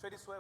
Trade this way.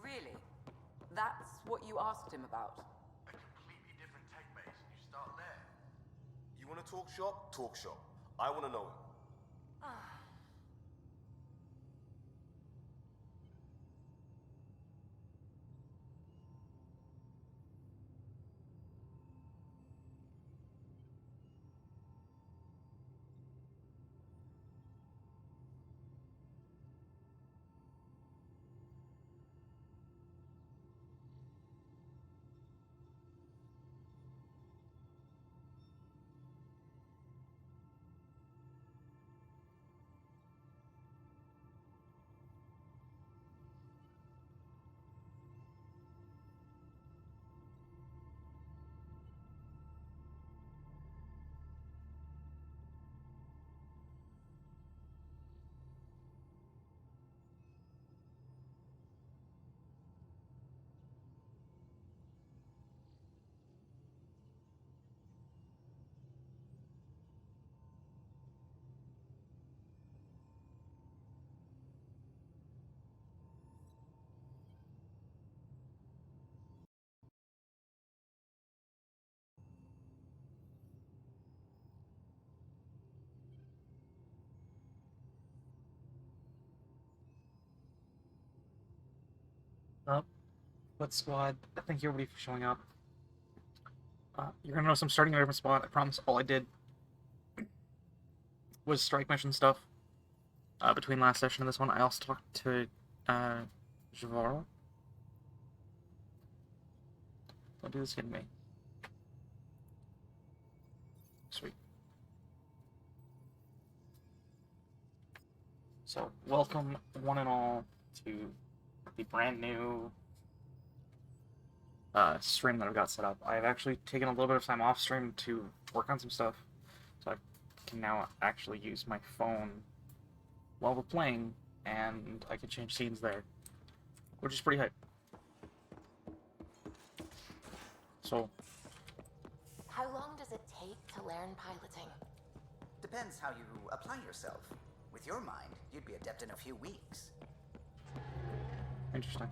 Really? That's what you asked him about? A completely different tech base, and you start there. You want to talk shop? Talk shop. I want to know him. Well, what squad? Thank you everybody for showing up. You're gonna notice I'm starting at a different spot. I promise all I did was strike mission stuff between last session and this one. I also talked to Javaro. Don't do this again to me. Sweet. So, welcome one and all to the brand new stream that I've got set up. I've actually taken a little bit of time off stream to work on some stuff, so I can now actually use my phone while we're playing, and I can change scenes there, which is pretty hype. So, How long does it take to learn piloting? Depends how you apply yourself. With your mind, you'd be adept in a few weeks. interesting.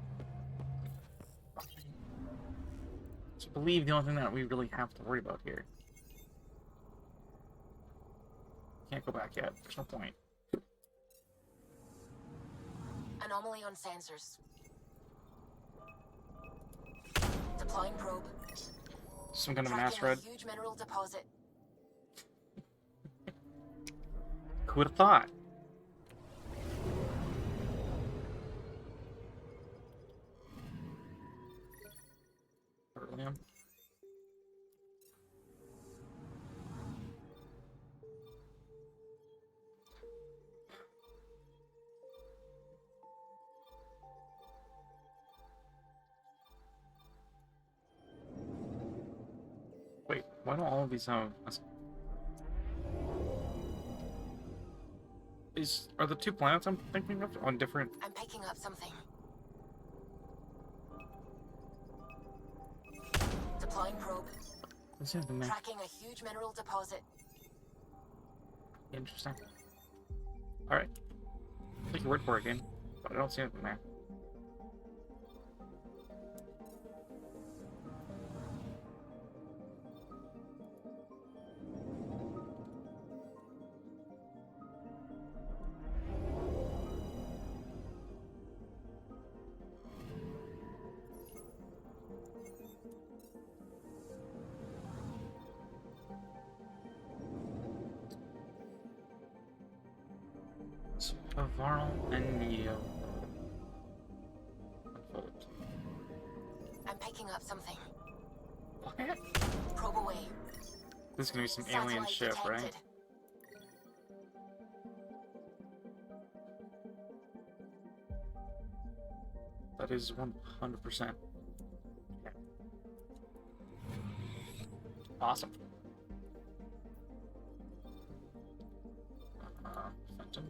So I believe the only thing that we really have to worry about here. Can't go back yet. There's no point. Anomaly on sensors. Deploying probe. Some kind of an Tracking a asteroid. huge mineral deposit. Who would have thought? Beryllium. Wait, why don't all of these have... Are the two planets I'm thinking of on different... I'm picking up something. Deploying probe. Let's see anything there. Tracking a huge mineral deposit. Interesting. Alright. Take your word for it again, but I don't see anything there. Varl and Neo. Unfold. I'm picking up something. What? Probe away. This is gonna be some alien Satellite ship, right? detected. That is 100%. Yeah. Awesome. Phantom.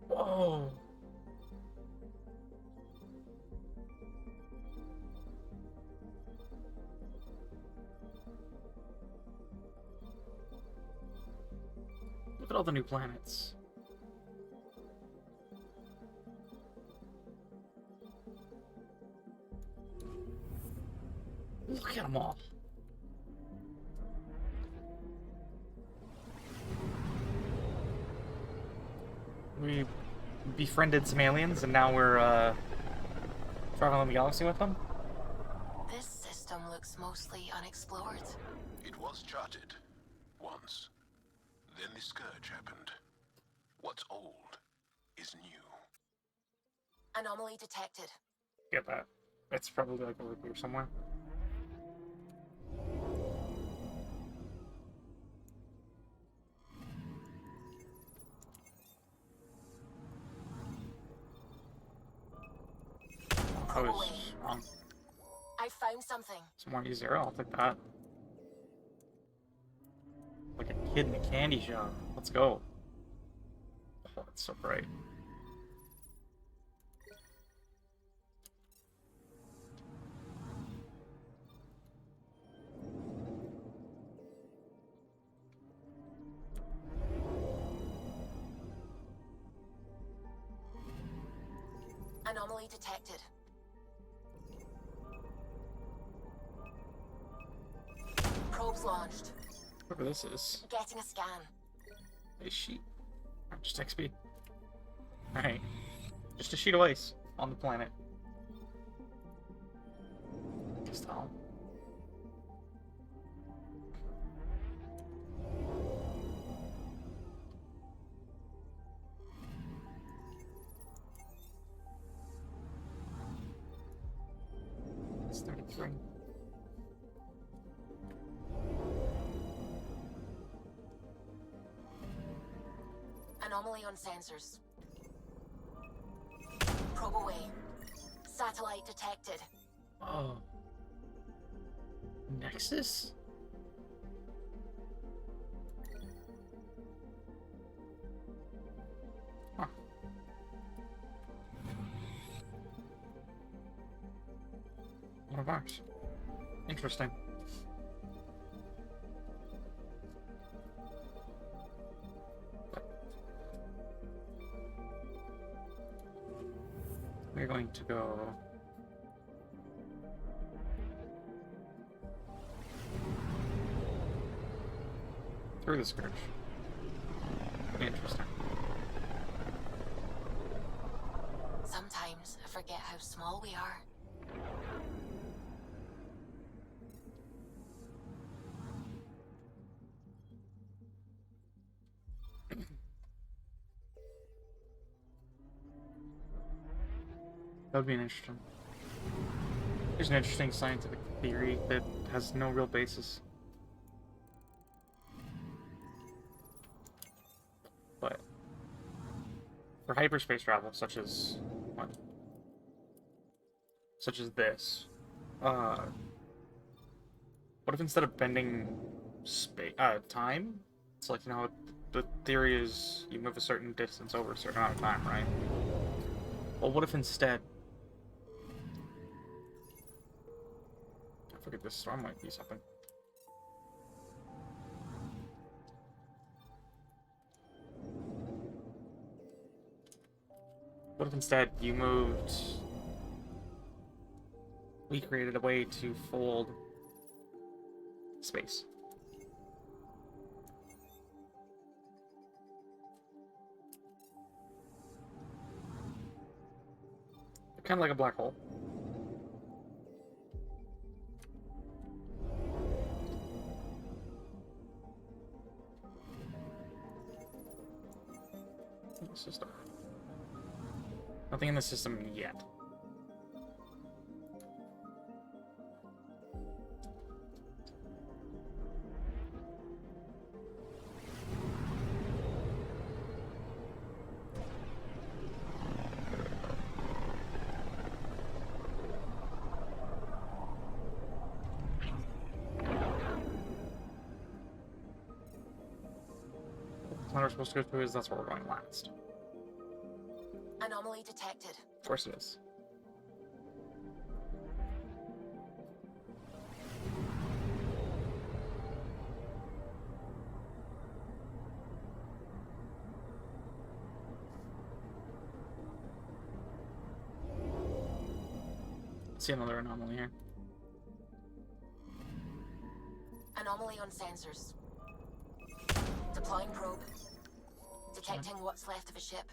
Whoa! Look at all the new planets. Look at them all. We befriended some aliens, and now we're traveling the galaxy with them. This system looks mostly unexplored. It was charted once. Then the scourge happened. What's old is new. Anomaly detected. Get that? It's probably like over here somewhere. I was wrong. I found something. Some more U0, I'll take that. Like a kid in a candy shop. Let's go. Oh, it's so bright. Anomaly detected. Probes launched. Whatever this is. Getting a scan. A sheet. Just XP. Alright. Just a sheet of ice on the planet. Just all. It's 33. Anomaly on sensors. Probe away. Satellite detected. Oh. Nexus? Huh. One of ours. Interesting. We're going to go through the scourge. Interesting. Sometimes I forget how small we are. That would be an interesting. There's an interesting scientific theory that has no real basis. But for hyperspace travel, such as what? Such as this, What if instead of bending time, it's like, you know, the theory is you move a certain distance over a certain amount of time, right? Well, what if instead... I forget this storm might be something. What if instead you moved... We created a way to fold space. Kind of like a black hole. System. Nothing in the system yet. What we're supposed to go to is that's where we're going last. Anomaly detected. Of course it is. See another anomaly here. Anomaly on sensors. Deploying probe. Detecting what's left of a ship.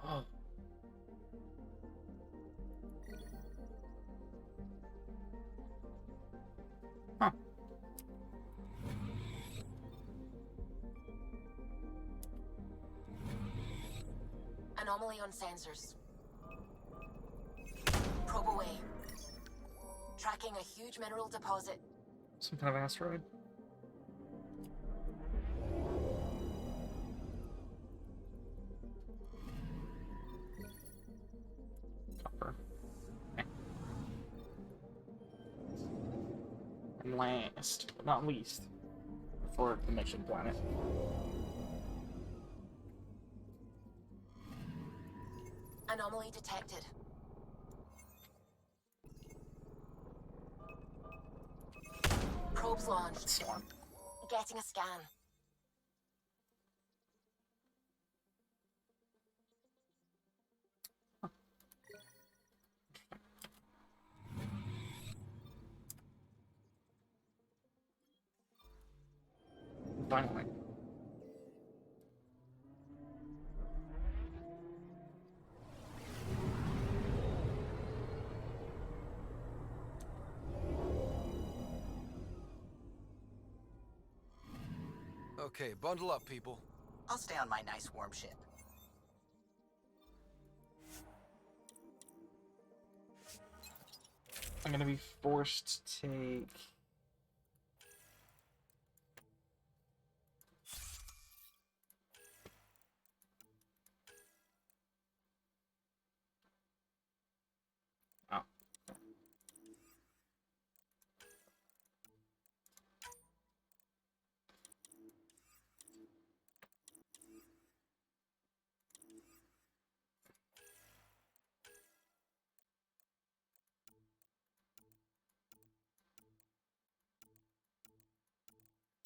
Oh. Huh. Anomaly on sensors. Probe away. Tracking a huge mineral deposit. Some kind of asteroid? Copper. Eh. And last, but not least, for the mission planet. Anomaly detected. Probes launched. Swarm. Getting a scan. Finally. Okay, bundle up, people. I'll stay on my nice warm ship. I'm gonna be forced to take... Oh.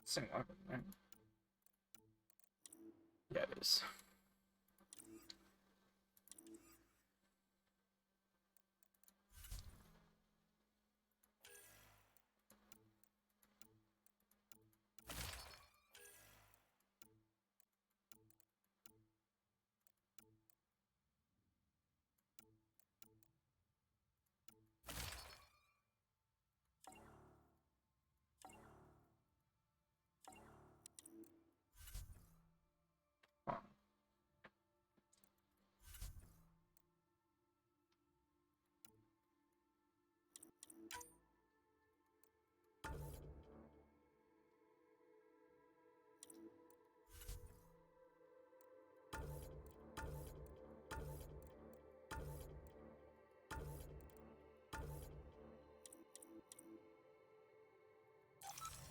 Same weapon, right? Yeah, it is.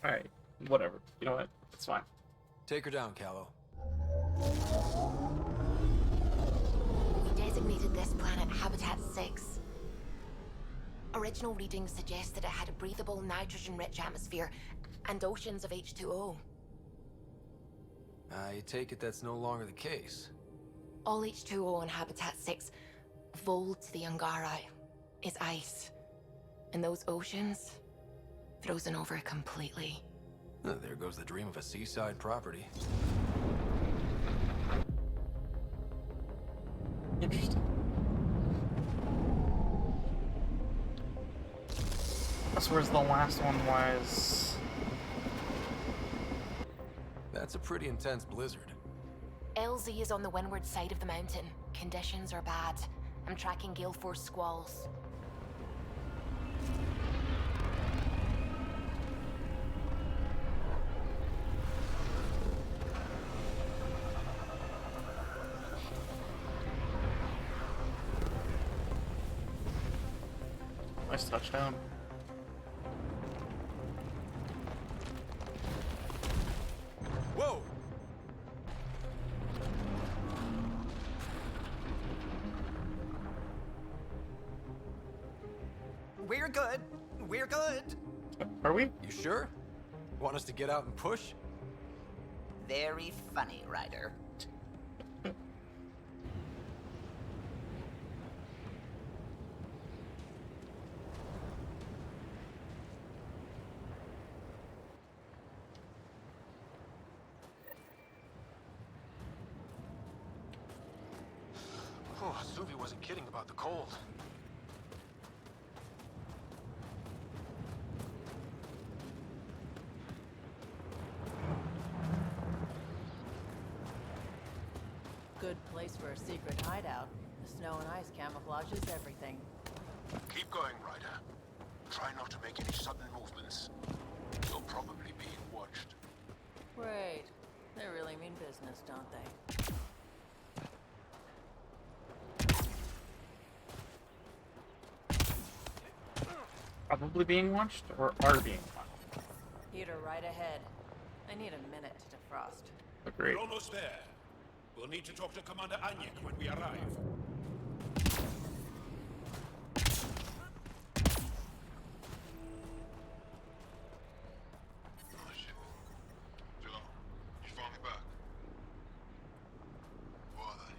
Alright, whatever. You know what? It's fine. Take her down, Callow. We designated this planet Habitat 6. Original readings suggest that it had a breathable, nitrogen-rich atmosphere and oceans of H2O. I take it that's no longer the case. All H2O on Habitat 6, fold to the Angari, is ice. And those oceans, frozen over completely. There goes the dream of a seaside property. Interesting. That's whereas the last one was. That's a pretty intense blizzard. LZ is on the windward side of the mountain. Conditions are bad. I'm tracking gale force squalls. Nice touchdown. Whoa! We're good. We're good. Are we? You sure? Want us to get out and push? Very funny, Ryder. Oh, Suvi wasn't kidding about the cold. Good place for a secret hideout. The snow and ice camouflages everything. Keep going, Ryder. Try not to make any sudden movements. You're probably being watched. Great. They really mean business, don't they? Probably being watched or are being watched? Peter, right ahead. I need a minute to defrost. Agreed. We're almost there. We'll need to talk to Commander Anyek when we arrive. Oh, shit. Phil, you finally back? Who are they?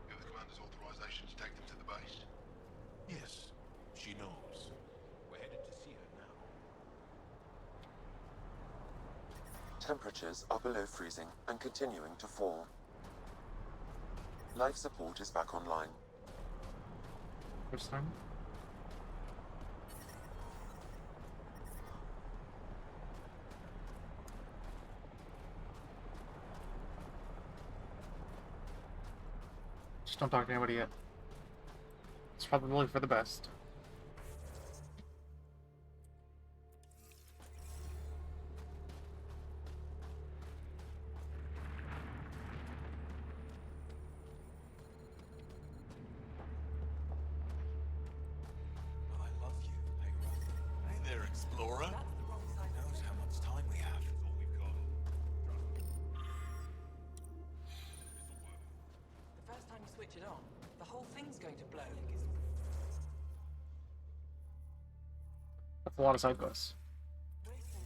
You have the commander's authorization to take them to the base? Yes, she knows. We're headed to see her now. Temperatures are below freezing and continuing to fall. Life support is back online. First time? Just don't talk to anybody yet. It's probably for the best. I love you, Hera. Hey there, Explorer. Who knows how much time we have? That's all we've got. The first time you switch it on, the whole thing's going to blow. That's a lot of side quests.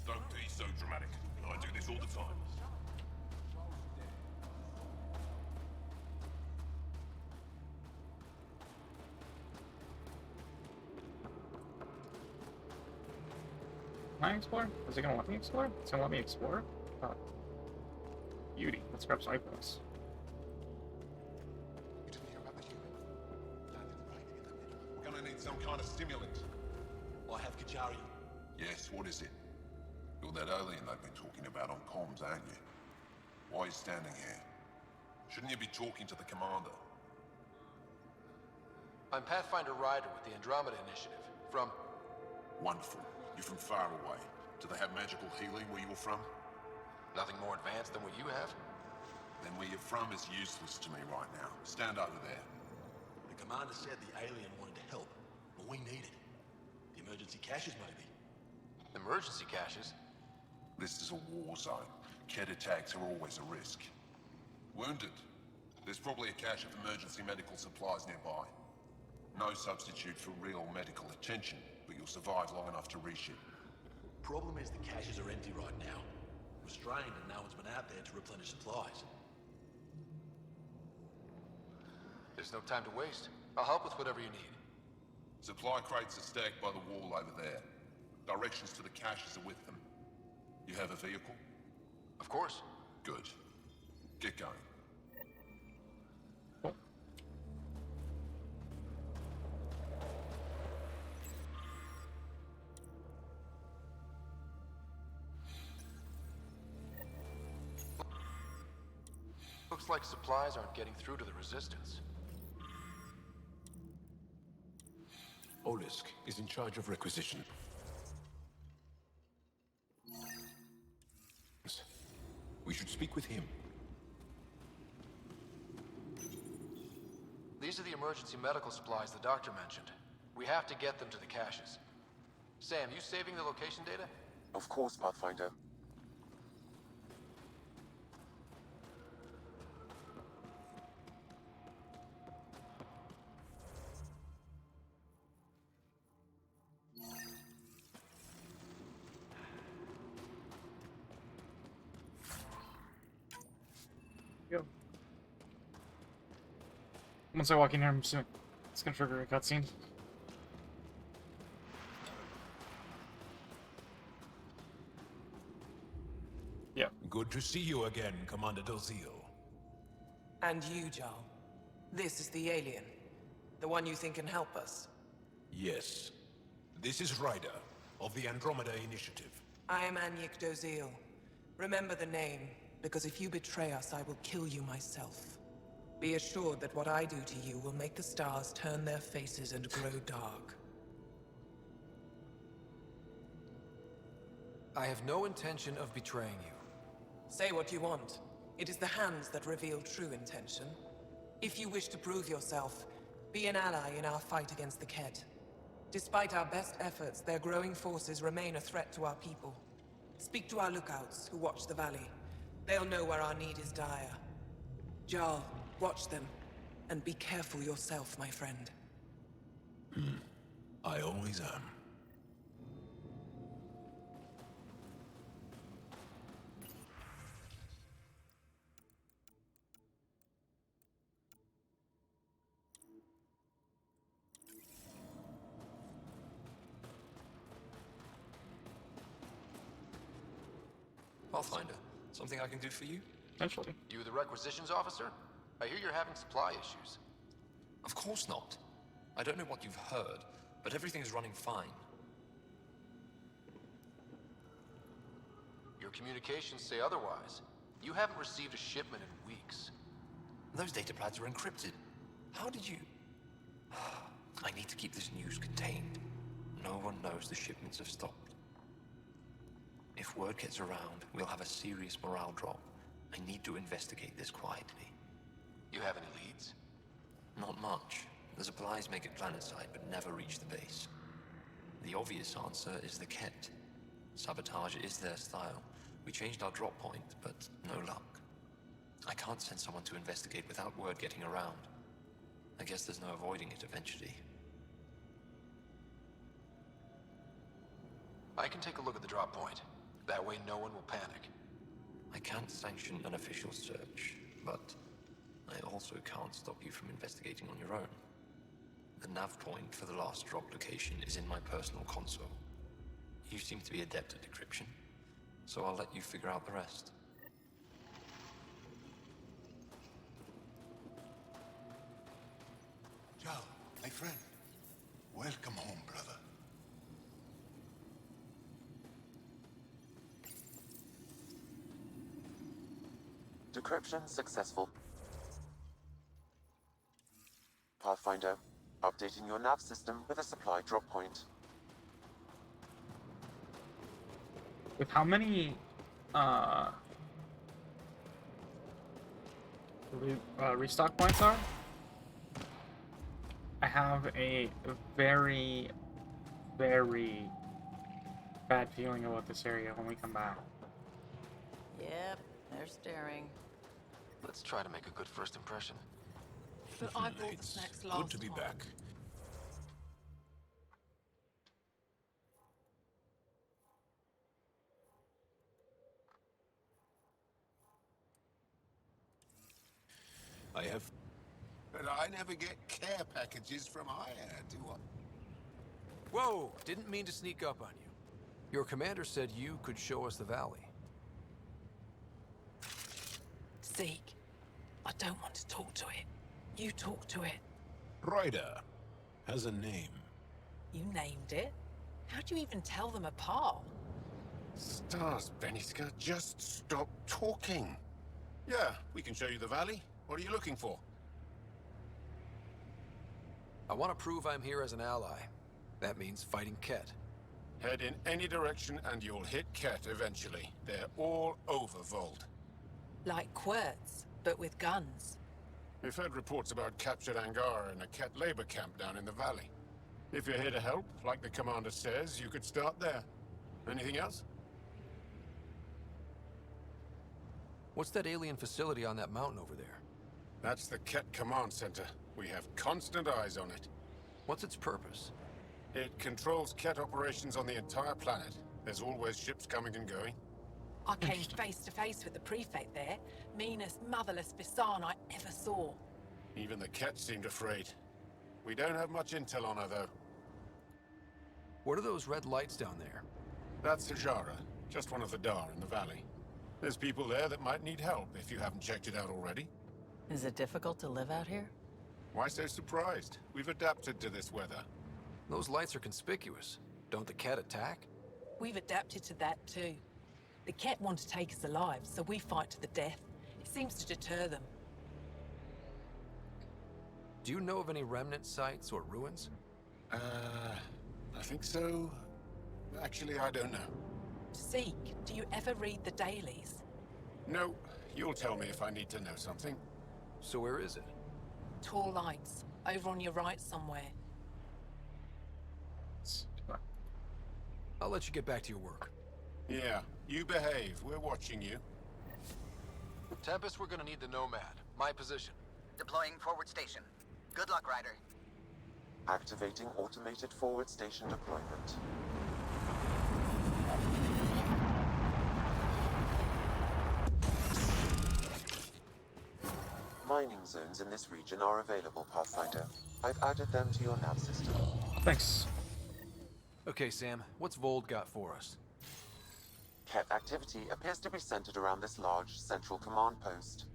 Don't be so dramatic. I do this all the time. Can I explore? Is it gonna let me explore? It's gonna let me explore? Oh. Beauty. Let's grab side quests. You didn't hear about the human? Landed right in the middle. We're gonna need some kind of stimulant. I have Kajari. Yes, what is it? You're that alien they've been talking about on comms, aren't you? Why are you standing here? Shouldn't you be talking to the commander? I'm Pathfinder Ryder with the Andromeda Initiative. From... Wonderful. You're from far away. Do they have magical healing where you're from? Nothing more advanced than what you have? Then where you're from is useless to me right now. Stand over there. The commander said the alien wanted to help, but we need it. The emergency caches, maybe. Emergency caches? This is a war zone. Kett attacks are always a risk. Wounded? There's probably a cache of emergency medical supplies nearby. No substitute for real medical attention, but you'll survive long enough to reship. Problem is the caches are empty right now. Restrained and no one's been out there to replenish supplies. There's no time to waste. I'll help with whatever you need. Supply crates are stacked by the wall over there. Directions to the caches are with them. You have a vehicle? Of course. Good. Get going. Looks like supplies aren't getting through to the Resistance. Olisk is in charge of requisition. We should speak with him. These are the emergency medical supplies the doctor mentioned. We have to get them to the caches. Sam, you saving the location data? Of course, Pathfinder. Go. Once I walk in here, I'm assuming it's gonna trigger a cutscene. Yeah. Good to see you again, Commander Dozil. And you, Jarl. This is the alien. The one you think can help us. Yes. This is Ryder, of the Andromeda Initiative. I am Anyik Dozil. Remember the name, because if you betray us, I will kill you myself. Be assured that what I do to you will make the stars turn their faces and grow dark. I have no intention of betraying you. Say what you want. It is the hands that reveal true intention. If you wish to prove yourself, be an ally in our fight against the Kett. Despite our best efforts, their growing forces remain a threat to our people. Speak to our lookouts, who watch the valley. They'll know where our need is dire. Jarl, watch them, and be careful yourself, my friend. I always am. Pathfinder, something I can do for you? Potentially. You the requisitions officer? I hear you're having supply issues. Of course not. I don't know what you've heard, but everything's running fine. Your communications say otherwise. You haven't received a shipment in weeks. Those data pads are encrypted. How did you... I need to keep this news contained. No one knows the shipments have stopped. If word gets around, we'll have a serious morale drop. I need to investigate this quietly. You have any leads? Not much. The supplies make it planetside, but never reach the base. The obvious answer is the Kett. Sabotage is their style. We changed our drop point, but no luck. I can't send someone to investigate without word getting around. I guess there's no avoiding it eventually. I can take a look at the drop point. That way no one will panic. I can't sanction an official search, but I also can't stop you from investigating on your own. The nav point for the last drop location is in my personal console. You seem to be adept at decryption, so I'll let you figure out the rest. Jarl, my friend. Welcome home, brother. Decryption successful. Pathfinder, updating your nav system with a supply drop point. With how many restock points are, I have a very, very bad feeling about this area when we come back. They're staring. Let's try to make a good first impression. But I bought the It's snacks last good to be time. back. I have... But I never get care packages from Hiya, do I? Whoa! Didn't mean to sneak up on you. Your commander said you could show us the valley. Zeke, I don't want to talk to it. You talk to it. Ryder has a name. You named it. How do you even tell them apart? Stars, Beniska, just stop talking. Yeah, we can show you the valley. What are you looking for? I want to prove I'm here as an ally. That means fighting Ket. Head in any direction and you'll hit Ket eventually. They're all over Vold. Like Quirts, but with guns. We've heard reports about captured Angara in a Ket labor camp down in the valley. If you're here to help, like the commander says, you could start there. Anything else? What's that alien facility on that mountain over there? That's the Ket Command Center. We have constant eyes on it. What's its purpose? It controls Ket operations on the entire planet. There's always ships coming and going. I came face to face with the prefect there. Meanest, motherless Bisan I ever saw. Even the Ket seemed afraid. We don't have much intel on her, though. What are those red lights down there? That's Hajara, just one of the Dar in the valley. There's people there that might need help if you haven't checked it out already. Is it difficult to live out here? Why so surprised? We've adapted to this weather. Those lights are conspicuous. Don't the Ket attack? We've adapted to that too. The Ket want to take us alive, so we fight to the death. It seems to deter them. Do you know of any remnant sites or ruins? I think so. Actually, I don't know. Zeke, do you ever read the dailies? No, you'll tell me if I need to know something. So where is it? Tall lights, over on your right somewhere. I'll let you get back to your work. Yeah, you behave. We're watching you. Tempest, we're gonna need the Nomad. My position. Deploying forward station. Good luck, Ryder. Activating automated forward station deployment. Mining zones in this region are available, Pathfinder. I've added them to your nav system. Thanks. Okay, Sam, what's Vold got for us? Ket activity appears to be centered around this large central command post.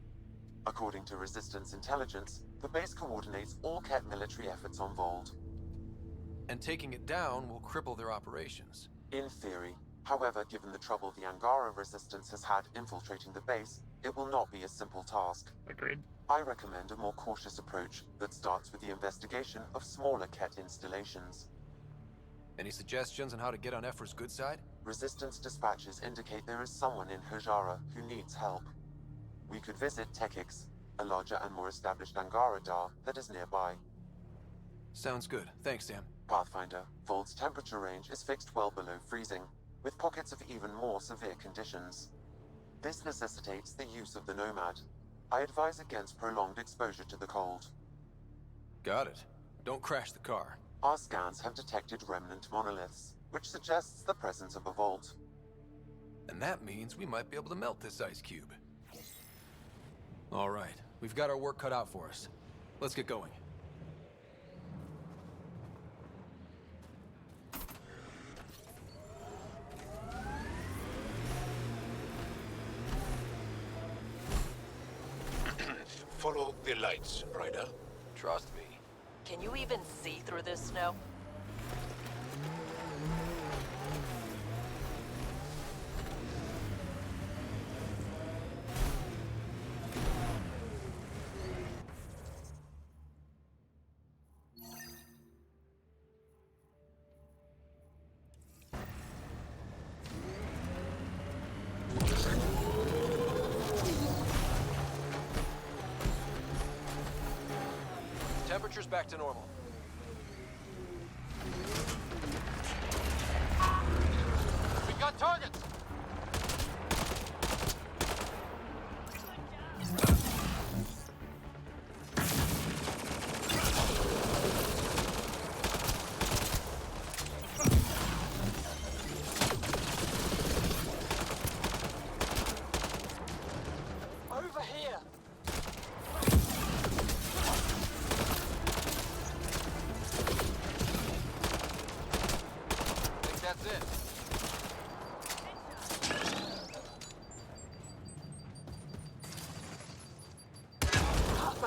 According to Resistance intelligence, the base coordinates all Ket military efforts on Vold. And taking it down will cripple their operations. In theory. However, given the trouble the Angara Resistance has had infiltrating the base, it will not be a simple task. Agreed. I recommend a more cautious approach that starts with the investigation of smaller Ket installations. Any suggestions on how to get on Ephra's good side? Resistance dispatches indicate there is someone in Hajara who needs help. We could visit Tekix, a larger and more established Angara Dar that is nearby. Sounds good. Thanks, Sam. Pathfinder, Vold's temperature range is fixed well below freezing, with pockets of even more severe conditions. This necessitates the use of the Nomad. I advise against prolonged exposure to the cold. Got it. Don't crash the car. Our scans have detected remnant monoliths, which suggests the presence of a vault. And that means we might be able to melt this ice cube. All right, we've got our work cut out for us. Let's get going. Follow the lights, Ryder. Trust me. Can you even see through this snow? Temperature's back to normal. We got targets!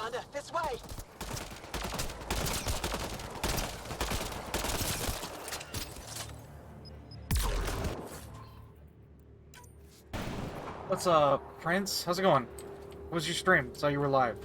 Commander. This way! What's up, Prince? How's it going? What was your stream? Saw you were live.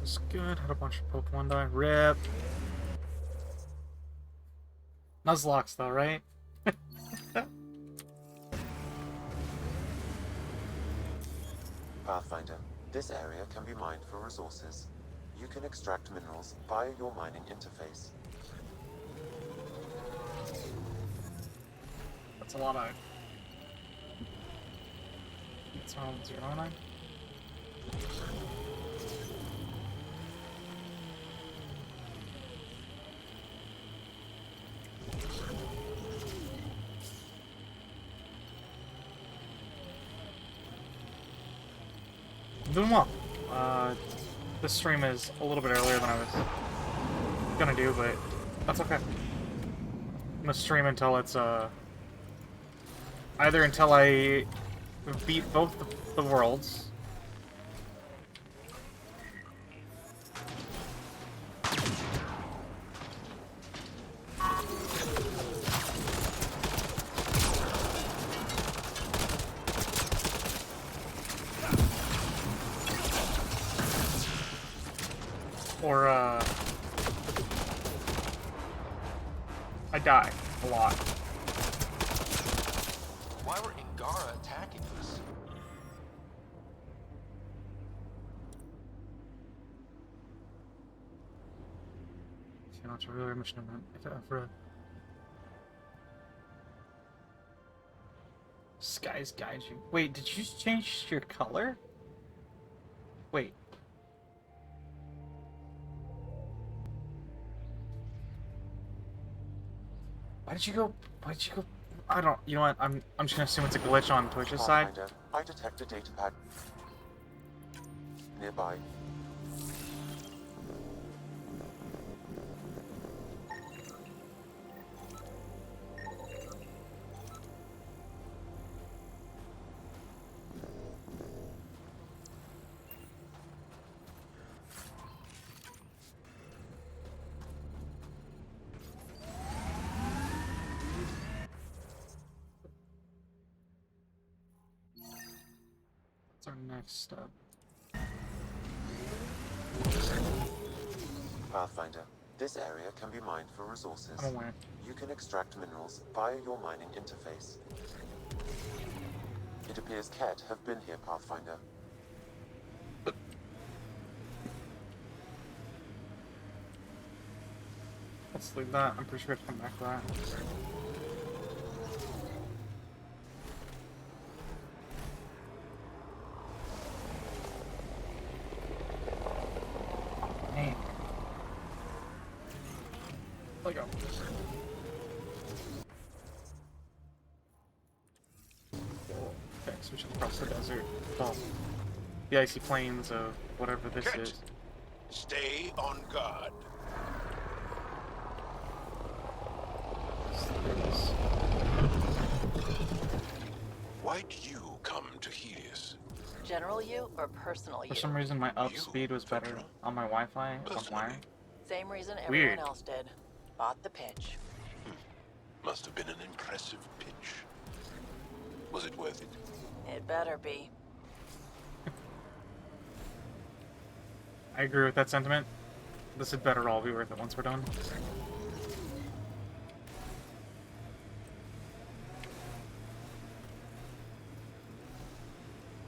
Was good. Had a bunch of Pokemon die. Rip. Nuzlocke though, right? Pathfinder, this area can be mined for resources. You can extract minerals via your mining interface. That's a lot of. It's on 09. Doing well. This stream is a little bit earlier than I was gonna do, but that's okay. I'm gonna stream until it's either until I beat both the worlds, or I die a lot. Why were Ingara attacking us? If you want to really mission event, if ever. Skies guide you. Wait, did you change your color? Wait. Why did you go? I don't. You know what? I'm just gonna assume it's a glitch on Twitch's side. Pathfinder, I detect a data pad nearby. What's our next step? Pathfinder, this area can be mined for resources. I don't want it. You can extract minerals via your mining interface. It appears Ket have been here, Pathfinder. Let's leave that. I'm pretty sure it's come back to that. Hey. Let go. Okay, switching across the desert. Oh. The icy plains of whatever this Ket, is. stay on guard. Why'd you come to Helios? General you or personal you? For some reason, my up speed was better on my Wi-Fi. I don't know why. Same reason Weird. everyone else did. Bought the pitch. Must have been an impressive pitch. Was it worth it? It better be. I agree with that sentiment. This had better all be worth it once we're done.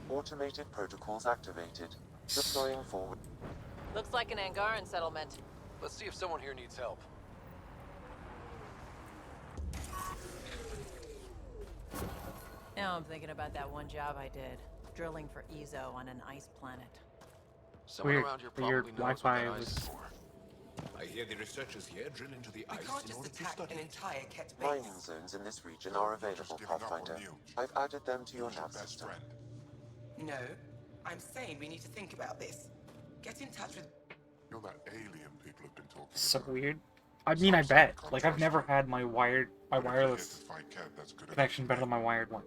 Automated protocols activated. Deploying forward. Looks like an Angaran settlement. Let's see if someone here needs help. Now I'm thinking about that one job I did. Drilling for Ezo on an ice planet. Someone Weird. around here But your probably knows what Wi-Fi that ice was. is for. I hear the researchers here drill into the We ice can't in just order to attack study an it. entire Ket Mining base. zones in this region are available, Pathfinder. I've added them to your nav system. No, I'm saying we need to think about this. Get in touch with... You're that alien people have been talking So about. weird. I mean, I bet. Like, I've never had my wireless Fight Cat, that's good connection better than my wired one.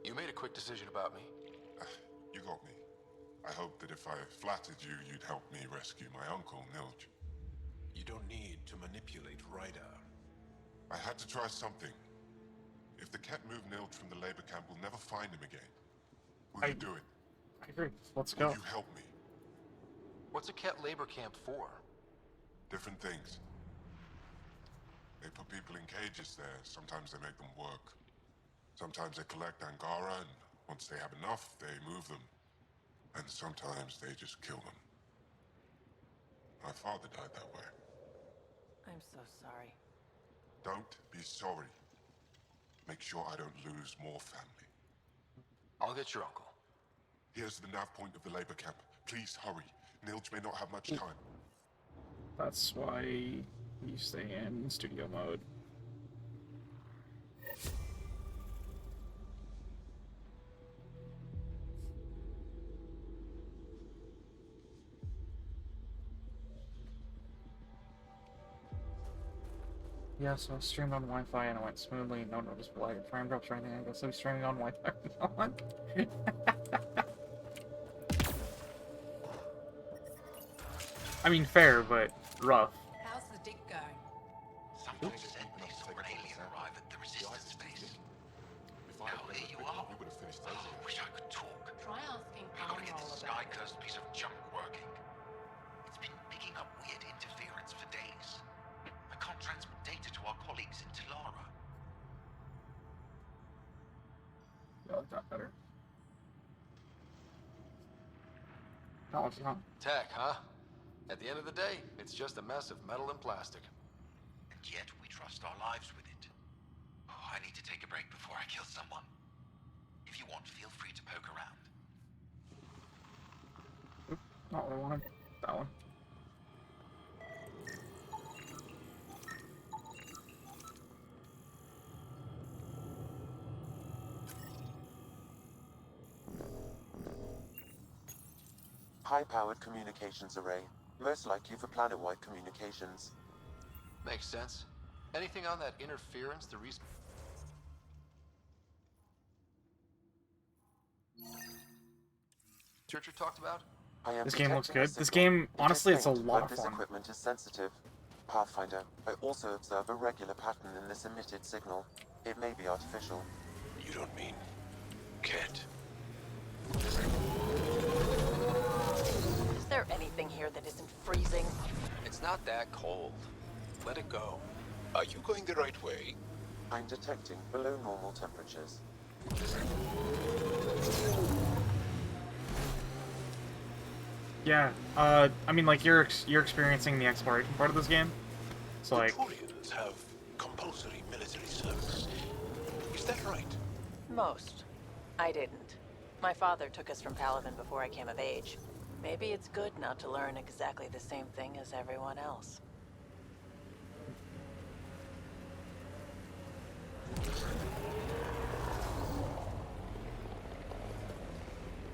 You made a quick decision about me. You got me. I hoped that if I flattered you, you'd help me rescue my uncle, Nilj. You don't need to manipulate Ryder. I had to try something. If the cat moved Nilj from the labor camp, we'll never find him again. Will you do it? I agree. Let's Will go. you help me? What's a Ket labor camp for? Different things. They put people in cages there. Sometimes they make them work. Sometimes they collect Angara, and once they have enough, they move them. And sometimes they just kill them. My father died that way. I'm so sorry. Don't be sorry. Make sure I don't lose more family. I'll get your uncle. Here's the nav point of the labor camp. Please hurry. Nilj may not have much time. That's why you stay in studio mode. Yeah, so I streamed on Wi-Fi and it went smoothly, no noticeable lag frame drops or anything. I guess I'm streaming on Wi-Fi now. I mean, fair, but rough. How's the dig going? Someone said they saw an alien arrive at the resistance base. Now here you are. Oh, I wish I could talk. Try asking How to get Palmroll this about sky-cursed piece of junk working. It's been picking up weird interference for days. I can't transmit data to our colleagues in Talara. Yeah, I like that better. That one's not. Tech, huh? At the end of the day, it's just a mess of metal and plastic. And yet we trust our lives with it. Oh, I need to take a break before I kill someone. If you want, feel free to poke around. Not what I wanted. That one. High-powered communications array. Most likely for planet-wide communications. Makes sense. Anything on that interference the researcher talked about? I am This game looks detecting a good. This signal. game, It is honestly, it's a faint, lot but of this fun. equipment is sensitive. Pathfinder, I also observe a regular pattern in this emitted signal. It may be artificial. You don't mean... Ket? Is there anything here that isn't freezing? It's not that cold. Let it go. Are you going the right way? I'm detecting below normal temperatures. Yeah, I mean, like, you're experiencing the exploration part of this game. So, like... Turians have compulsory military service. Is that right? Most. I didn't. My father took us from Paladin before I came of age. Maybe it's good not to learn exactly the same thing as everyone else.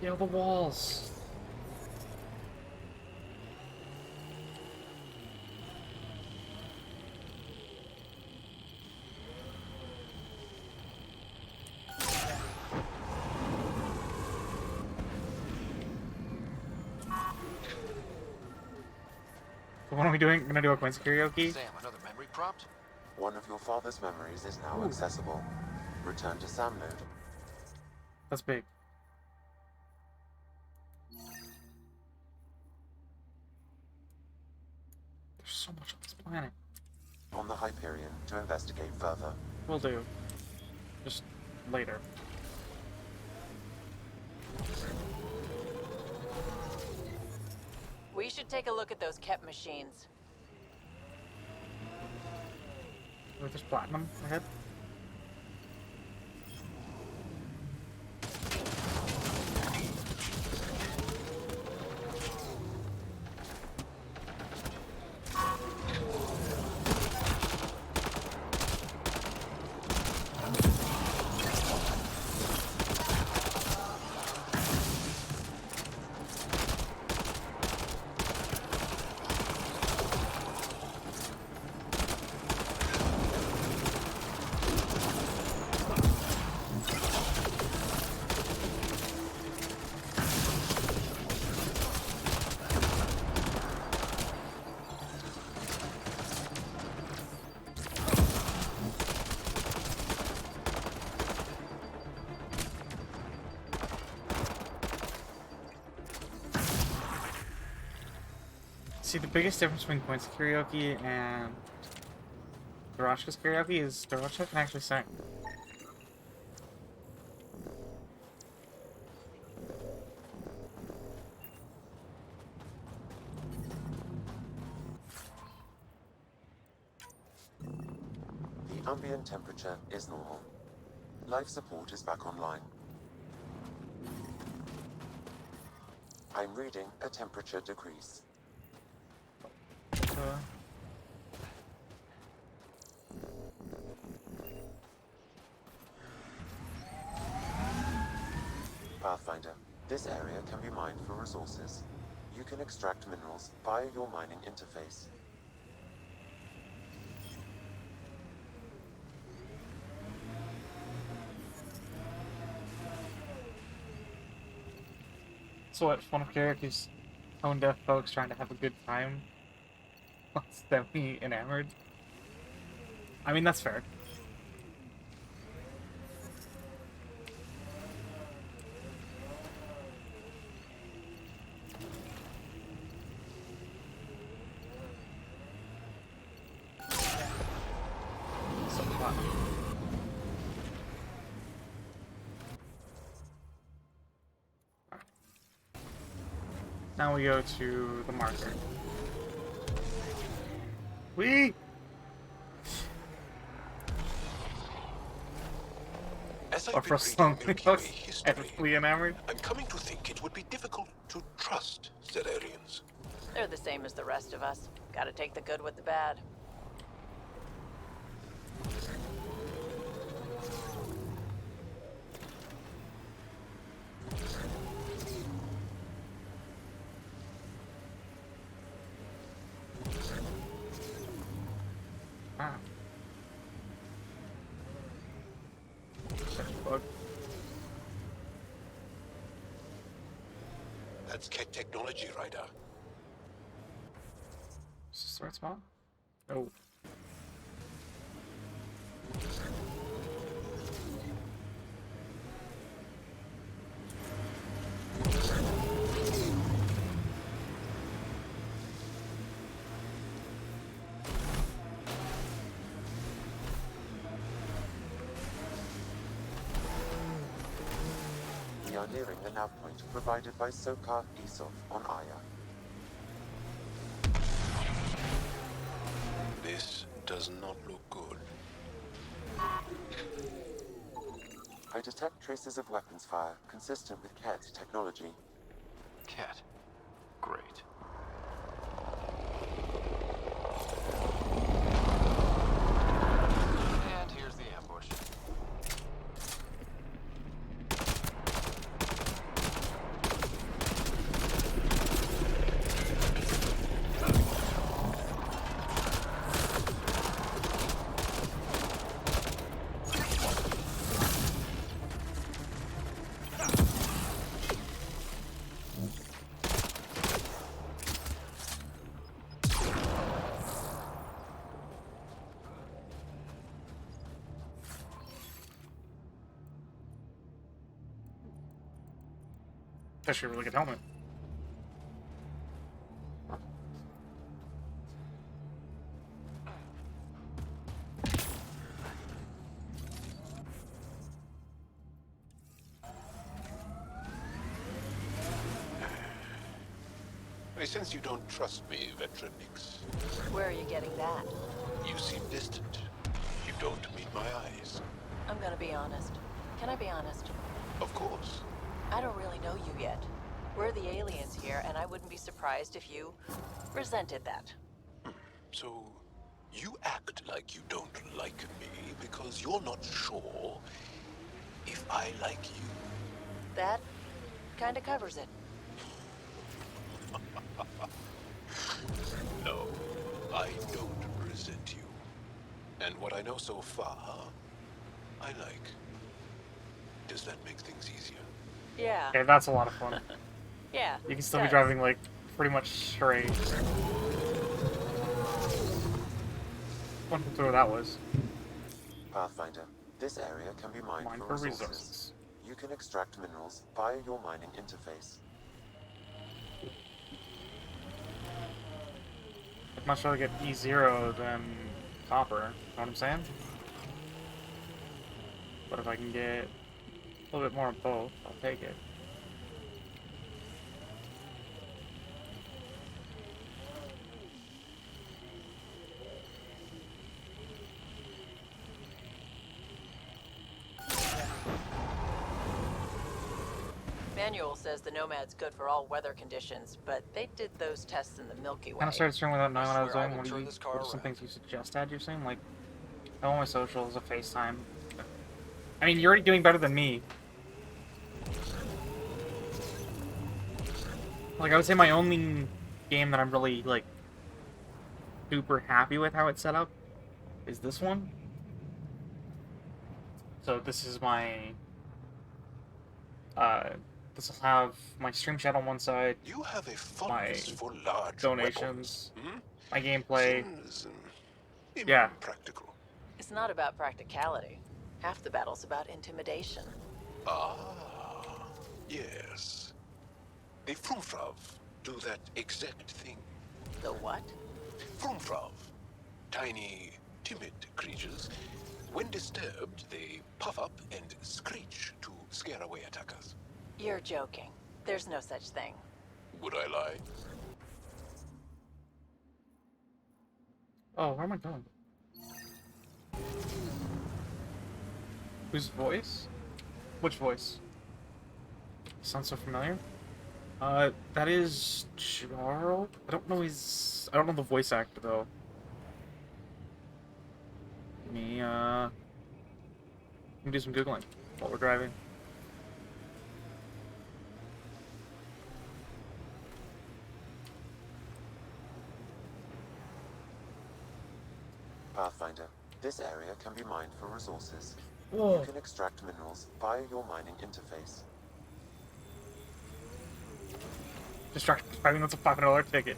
Yeah, the walls. So what are we doing? Gonna do a Quincy karaoke? Sam, another memory prompt? One of your father's memories is now accessible. Return to Sam node. That's big. There's so much on this planet. On the Hyperion to investigate further. Will do. Just later. We should take a look at those Ket machines. Wait, there's platinum ahead. See, the biggest difference between Quincy karaoke and Dorashka's karaoke is Dorashka can actually sing. The ambient temperature is normal. Life support is back online. I'm reading a temperature decrease. Pathfinder, this area can be mined for resources. You can extract minerals via your mining interface. So what, one of karaoke's tone deaf folks trying to have a good time semi-enamored? I mean, that's fair. So fun. Now we go to the marker. We. As Or I've for been some reading Milky Way folks, history, endlessly enamored. I'm coming to think it would be difficult to trust Zerarians. They're the same as the rest of us. Gotta take the good with the bad. Ah. Bug. That's Ket technology, Ryder. Is this the right spot? Oh. We are nearing the nav point provided by Sokar Isov on Aya. This does not look good. I detect traces of weapons fire consistent with Ket's technology. Ket. Great. And here's the ambush. Actually, a really good helmet. I sense you don't trust me, Veteran Nix. Where are you getting that? You seem distant. You don't meet my eyes. I'm gonna be honest. Can I be honest? Of course. I don't really know you yet. We're the aliens here, and I wouldn't be surprised if you resented that. So, you act like you don't like me because you're not sure if I like you. That kinda covers it. No, I don't resent you. And what I know so far, I like. Does that make things easier? Yeah. Okay, that's a lot of fun. Yeah. You can still be does. driving, like, pretty much straight. Wonder where that was. Pathfinder, this area can be mined Mine for for resources. resources. You can extract minerals via your mining interface. much rather get E0 than copper. Know what I'm saying? But if I can get a little bit more of both, I'll take it. Manual says the Nomad's good for all weather conditions, but they did those tests in the Milky Way. Kind of started streaming without knowing what I was swear I doing. will turn this car What are some around. things you suggest, Dad? You're saying like, I want my socials, a FaceTime. I mean, you're already doing better than me. Like, I would say my only game that I'm really like super happy with how it's set up is this one. So this is my this will have my stream chat on one side, You have a my fondness for large donations, weapons. my gameplay. Seems Yeah. impractical. It's not about practicality. Half the battle's about intimidation. Ah, yes. The Frumfrav do that exact thing. The what? Frumfrav. Tiny, timid creatures. When disturbed, they puff up and screech to scare away attackers. You're joking. There's no such thing. Would I lie? Oh, where am I going? Whose voice? Which voice? Sounds so familiar. That is Charles. I don't know I don't know the voice actor though. Let me do some googling while we're driving. Pathfinder, this area can be mined for resources. Whoa. You can extract minerals via your mining interface. Distraction. I mean, that's a $500 ticket.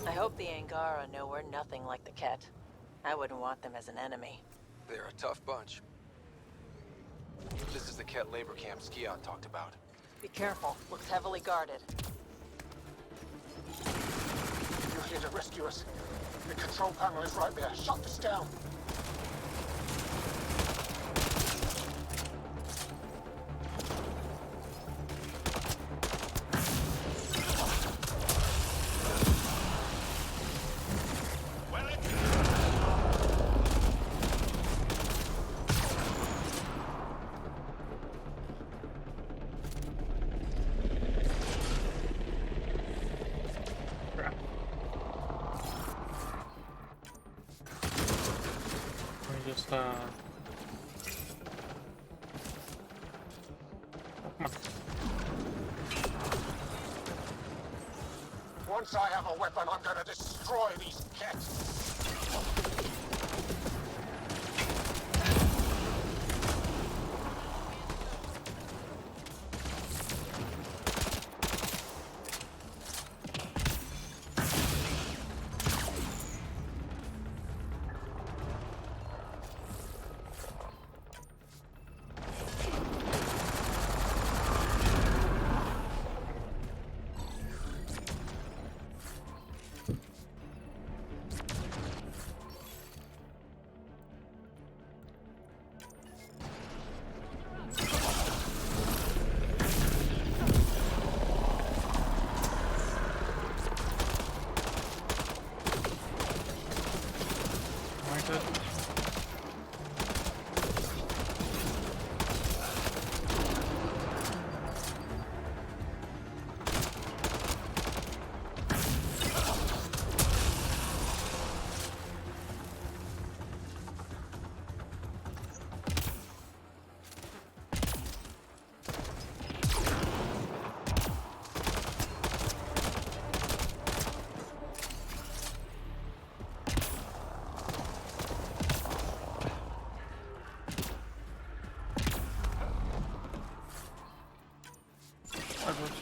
I hope the Angara know we're nothing like the Ket. I wouldn't want them as an enemy. They're a tough bunch. This is the Ket labor camp Skion talked about. Be careful. Looks heavily guarded. You're here to rescue us. The control panel is right there. Shut this down. Once I have a weapon, I'm gonna destroy these cats.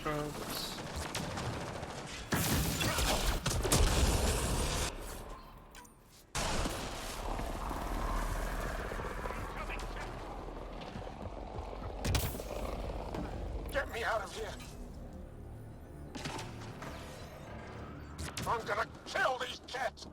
strobes. Get me out of here. I'm gonna kill these cats.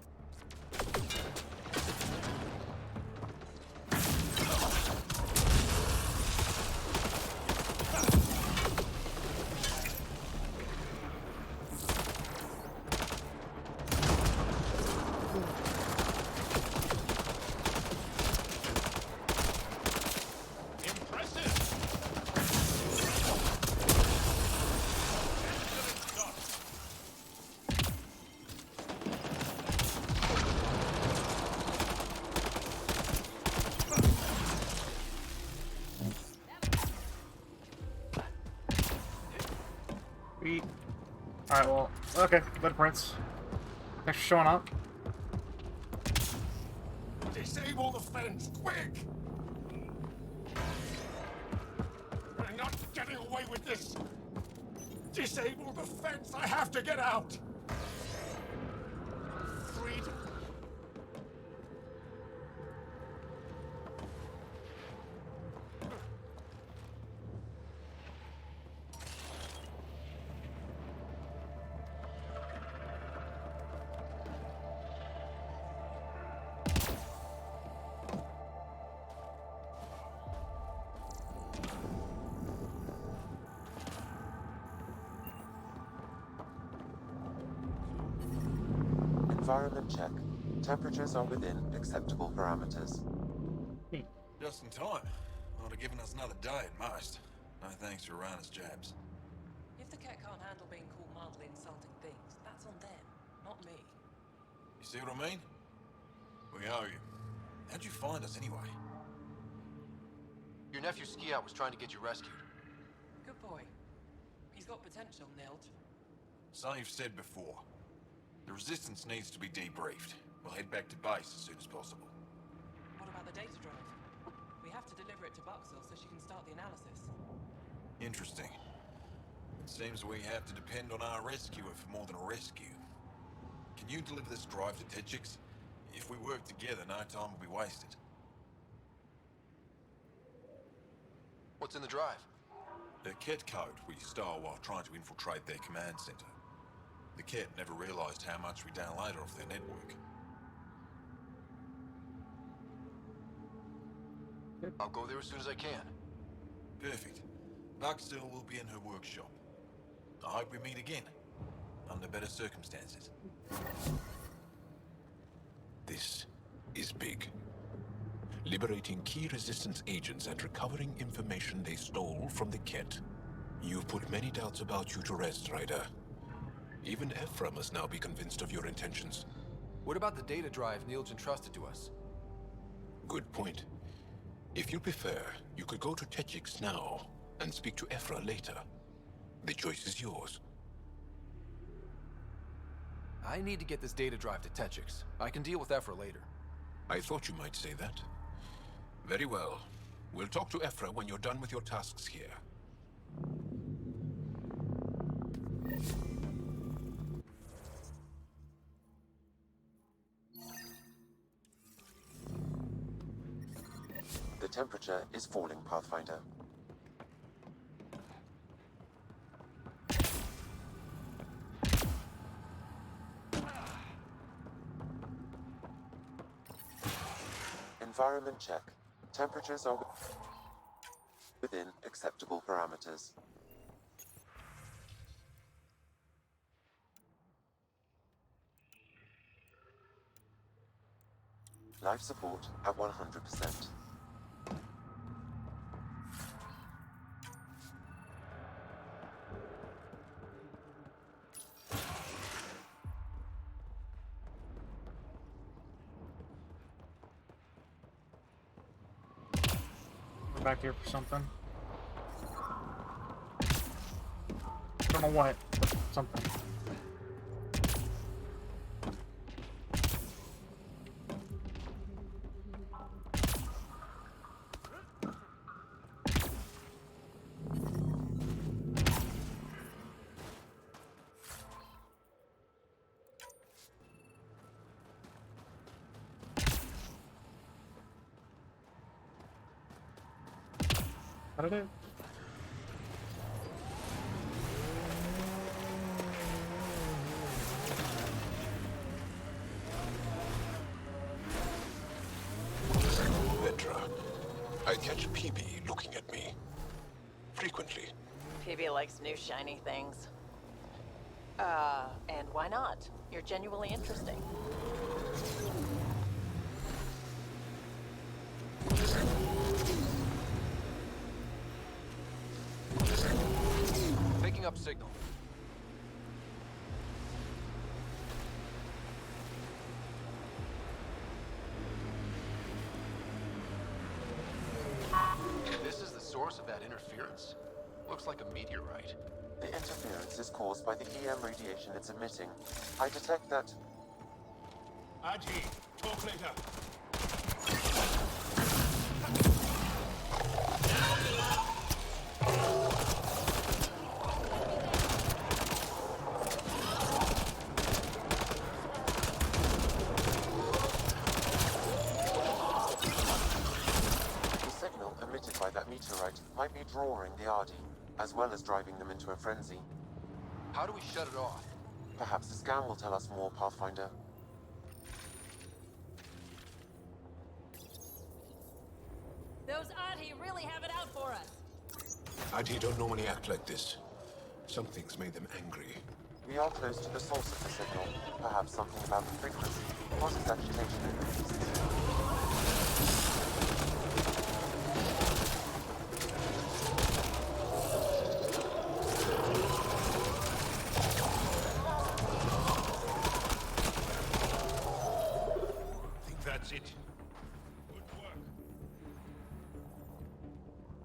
Alright, well, okay, good Prince. Thanks for showing up. Disable the fence, quick! I'm not getting away with this. Disable the fence, I have to get out. Freedom. Environment check. Temperatures are within acceptable parameters. Just in time. Would have given us another day at most. No thanks to Rana's jabs. If the cat can't handle being called mildly insulting things, that's on them, not me. You see what I mean? We owe you. How'd you find us anyway? Your nephew Ski-Out was trying to get you rescued. Good boy. He's got potential, Nilge. So you've said before. The Resistance needs to be debriefed. We'll head back to base as soon as possible. What about the data drive? We have to deliver it to Buxel so she can start the analysis. Interesting. It seems we have to depend on our rescuer for more than a rescue. Can you deliver this drive to Techix? If we work together, no time will be wasted. What's in the drive? The Ket code we stole while trying to infiltrate their command center. The Ket never realized how much we downloaded off their network. I'll go there as soon as I can. Perfect. Buxel will be in her workshop. I hope we meet again, under better circumstances. This is big. Liberating key Resistance agents and recovering information they stole from the Ket. You've put many doubts about you to rest, Ryder. Even Ephra must now be convinced of your intentions. What about the data drive Nilge entrusted to us? Good point. If you prefer, you could go to Techix now and speak to Ephra later. The choice is yours. I need to get this data drive to Techix. I can deal with Ephra later. I thought you might say that. Very well. We'll talk to Ephra when you're done with your tasks here. The temperature is falling, Pathfinder. Environment check. Temperatures are within acceptable parameters. Life support at 100%. We're back here for something. Don't know what, but something. competitive. Petra, I catch PB looking at me. Frequently. PB likes new shiny things. And why not? You're genuinely interesting. Picking up signal. This is the source of that interference? Looks like a meteorite. The interference is caused by the EM radiation it's emitting. I detect that... Aji, talk later. The signal emitted by that meteorite might be drawing the Ardi, as well as driving them into a frenzy. How do we shut it off? Perhaps the scan will tell us more, Pathfinder. Those Adi really have it out for us. Adi don't normally act like this. Something's made them angry. We are close to the source of the signal. Perhaps something about the frequency causes agitation in the beast. I think that's it. Good work.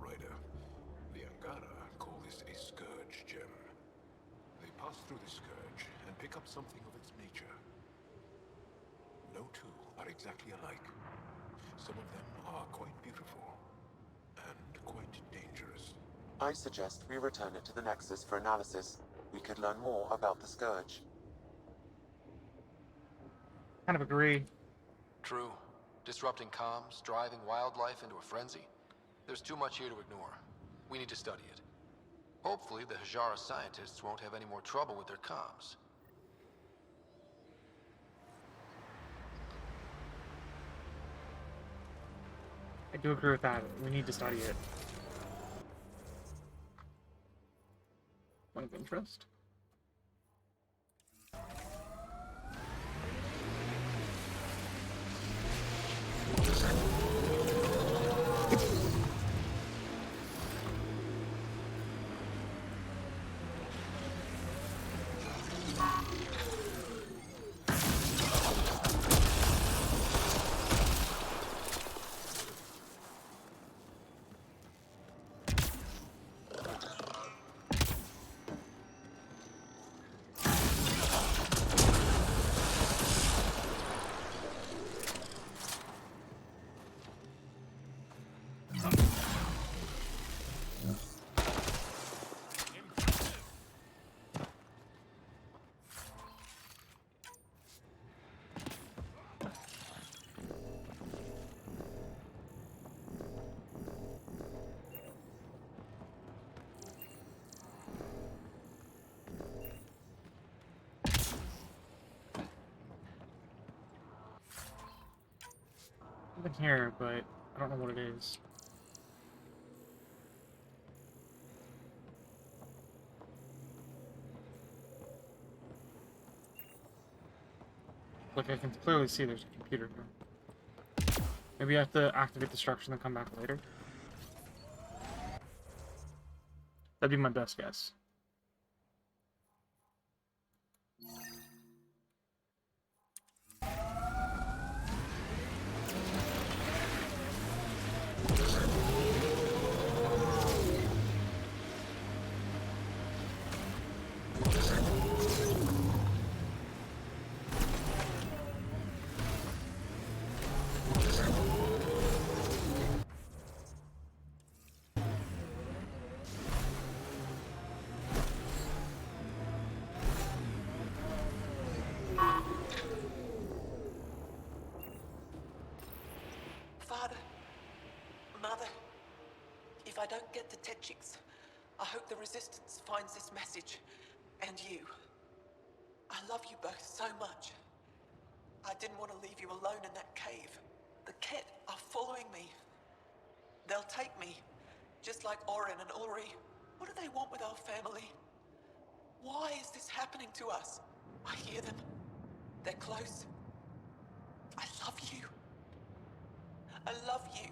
Ryder, the Angara call this a scourge gem. They pass through the scourge and pick up something of its nature. No two are exactly alike. Some of them are quite beautiful and quite dangerous. I suggest we return it to the Nexus for analysis. We could learn more about the Scourge. Kind of agree. True. Disrupting comms, driving wildlife into a frenzy. There's too much here to ignore. We need to study it. Hopefully, the Hajara scientists won't have any more trouble with their comms. I do agree with that. We need to study it. Point of interest? Something here, but I don't know what it is. Like, I can clearly see there's a computer here. Maybe I have to activate the structure and then come back later. That'd be my best guess. don't get to Techix, I hope the Resistance finds this message. And you. I love you both so much. I didn't want to leave you alone in that cave. The Ket are following me. They'll take me, just like Orin and Ulri. What do they want with our family? Why is this happening to us? I hear them. They're close. I love you. I love you.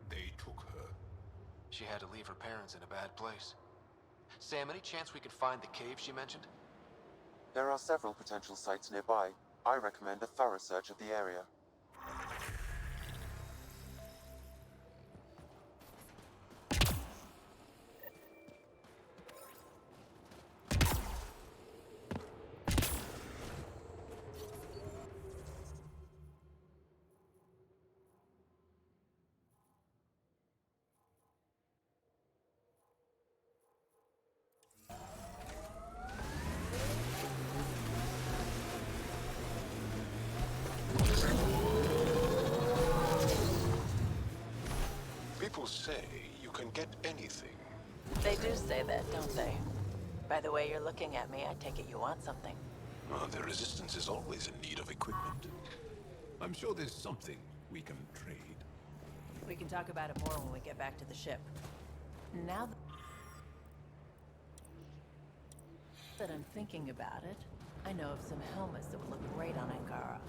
They took her. She had to leave her parents in a bad place. Sam, any chance we could find the cave she mentioned? There are several potential sites nearby. I recommend a thorough search of the area. People say you can get anything. They do say that, don't they? By the way you're looking at me, I take it you want something. The Resistance is always in need of equipment. I'm sure there's something we can trade. We can talk about it more when we get back to the ship. Now that I'm thinking about it, I know of some helmets that would look great on Angara.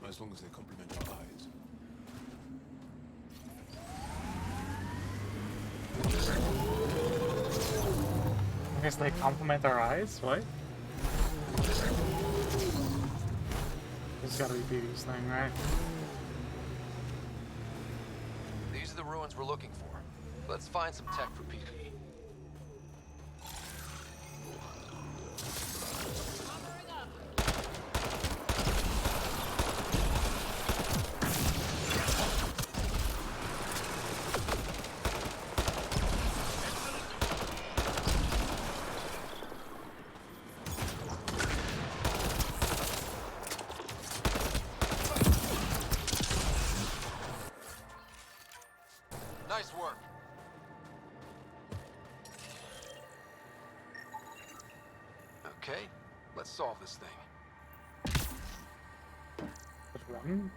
As long as they complement our eyes. I guess they complement our eyes? What? This has gotta be BB's thing, right? These are the ruins we're looking for. Let's find some tech for PB. Nice work. Okay, let's solve this thing. Just one?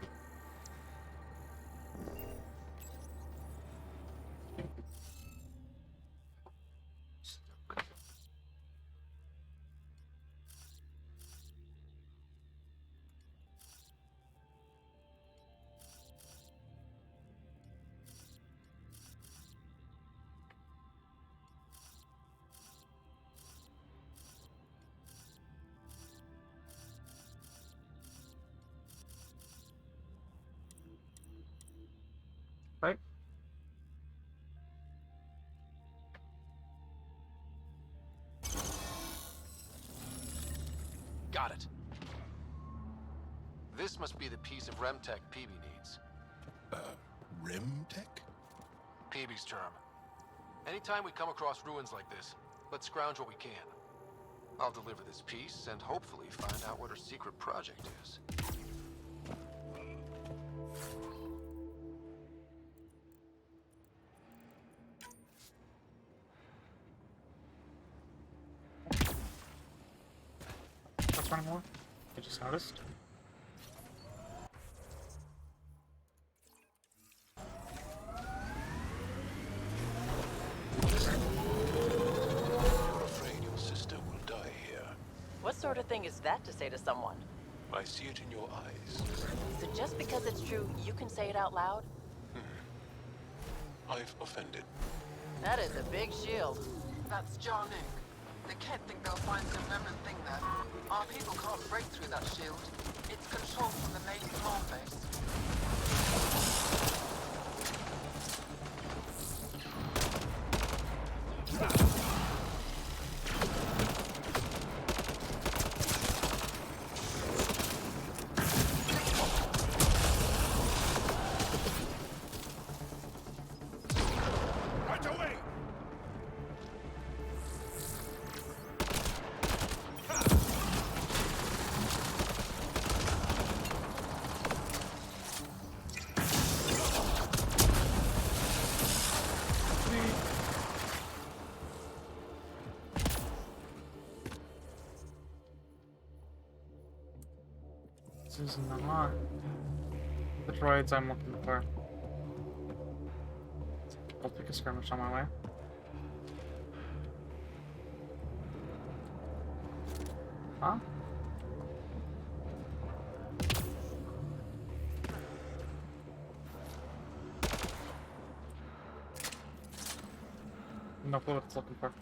Right? Got it. This must be the piece of Remtech PB needs. Remtech? PB's term. Anytime we come across ruins like this, let's scrounge what we can. I'll deliver this piece and hopefully find out what her secret project is. What's one more? I just noticed. You're afraid your sister will die here. What sort of thing is that to say to someone? I see it in your eyes. So just because it's true, you can say it out loud? I've offended. That is a big shield. That's Jarnuk. The Ket think they'll find some remnant thing there. Our people can't break through that shield. It's controlled from the main command base. Right away! This is not the droids I'm looking for. I'll pick a skirmish on my way. Huh? No clue what it's looking for.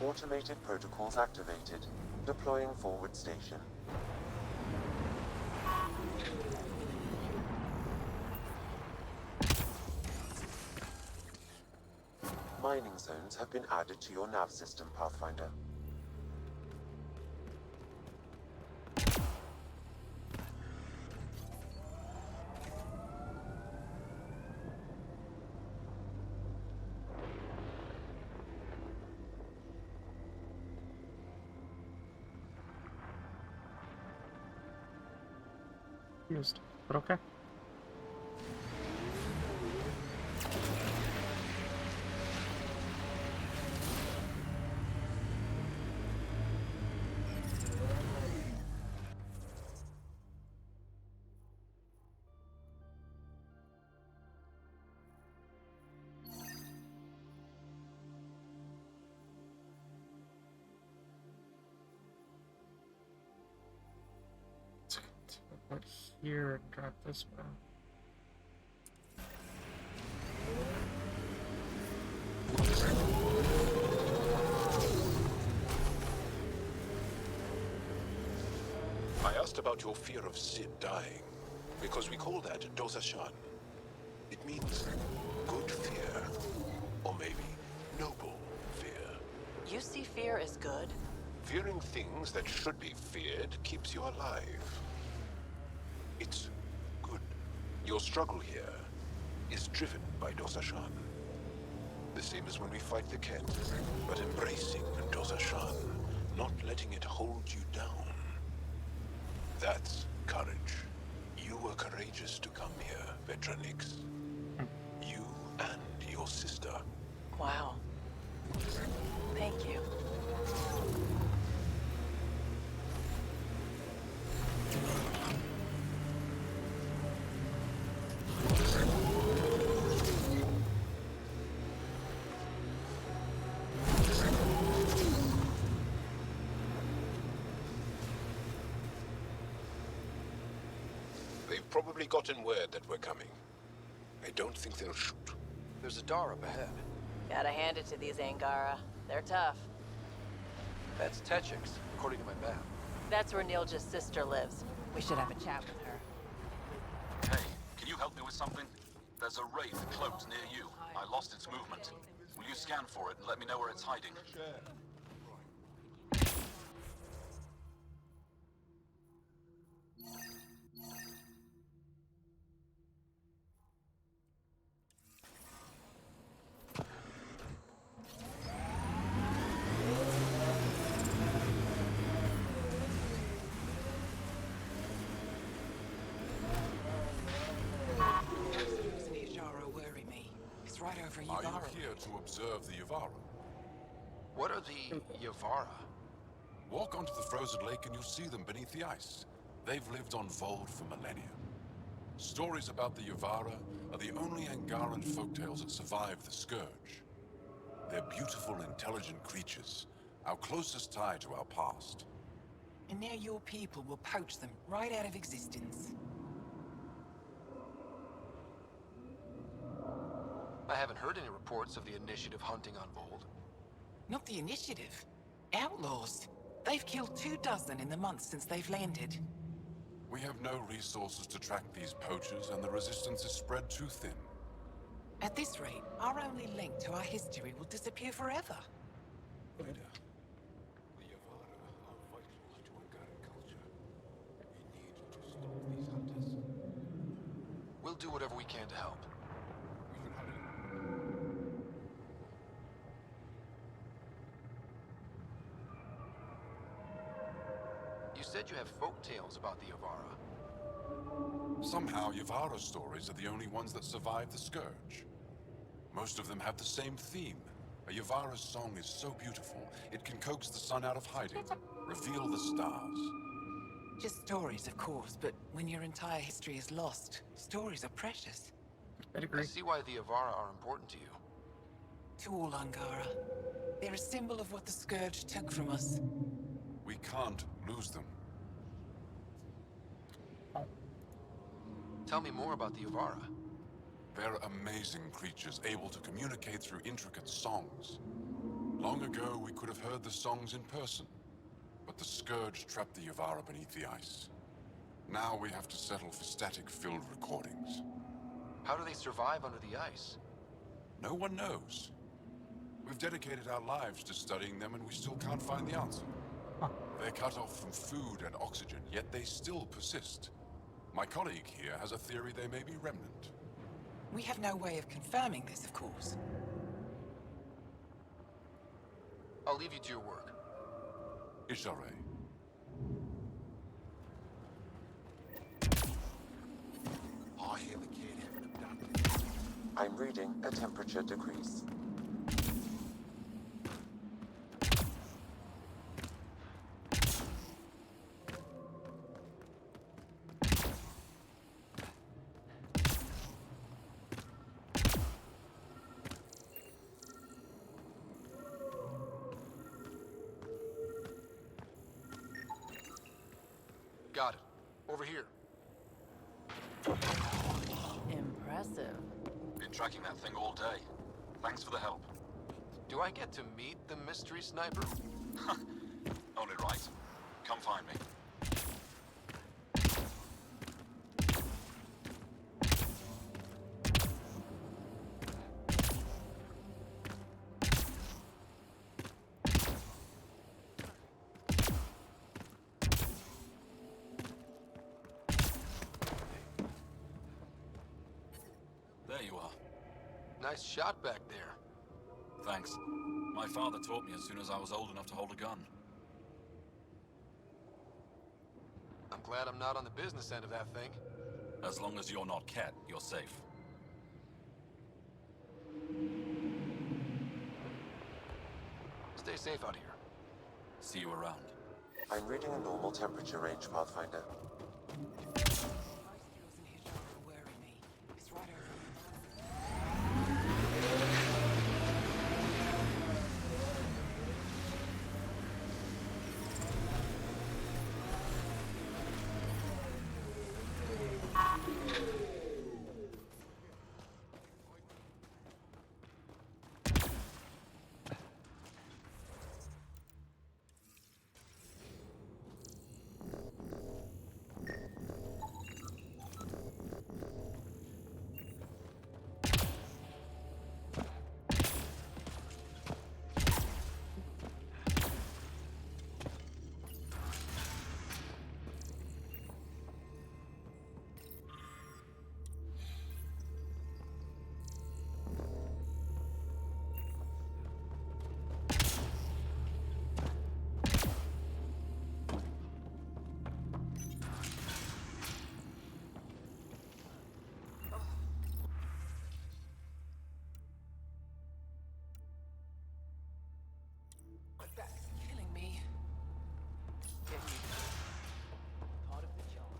Automated protocols activated. Deploying forward station. Mining zones have been added to your nav system, Pathfinder. Used, but okay. Right here and drop this one. I asked about your fear of Sid dying, because we call that Dosashan. It means good fear, or maybe noble fear. You see fear as good? Fearing things that should be feared keeps you alive. It's good. Your struggle here is driven by Dosashan. The same as when we fight the Ket, but embracing Dosashan, not letting it hold you down. That's courage. You were courageous to come here, Vetranix. You and your sister. Wow. Thank you. They've probably gotten word that we're coming. I don't think they'll shoot. There's a door up ahead. Gotta hand it to these Angara. They're tough. That's Techix, according to my map. That's where Nilja's sister lives. We should have a chat with her. Hey, can you help me with something? There's a wraith cloaked near you. I lost its movement. Will you scan for it and let me know where it's hiding? Right over Are Yavara. you here to observe the Yavara? What are the Yavara? Walk onto the frozen lake and you'll see them beneath the ice. They've lived on Vold for millennia. Stories about the Yavara are the only Angaran folktales that survive the Scourge. They're beautiful, intelligent creatures, our closest tie to our past. And now your people will poach them right out of existence. I haven't heard any reports of the Initiative hunting on Vold. Not the Initiative. Outlaws. They've killed 24 in the months since they've landed. We have no resources to track these poachers, and the resistance is spread too thin. At this rate, our only link to our history will disappear forever. Later. The Yavara are We'll do whatever we can to help. You said you have folk tales about the Yavara. Somehow, Yavara stories are the only ones that survive the Scourge. Most of them have the same theme. A Yavara's song is so beautiful, it can coax the sun out of hiding, reveal the stars. Just stories, of course, but when your entire history is lost, stories are precious. I see why the Yavara are important to you. To all Angara, they're a symbol of what the Scourge took from us. We can't lose them. Tell me more about the Yavara. They're amazing creatures, able to communicate through intricate songs. Long ago, we could have heard the songs in person, but the Scourge trapped the Yavara beneath the ice. Now we have to settle for static-filled recordings. How do they survive under the ice? No one knows. We've dedicated our lives to studying them, and we still can't find the answer. They're cut off from food and oxygen, yet they still persist. My colleague here has a theory they may be remnant. We have no way of confirming this, of course. I'll leave you to your work. Ishare. I hear the kid. I'm reading a temperature decrease. Got it. Over here. Impressive. Been tracking that thing all day. Thanks for the help. Do I get to meet the mystery sniper? Only right. Come find me. There you are. Nice shot back there. Thanks. My father taught me as soon as I was old enough to hold a gun. I'm glad I'm not on the business end of that thing. As long as you're not Cat, you're safe. Stay safe out here. See you around. I'm reading a normal temperature range, Pathfinder. That's killing me. Part of the job.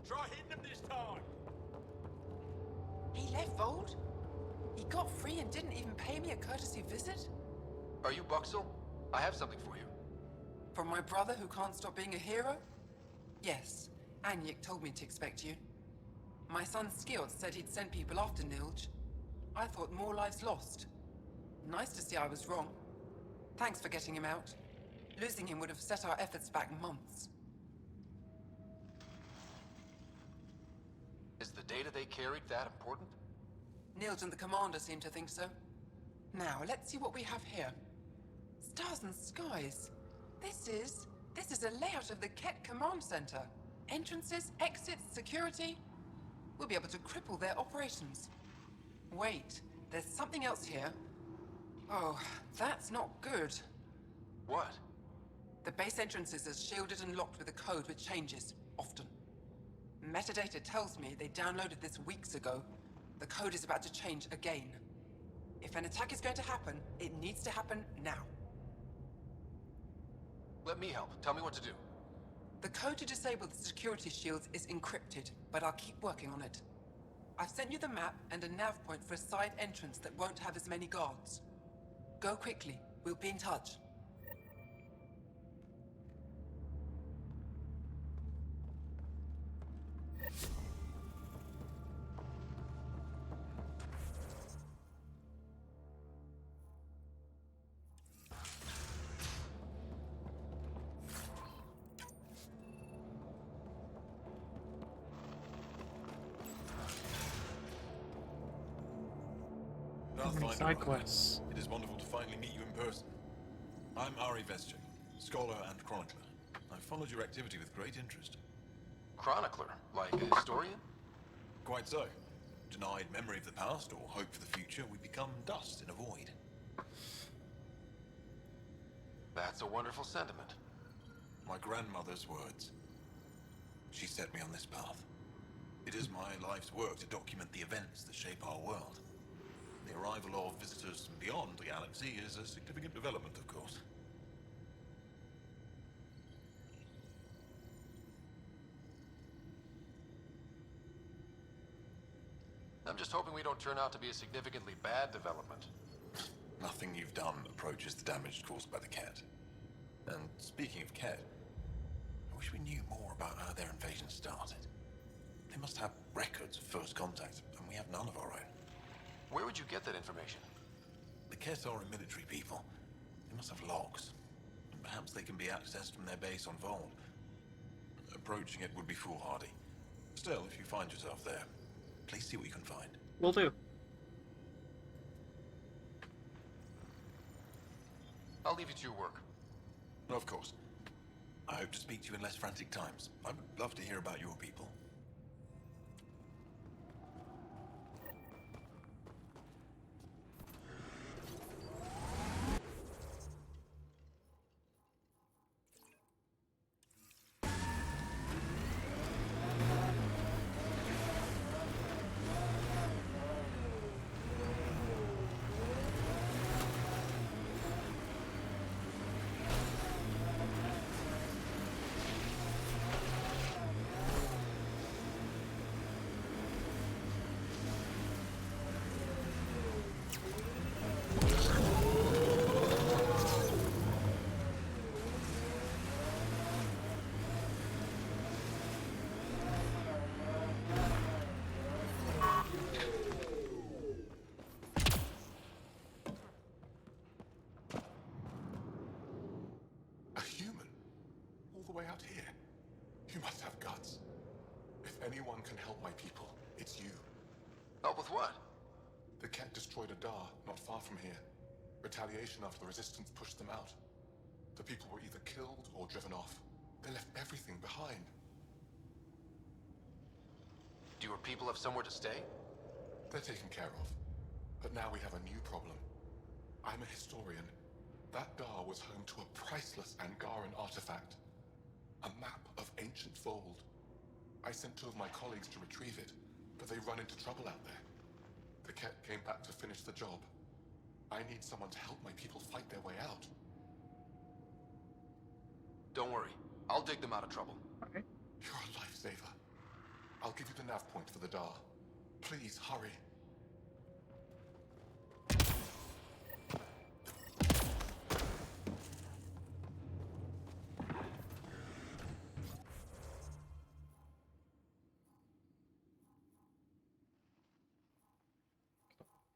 Try hitting him this time. He left Vold? He got free and didn't even pay me a courtesy visit? Are you Buxel? I have something for you. From my brother who can't stop being a hero? Yes, Anyek told me to expect you. My son Skjord said he'd sent people after Nilj. I thought more lives lost. Nice to see I was wrong. Thanks for getting him out. Losing him would have set our efforts back months. Is the data they carried that important? Nilj and the commander seem to think so. Now, let's see what we have here. Stars and skies. This is This is a layout of the Ket Command Center. Entrances, exits, security. We'll be able to cripple their operations. Wait, there's something else here. Oh, that's not good. What? The base entrances are shielded and locked with a code which changes, often. Metadata tells me they downloaded this weeks ago. The code is about to change again. If an attack is going to happen, it needs to happen now. Let me help. Tell me what to do. The code to disable the security shields is encrypted, but I'll keep working on it. I've sent you the map and a nav point for a side entrance that won't have as many guards. Go quickly. We'll be in touch. Side quests. It is wonderful to finally meet you in person. I'm Ari Vestic, scholar and chronicler. I've followed your activity with great interest. Chronicler? Like a historian? Quite so. Denied memory of the past or hope for the future, we become dust in a void. That's a wonderful sentiment. My grandmother's words. She set me on this path. It is my life's work to document the events that shape our world. The arrival of visitors from beyond the galaxy is a significant development, of course. I'm just hoping we don't turn out to be a significantly bad development. Nothing you've done approaches the damage caused by the Ket. And speaking of Ket, I wish we knew more about how their invasion started. They must have records of first contact, and we have none of our own. Where would you get that information? The Ket are a military people. They must have logs. And perhaps they can be accessed from their base on Vold. Approaching it would be foolhardy. Still, if you find yourself there, please see what you can find. Will do. I'll leave you to your work. Of course. I hope to speak to you in less frantic times. I would love to hear about your people. Way out here. You must have guts. If anyone can help my people, it's you. Help with what? The Ket destroyed a Dar not far from here. Retaliation after the Resistance pushed them out. The people were either killed or driven off. They left everything behind. Do your people have somewhere to stay? They're taken care of. But now we have a new problem. I'm a historian. That Dar was home to a priceless Angaran artifact. A map of ancient Vold. I sent 2 of my colleagues to retrieve it, but they run into trouble out there. The Ket came back to finish the job. I need someone to help my people fight their way out. Don't worry. I'll dig them out of trouble. Okay. You're a lifesaver. I'll give you the nav point for the Dar. Please, hurry.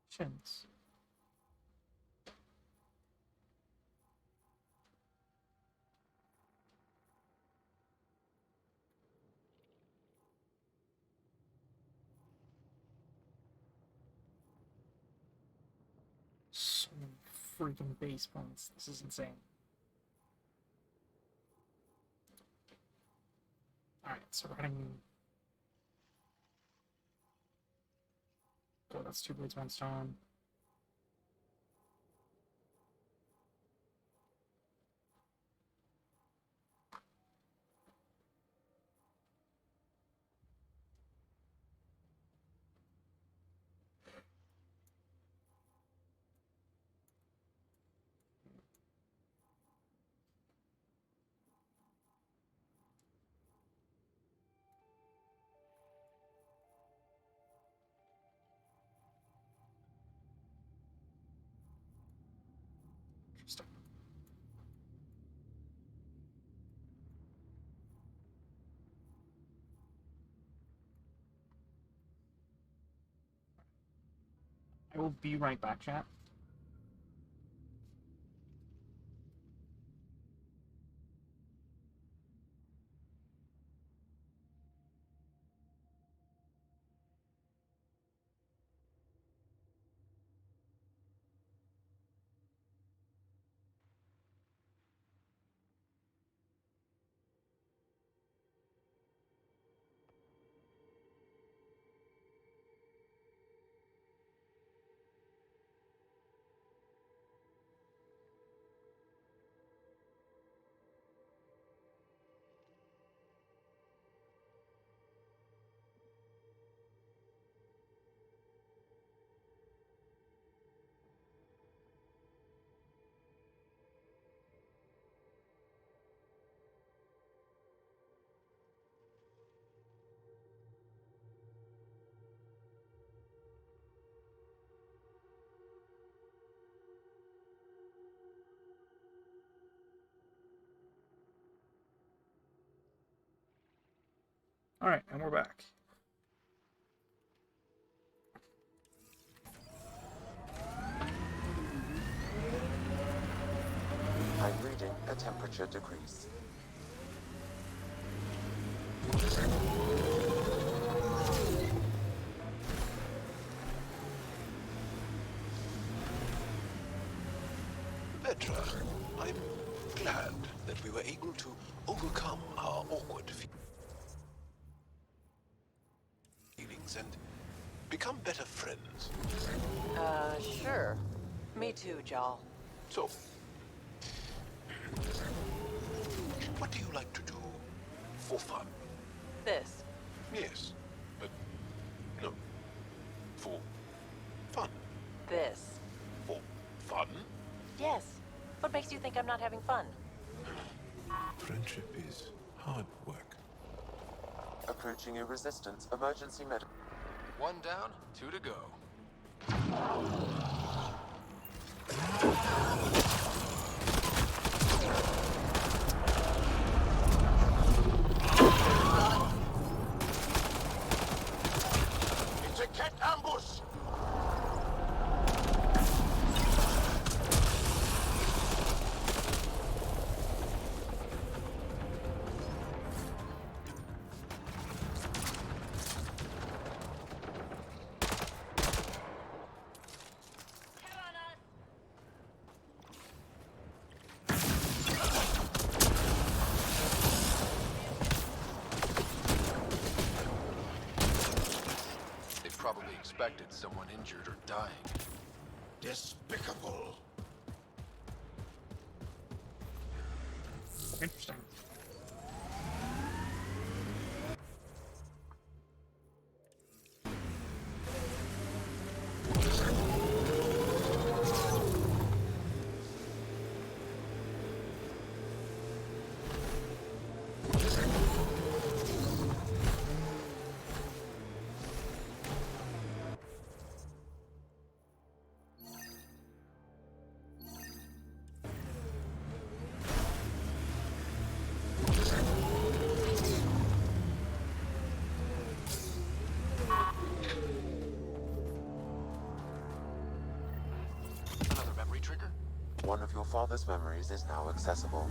Chins. So many freaking base points. This is insane. Alright, so we're heading... Oh, that's 2 blades, 1 stone. Interesting. I will be right back, chat. Alright, and we're back. I'm reading a temperature decrease. Petra, I'm glad that we were able to overcome our awkward feelings and become better friends. Sure. Me too, Jal. So, what do you like to do for fun? This. Yes, but no, for fun. This. For fun? Yes. What makes you think I'm not having fun? Friendship is hard work. Approaching a resistance emergency medical. 1 down, 2 to go. It's a cat ambush! Probably expected someone injured or dying. Despicable. Interesting. One of your father's memories is now accessible.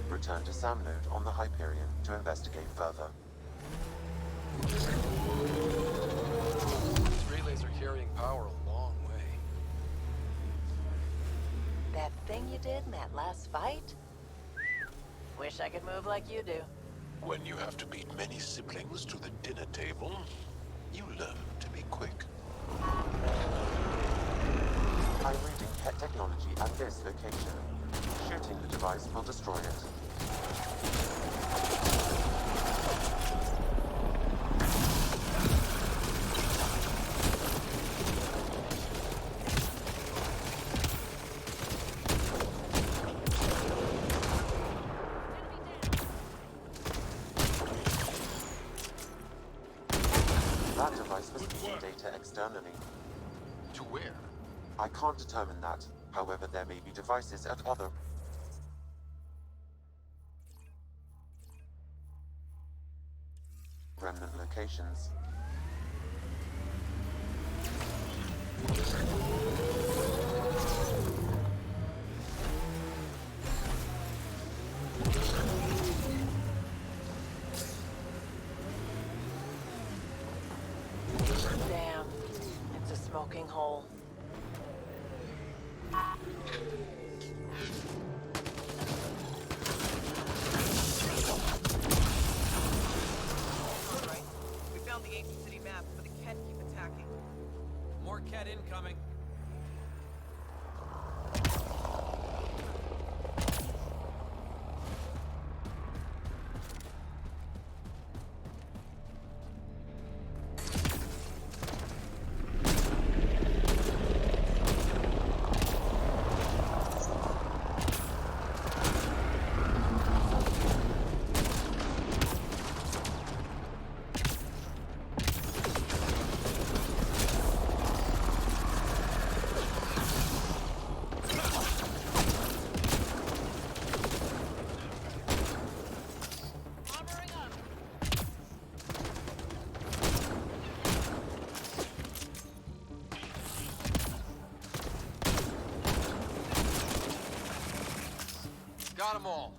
Return to Sam Node on the Hyperion to investigate further. These relays are carrying power a long way. That thing you did in that last fight? Wish I could move like you do. When you have to beat many siblings to the dinner table, you learn to be quick. I'm reading pet technology at this location. Shooting the device will destroy it. That device was feeding data externally. To where? I can't determine that. However, there may be devices at other remnant locations. Damn. It's a smoking hole. Alright. We found the ancient city map, but the Ket keep attacking. More Ket incoming. Got them all.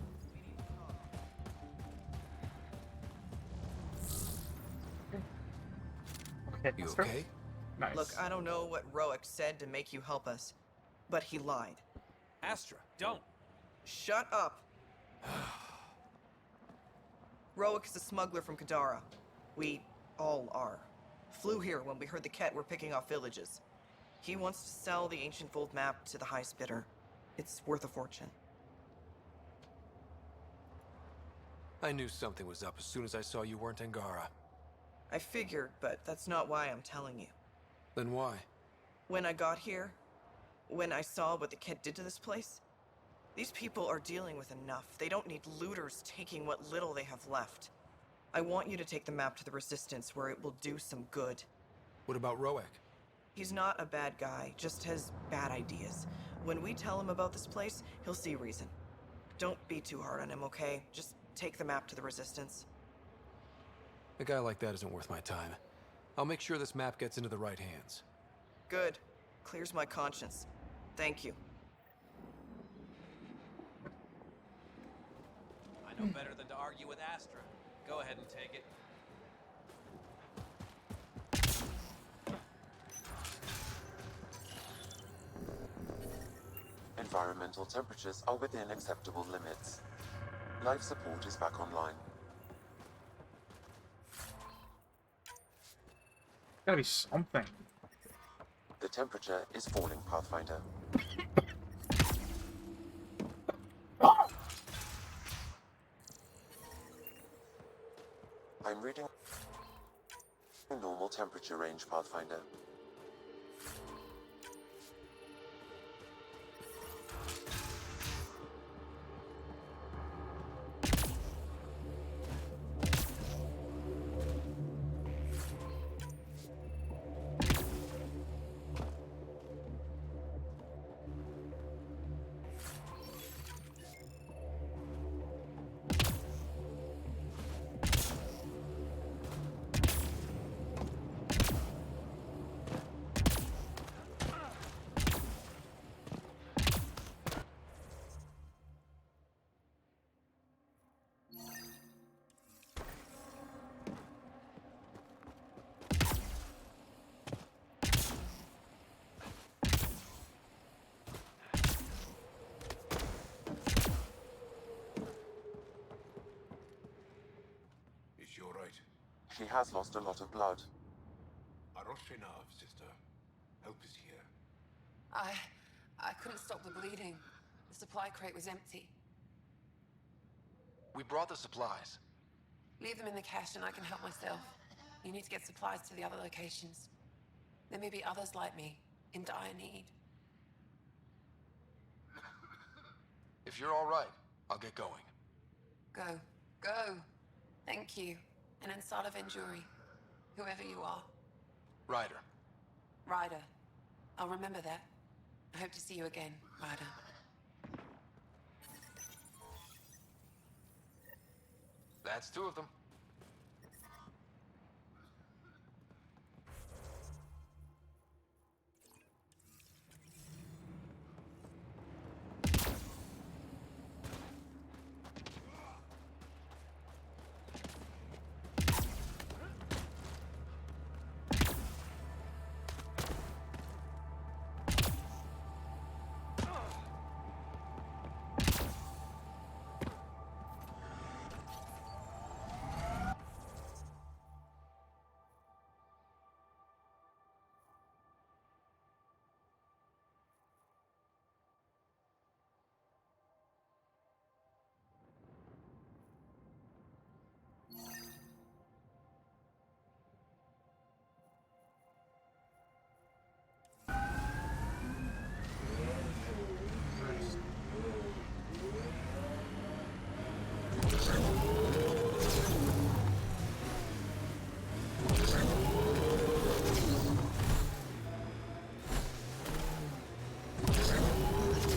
Okay, You Astra? okay? Nice. Look, I don't know what Roic said to make you help us, but he lied. Astra, don't. Shut up. Roic is a smuggler from Kadara. We all are. Flew here when we heard the Ket were picking off villages. He wants to sell the ancient Fold map to the highest bidder. It's worth a fortune. I knew something was up as soon as I saw you weren't Angara. I figured, but that's not why I'm telling you. Then why? When I got here, when I saw what the Ket did to this place, these people are dealing with enough. They don't need looters taking what little they have left. I want you to take the map to the Resistance where it will do some good. What about Roic? He's not a bad guy, just has bad ideas. When we tell him about this place, he'll see reason. Don't be too hard on him, okay? Just take the map to the Resistance. A guy like that isn't worth my time. I'll make sure this map gets into the right hands. Good. Clears my conscience. Thank you. I know better than to argue with Astra. Go ahead and take it. Environmental temperatures are within acceptable limits. Life support is back online. Gotta be something. The temperature is falling, Pathfinder. I'm reading normal temperature range, Pathfinder. She has lost a lot of blood. Aroshinav, sister. Help is here. I couldn't stop the bleeding. The supply crate was empty. We brought the supplies. Leave them in the cache and I can help myself. You need to get supplies to the other locations. There may be others like me, in dire need. If you're all right, I'll get going. Go. Go. Thank you. And Ansala Venturi. Whoever you are. Ryder. Ryder. I'll remember that. I hope to see you again, Ryder. That's two of them.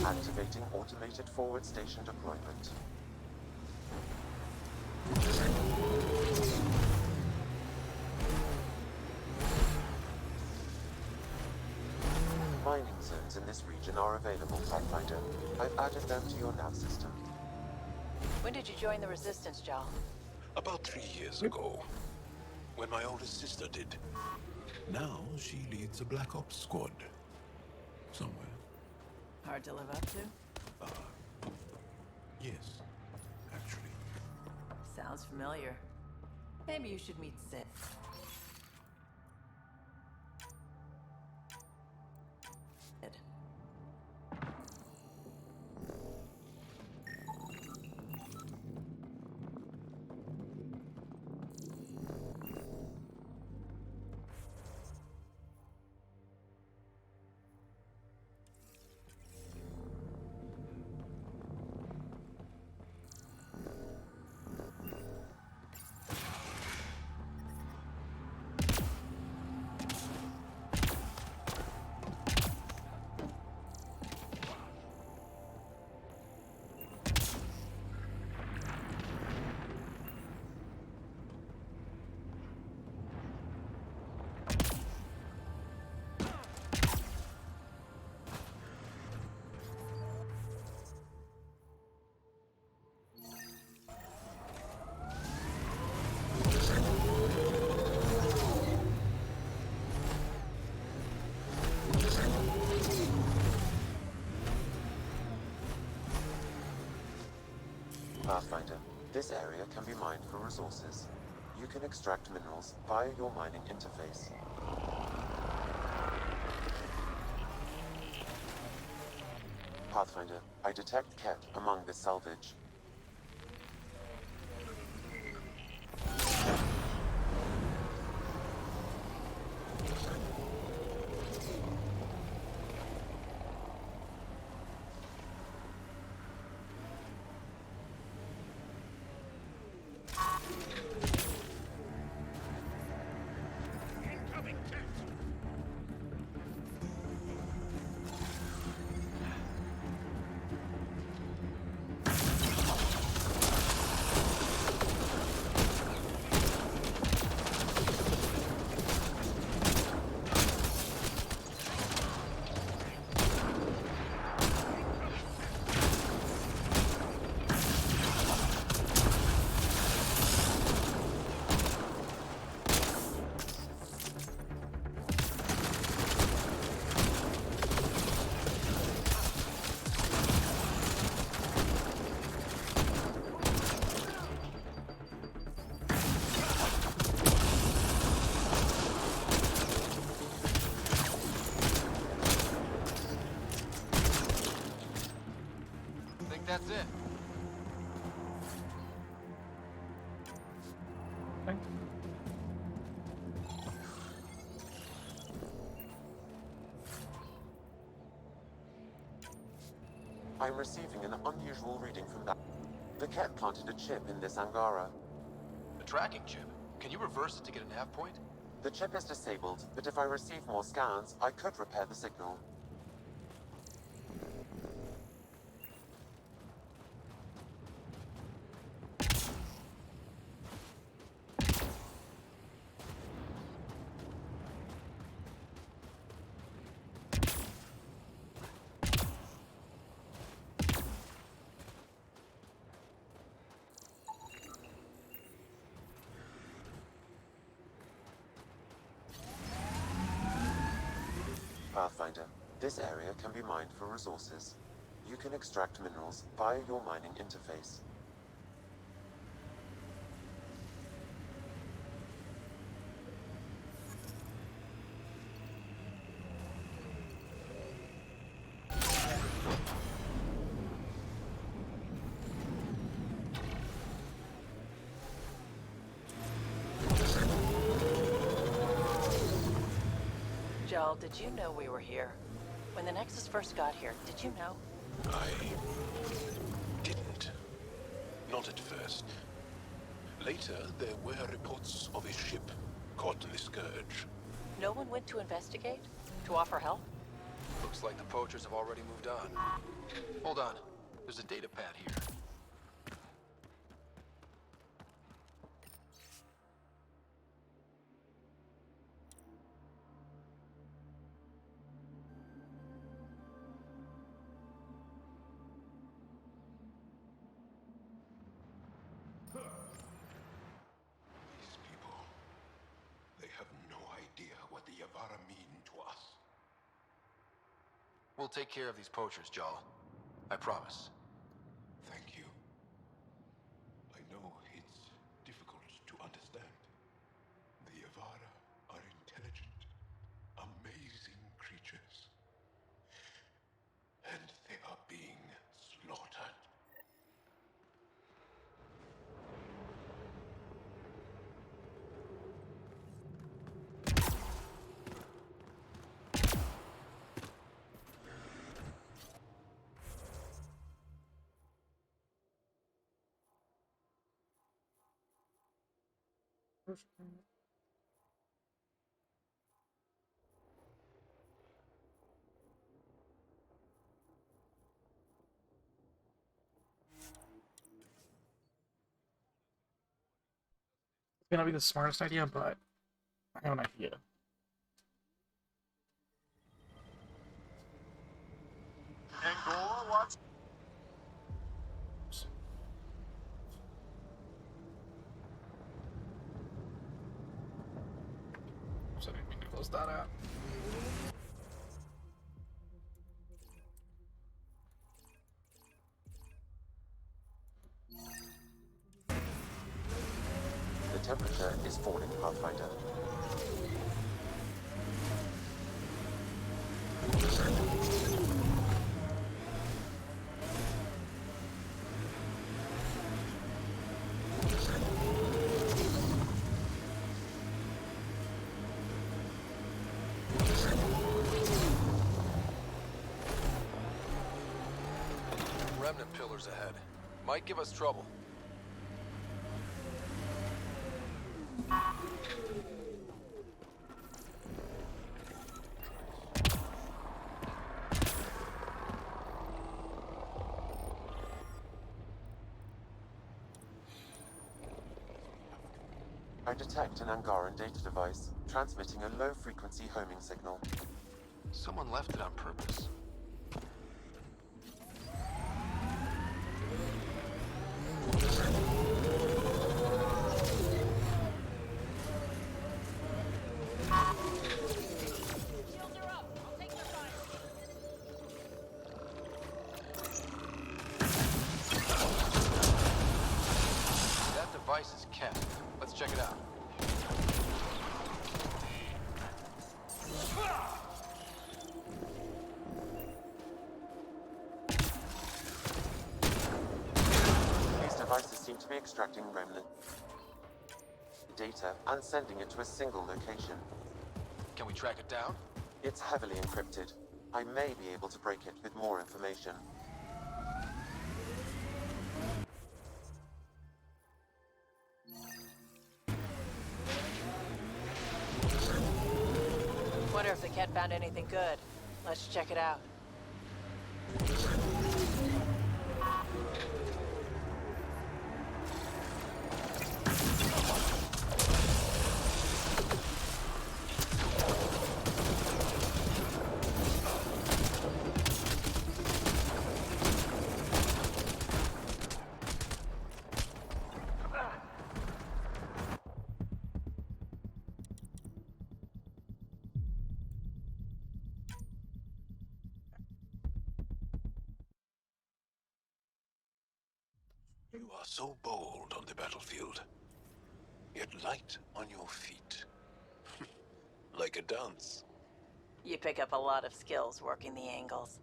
Activating automated forward station deployment. Mining zones in this region are available, Pathfinder. I've added them to your nav system. When did you join the Resistance, Jal? About 3 years ago, when my oldest sister did. Now she leads a Black Ops squad. Somewhere. Hard to live up to? Yes, actually. Sounds familiar. Maybe you should meet Sid. Pathfinder, this area can be mined for resources. You can extract minerals via your mining interface. Pathfinder, I detect Ket among this salvage. I'm receiving an unusual reading from that. The Ket planted a chip in this Angara. A tracking chip? Can you reverse it to get a nav point? The chip is disabled, but if I receive more scans, I could repair the signal. Pathfinder, this area can be mined for resources. You can extract minerals via your mining interface. Joel, did you know we were here? When the Nexus first got here, did you know? I didn't. Not at first. Later, there were reports of a ship caught in the Scourge. No one went to investigate? To offer help? Looks like the poachers have already moved on. Hold on. There's a data pad here. These people, they have no idea what the Yavara mean to us. We'll take care of these poachers, Joel. I promise. Thank you. I know it's difficult to understand. The Yavara are intelligent, amazing creatures. And they are being slaughtered. It's gonna be the smartest idea, but I have an idea. Angora, watch. So I didn't mean to close that out. The temperature is falling, Pathfinder. Remnant pillars ahead. Might give us trouble. I detect an Angaran data device, transmitting a low-frequency homing signal. Someone left it on purpose. That device is kept. Let's check it out. These devices seem to be extracting remnant data and sending it to a single location. Can we track it down? It's heavily encrypted. I may be able to break it with more information. Wonder if the cat found anything good. Let's check it out. You are so bold on the battlefield, yet light on your feet. Like a dance. You pick up a lot of skills working the angles.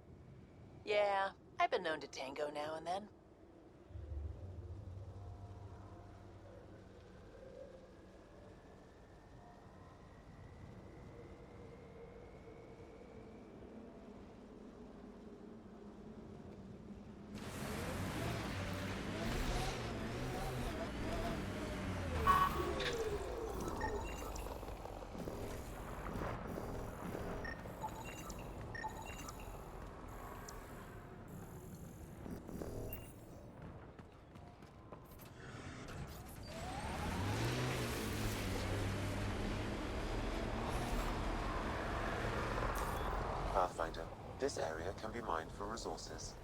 Yeah, I've been known to tango now and then. Pathfinder, this area can be mined for resources.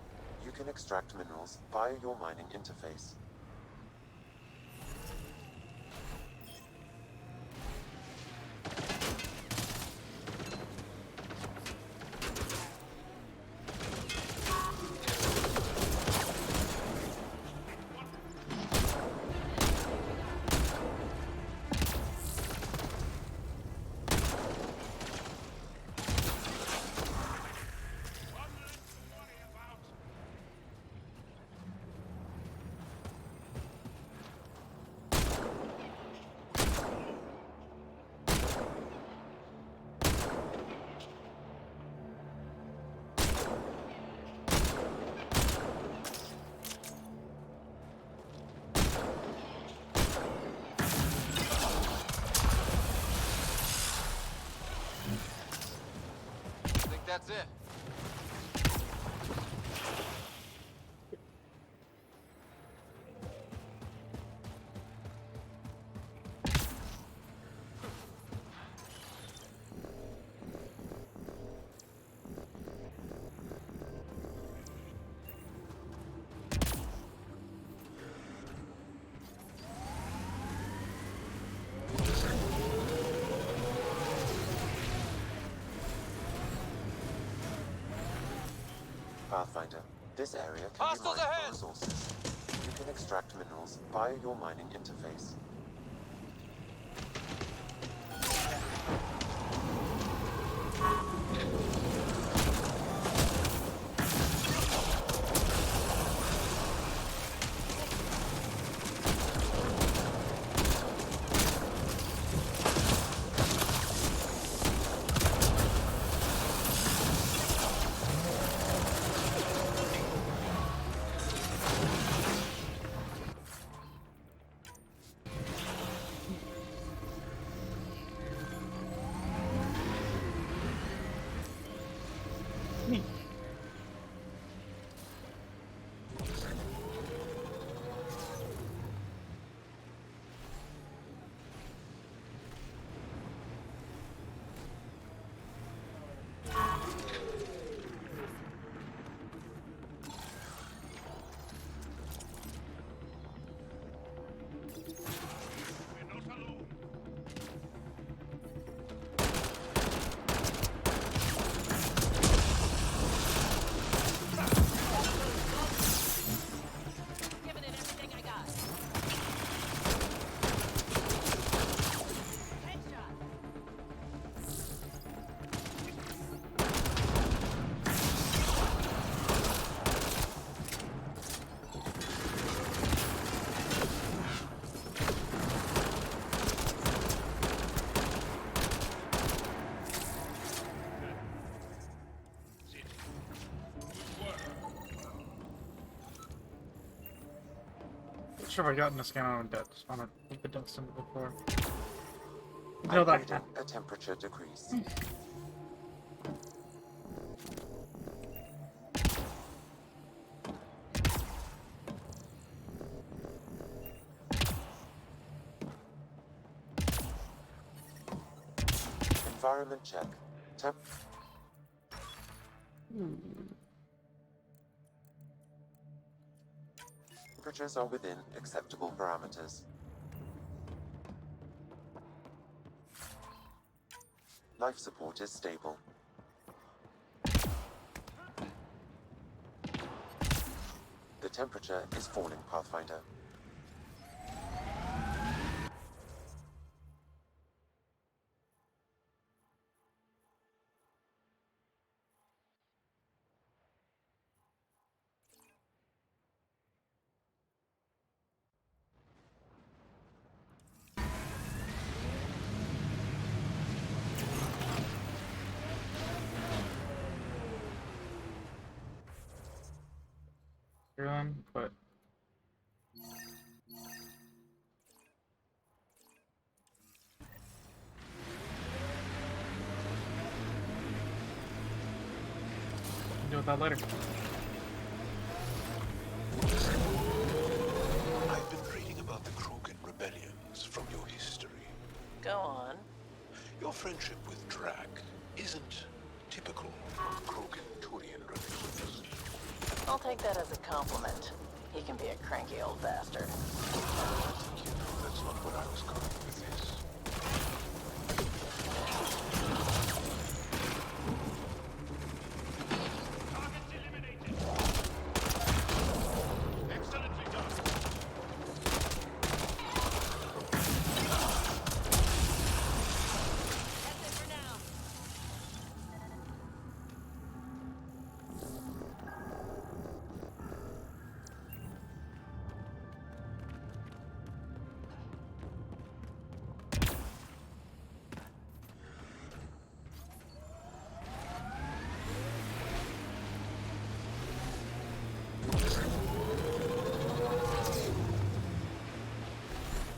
You can extract minerals via your mining interface. That's it. Pathfinder, this area can be mined for resources. You can extract minerals via your mining interface. Sure, I gotten a scan on debt. Just want to leave the death symbol before. I created a temperature decrease. Environment check. Temperatures are within acceptable parameters. Life support is stable. The temperature is falling, Pathfinder. Everyone, but deal with that later. I've been reading about the Krogan rebellions from your history. Go on. Your friendship with Drac isn't typical of Krogan-Turian relations. I'll take that as a compliment. He can be a cranky old bastard. That's not where I was going with this. Excellently done. That's it for now.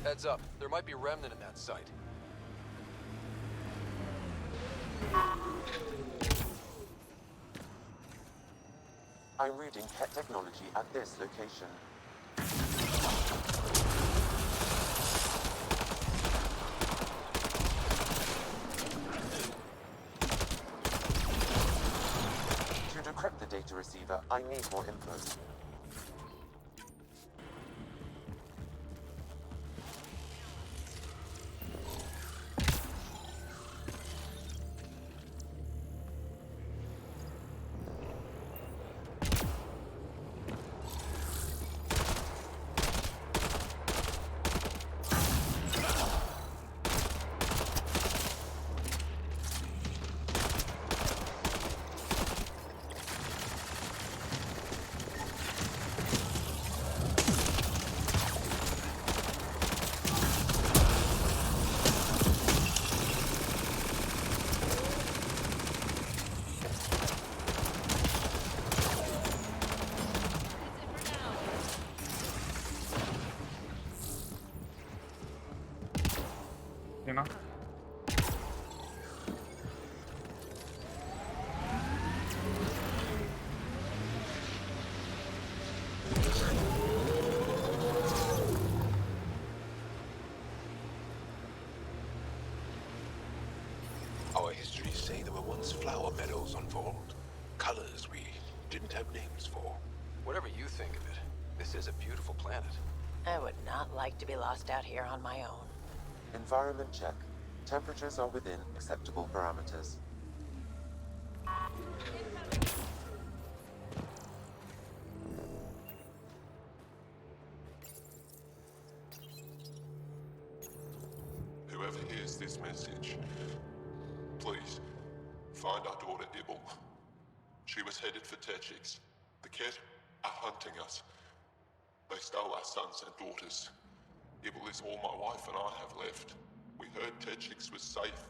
Heads up, there might be a remnant in that site. I'm reading pet technology at this location. To decrypt the data receiver, I need more input. You know? Our histories say there were once flower meadows on Vold. Colors we didn't have names for. Whatever you think of it, this is a beautiful planet. I would not like to be lost out here on my own. Environment check. Temperatures are within acceptable parameters. Whoever hears this message, please find our daughter Ibble. She was headed for Techix. The Ket are hunting us. They stole our sons and daughters. Ibble is all my wife and I have left. We heard Techix was safe,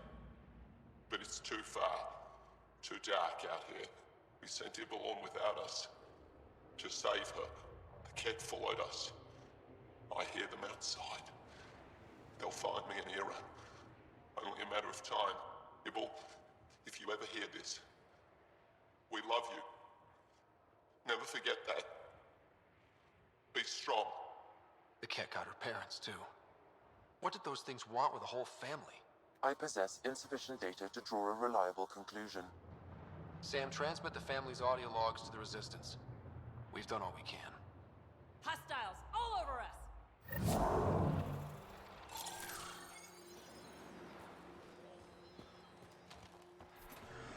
but it's too far, too dark out here. We sent Ibble on without us. To save her, the Ket followed us. I hear them outside. They'll find me in Era. Only a matter of time. Ibble, If you ever hear this, we love you. Never forget that. Be strong. The cat got her parents, too. What did those things want with a whole family? I possess insufficient data to draw a reliable conclusion. Sam, transmit the family's audio logs to the Resistance. We've done all we can. Hostiles all over us!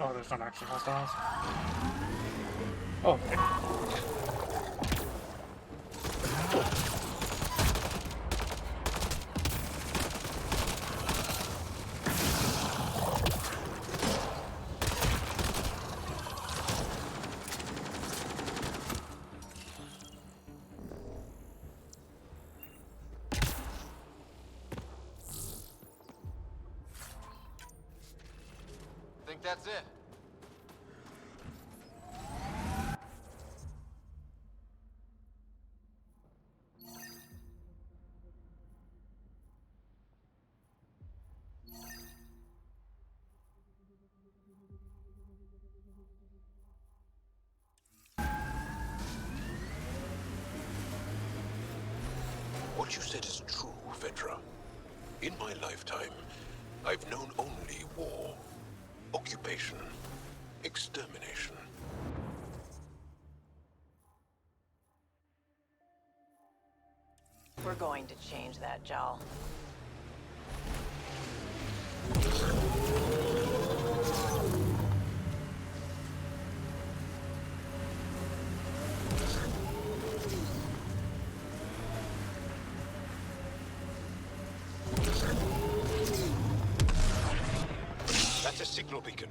Oh, there's not actually hostiles. Oh, okay. Think that's it? What you said is true, Vedra. In my lifetime, I've known only war, occupation, extermination. We're going to change that, Jal. That's a signal beacon,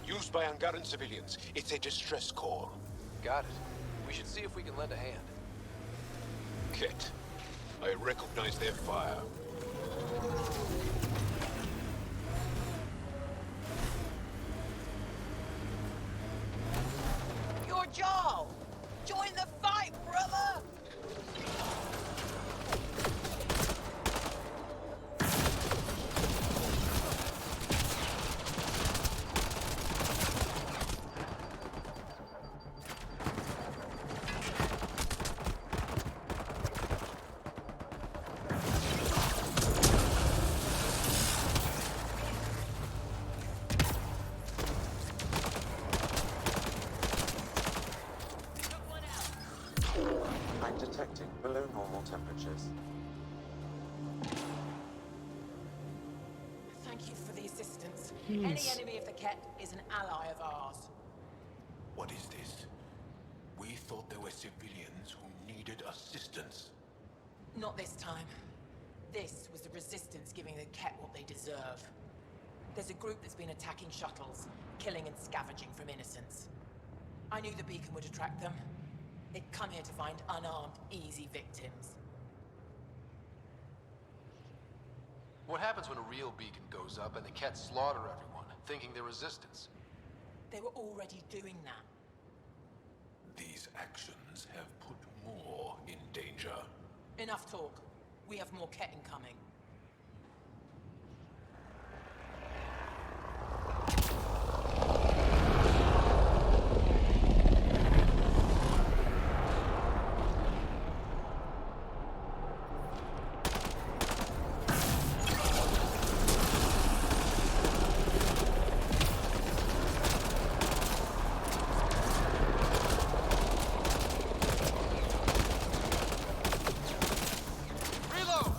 used by Angaran civilians. It's a distress call. Got it. We should see if we can lend a hand. Ket, I recognize their fire. You're Jarl! Join the fight, brother! I'm detecting below normal temperatures. Thank you for the assistance. Yes. Any enemy of the Ket is an ally of ours. What is this? We thought there were civilians who needed assistance. Not this time. This was the Resistance giving the Ket what they deserve. There's a group that's been attacking shuttles, killing and scavenging from innocents. I knew the beacon would attract them. They'd come here to find unarmed, easy victims. What happens when a real beacon goes up and the Ket slaughter everyone, thinking they're Resistance? They were already doing that. These actions have put more in danger. Enough talk. We have more Ket incoming. Reload!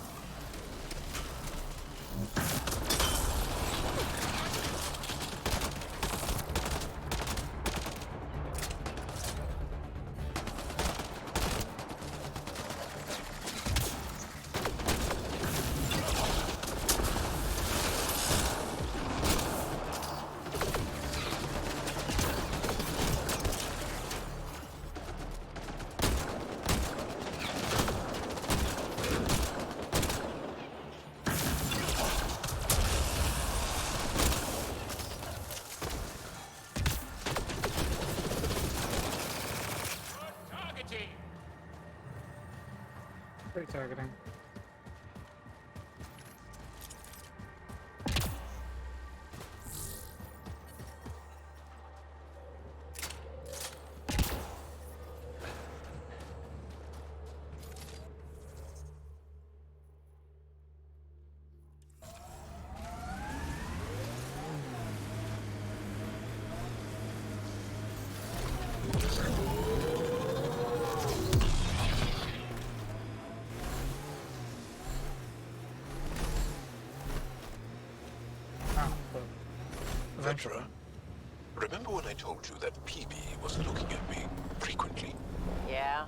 Great targeting. Vetra, remember when I told you that PB was looking at me frequently? Yeah?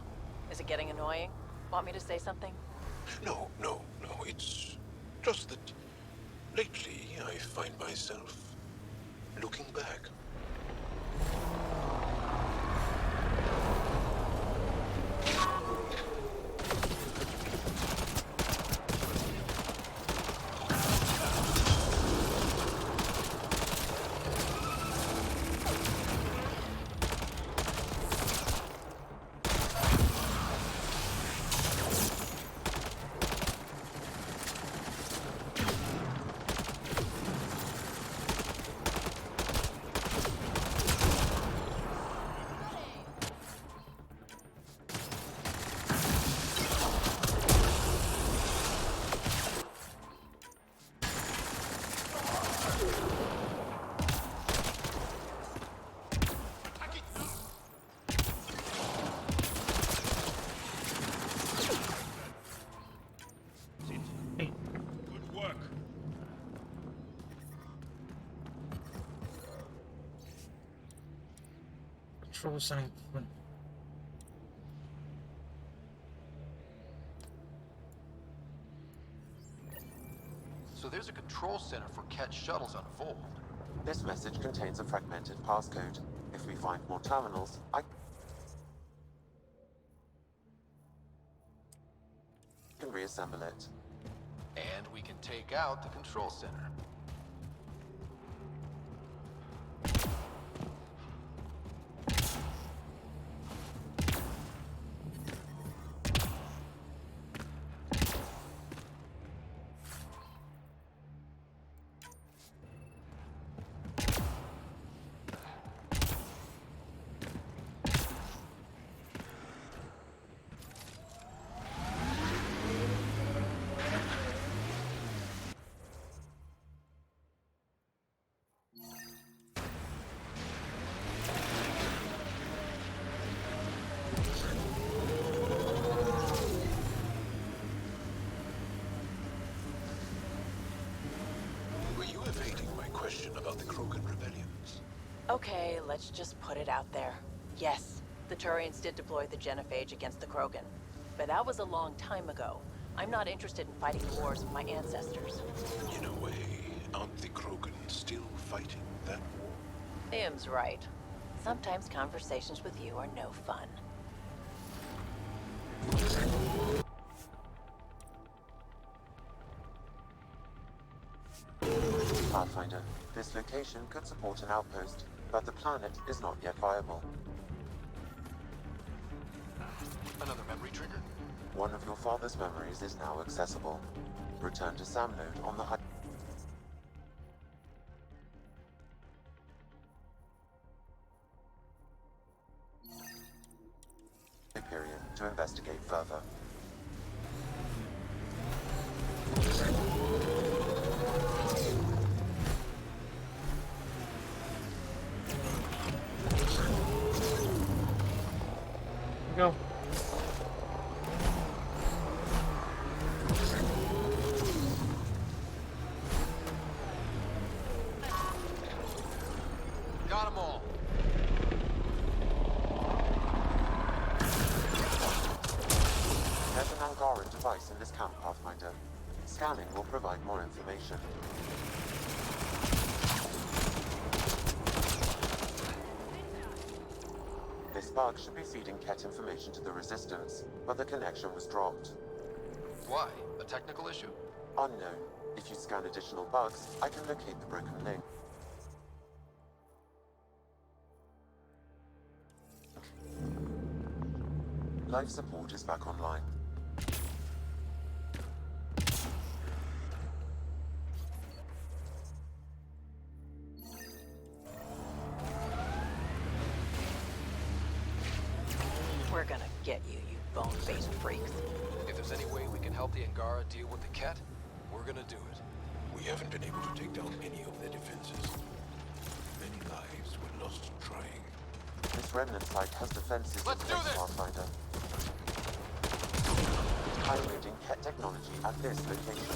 Is it getting annoying? Want me to say something? No. It's just that lately I find myself looking back. Control center. So there's a control center for Ket shuttles on Vold. This message contains a fragmented passcode. If we find more terminals, I can reassemble it. And we can take out the control center. Were you evading my question about the Krogan rebellions? Okay, let's just put it out there. Yes, the Turians did deploy the Genophage against the Krogan. But that was a long time ago. I'm not interested in fighting wars with my ancestors. In a way, aren't the Krogan still fighting that war? Im's right. Sometimes conversations with you are no fun. Pathfinder, this location could support an outpost, but the planet is not yet viable. Another memory trigger? One of your father's memories is now accessible. Return to Sam node on the Hyperion to investigate further. Go. Got them all. There's an Angaran device in this camp, Pathfinder. Scanning will provide more information. This bug should be feeding Ket information to the Resistance, but the connection was dropped. Why? A technical issue? Unknown. If you scan additional bugs, I can locate the broken link. Life support is back online. We're gonna get you, you bone-faced freaks. If there's any way we can help the Angara deal with the Ket, we're gonna do it. We haven't been able to take down any of their defenses. Many lives were lost trying. This remnant site has defenses Let's in do place, this! Pathfinder. Piloting Ket technology at this location.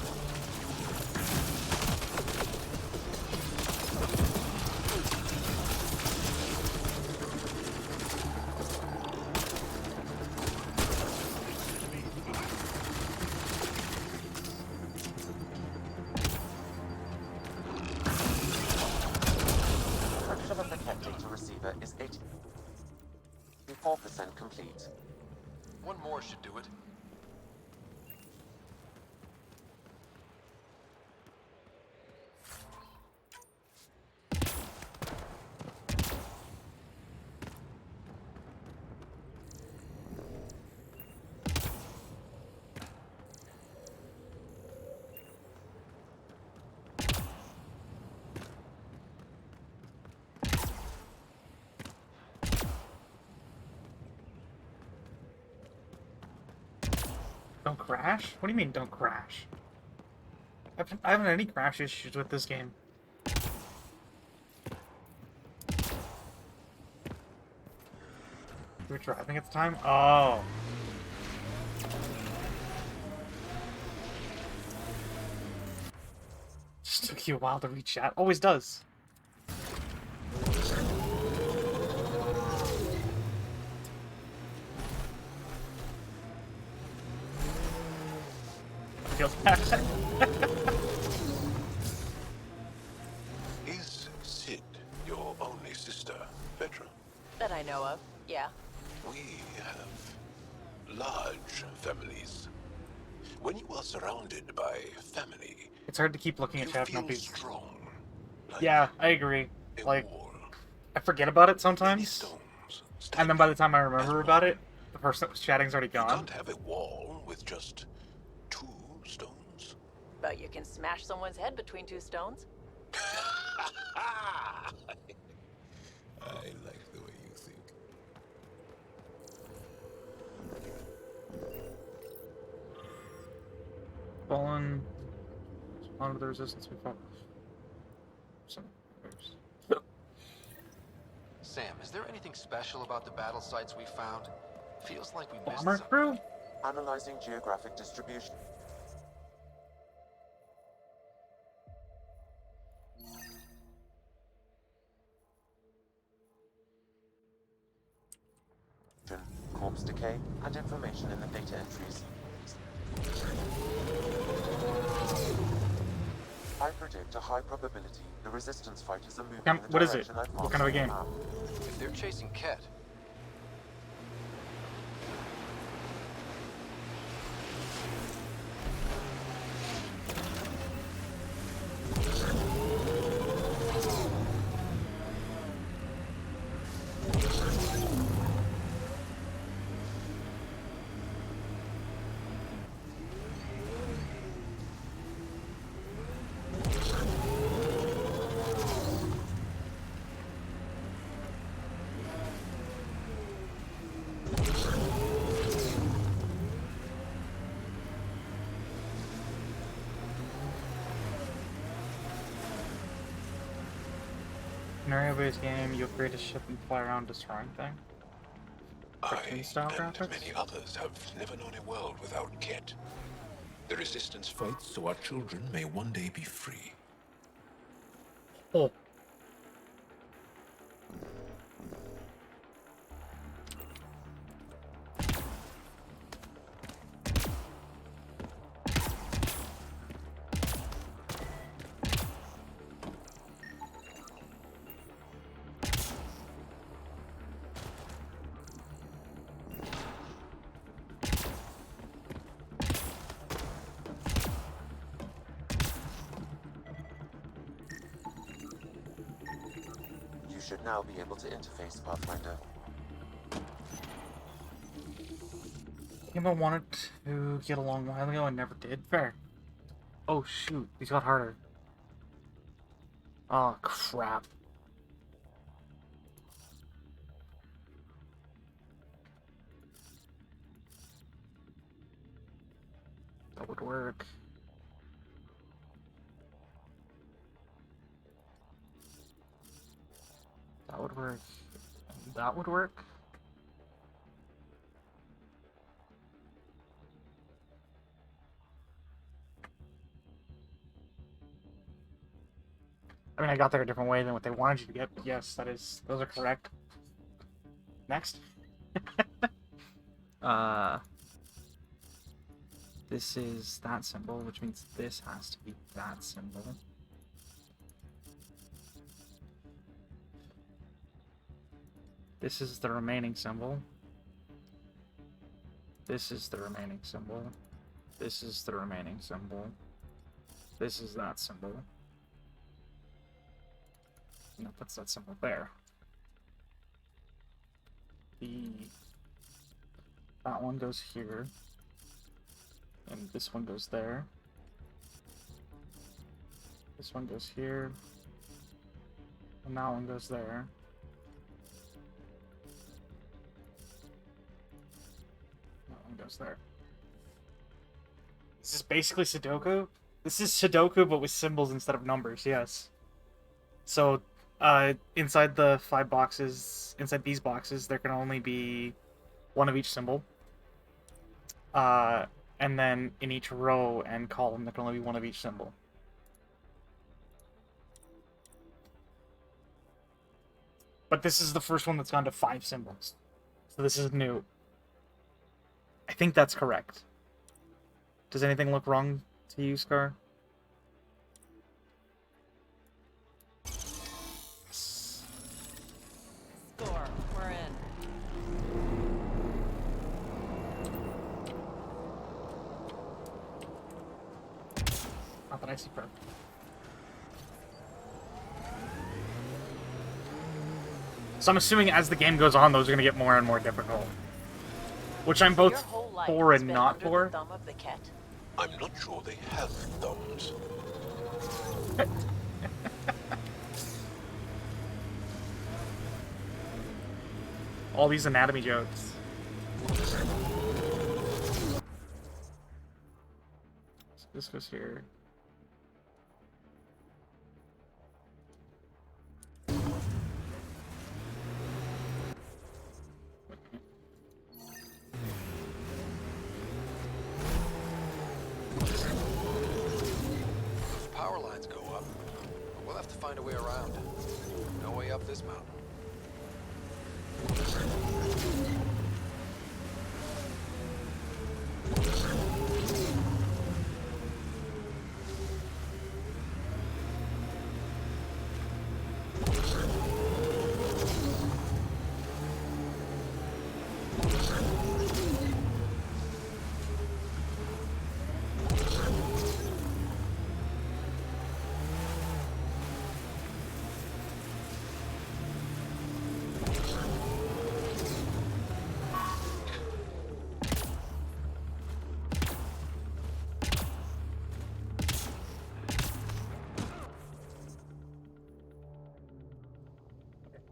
is 84% complete. One more should do it. Don't crash? What do you mean, don't crash? I haven't had any crash issues with this game. You were driving at the time? Oh. Just took you a while to reach that. Always does. Feels bad. Is Sid your only sister, Petra? That I know of, yeah. We have large families. When you are surrounded by family, It's hard to keep looking at chat. feel Not be strong. Yeah, I agree. Like, I forget about it sometimes, and then by the time I remember about it, the person that was chatting's already You gone. can't have a wall with just 2 stones. But you can smash someone's head between 2 stones. I like the way you think. Fallen onto the resistance we fought. Sam, is there anything special about the battle sites we found? Feels like we missed Bomber something. crew? Analyzing geographic distribution. Corpse decay and information in the data entries. I predict a high probability the resistance fighters are moving in the What is it? direction I've What marked kind of a on the game? map. If they're chasing Ket, Scenario-based game, you upgrade a ship and fly around destroying things. Cartoon style And graphics. many others have never known a world without Ket. The resistance fights so our children may one day be free. Oh. You should now be able to interface Pathfinder. Game I wanted to get along a while ago and never did. Fair. Oh shoot, these got harder. Oh crap. That would work. That would work. That would work. I mean, I got there a different way than what they wanted you to get. But yes, those are correct. Next. This is that symbol, which means this has to be that symbol. This is the remaining symbol. This is the remaining symbol. This is the remaining symbol. This is that symbol. And that puts that symbol there. That one goes here. And this one goes there. This one goes here. And that one goes there. That one goes there. This is basically Sudoku. This is Sudoku, but with symbols instead of numbers, yes. So, inside the 5 boxes, inside these boxes, there can only be one of each symbol. And then in each row and column, there can only be one of each symbol. But this is the first one that's gone to 5 symbols. So this is new. I think that's correct. Does anything look wrong to you, Scar? Score. We're in. Not that I see perfect. So I'm assuming as the game goes on, those are going to get more and more difficult. Which I'm both for and not for. I'm not sure they have thumbs. All these anatomy jokes. So this goes here. Those power lines go up, but we'll have to find a way around. No way up this mountain.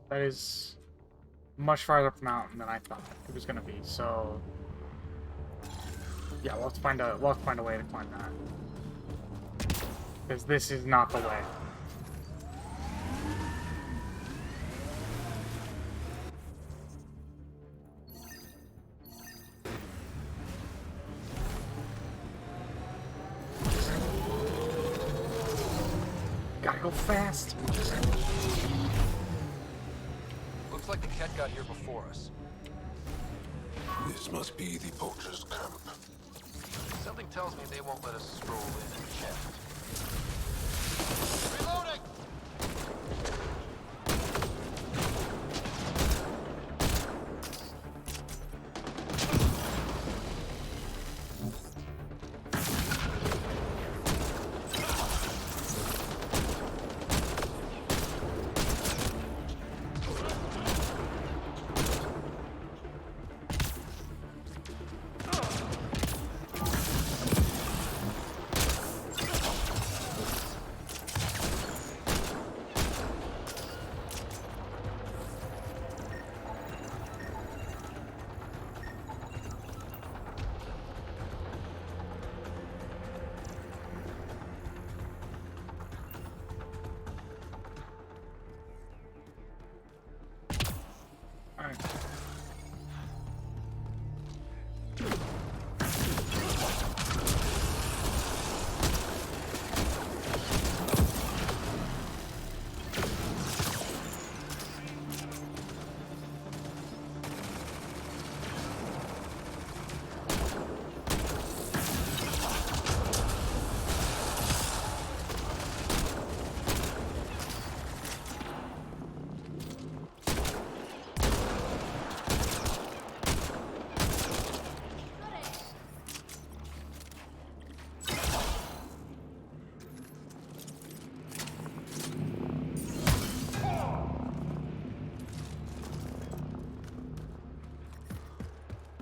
That is much farther up the mountain than I thought it was going to be, so yeah, we'll have to find a way to climb that. Because this is not the way. Gotta go fast. Looks like the Ket got here before us. This must be the poacher's camp. Something tells me they won't let us stroll in and check. Reloading!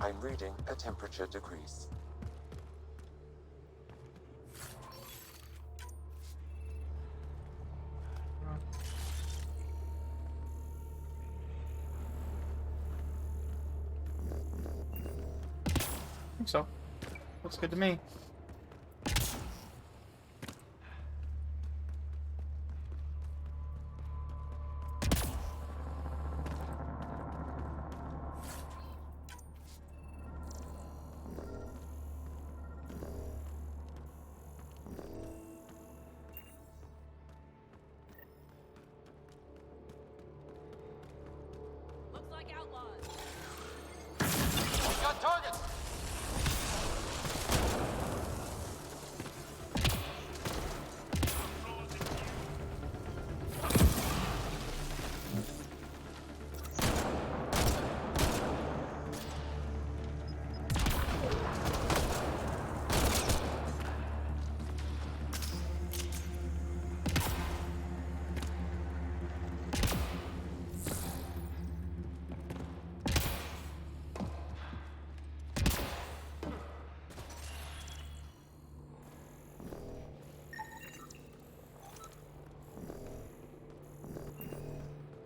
I'm reading a temperature decrease. I think so. Looks good to me. Looks like outlaws. Got targets!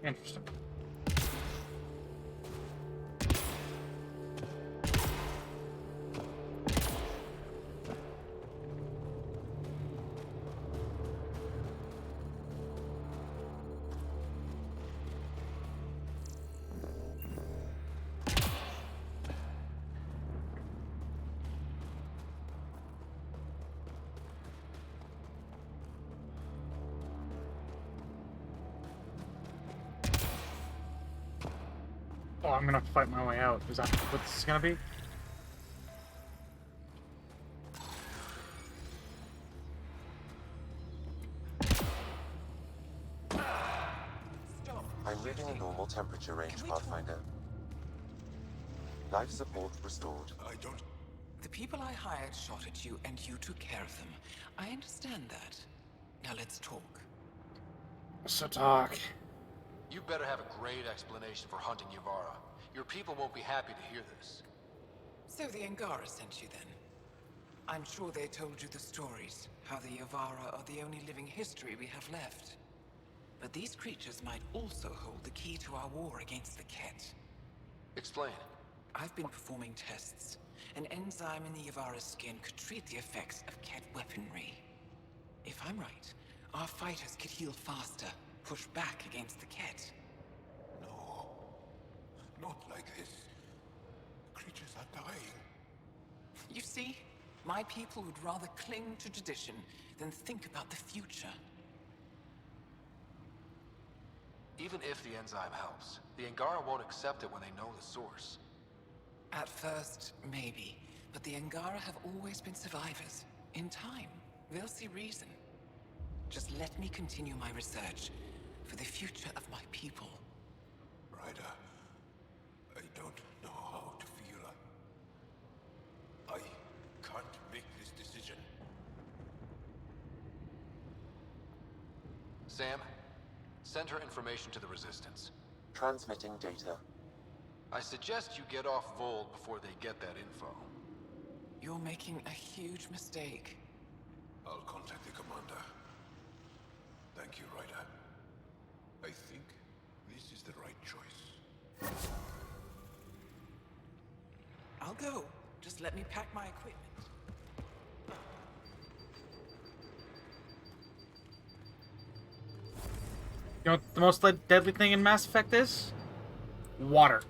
Interesting. Oh, I'm gonna fight my way out. Is that what this is gonna be? I'm reading a normal temperature range, Pathfinder. Life support restored. I don't... The people I hired shot at you, and you took care of them. I understand that. Now let's talk. So talk. You better have a great explanation for hunting Yavara. Your people won't be happy to hear this. So the Angara sent you then? I'm sure they told you the stories, how the Yavara are the only living history we have left. But these creatures might also hold the key to our war against the Ket. Explain. I've been performing tests. An enzyme in the Yavara's skin could treat the effects of Ket weaponry. If I'm right, our fighters could heal faster, push back against the Ket. No. Not like this. Creatures are dying. You see, my people would rather cling to tradition than think about the future. Even if the enzyme helps, the Angara won't accept it when they know the source. At first, maybe. But the Angara have always been survivors. In time, they'll see reason. Just let me continue my research for the future of my people. Ryder, I don't know how to feel. I can't make this decision. Sam, send her information to the Resistance. Transmitting data. I suggest you get off Vold before they get that info. You're making a huge mistake. I'll contact the commander. Thank you, Ryder. I think this is the right choice. I'll go. Just let me pack my equipment. You know what the most deadly thing in Mass Effect is? Water.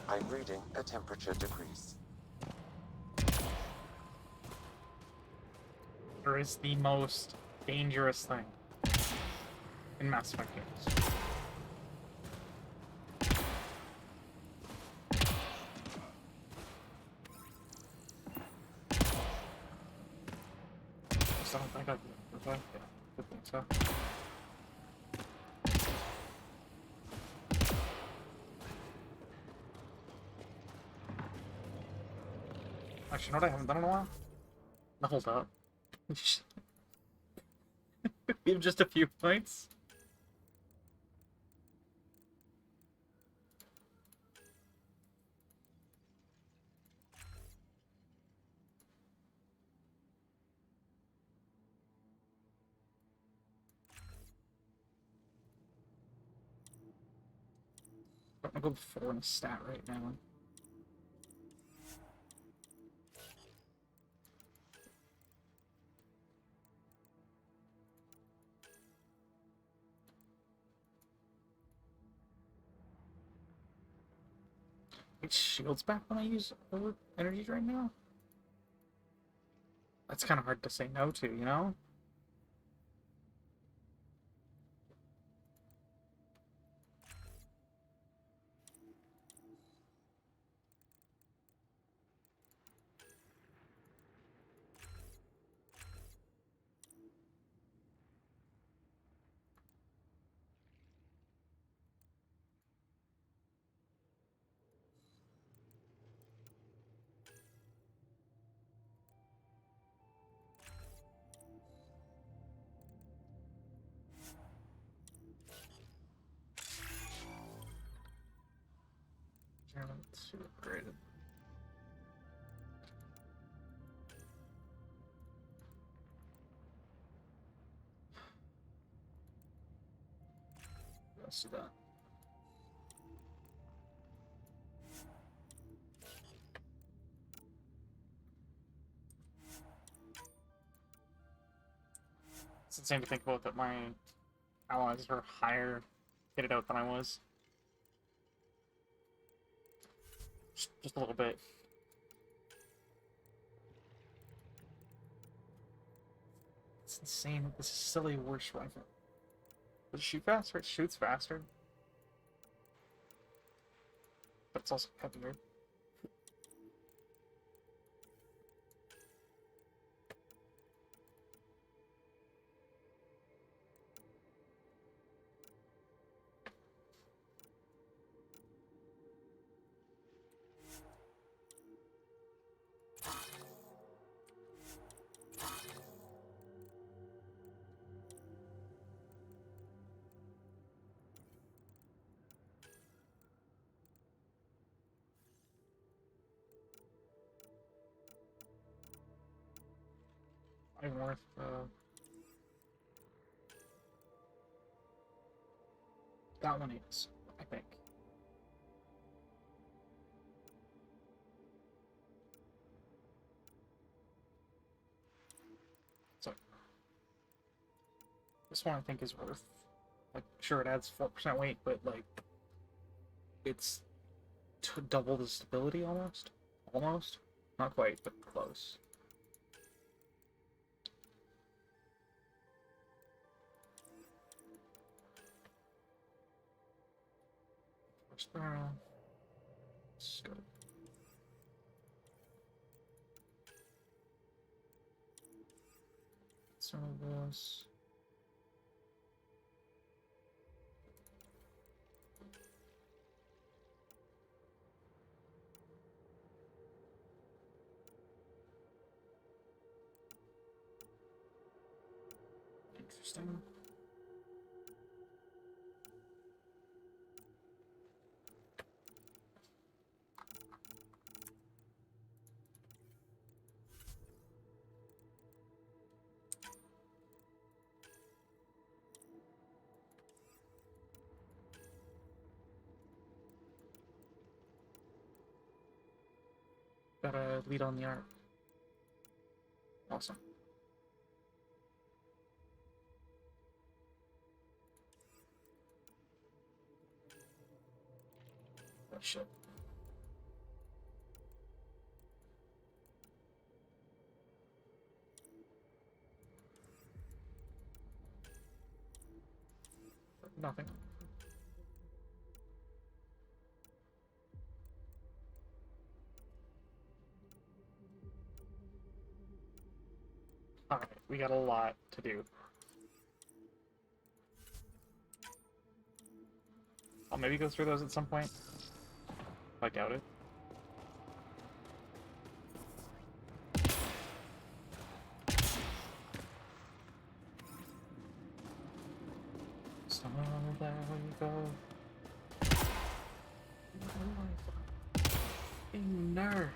I'm reading a temperature decrease. Water is the most dangerous thing in Mass Effect games. I don't think I can revive it. I think so. Actually, you know what I haven't done in a while? Leveled up. We have just a few points. I'm gonna go 4 in a stat right now. It shields back when I use energy right now? That's kind of hard to say no to, you know? Yeah, let's see upgraded. Let's do that. It's insane to think about that my allies are higher kitted out than I was. Just a little bit. It's insane. This is still a worse rifle. Does it shoot faster? It shoots faster. But it's also heavier. I'm worth that one is, I think. So this one I think is worth, like, sure it adds 4% weight, but like it's to double the stability almost. Almost. Not quite, but close. First barrel. Scope. Some of this. Interesting. Got a lead on the art. Awesome. Oh, shit. Nothing. Alright, we got a lot to do. I'll maybe go through those at some point. I doubt it. So there we go. Nerd.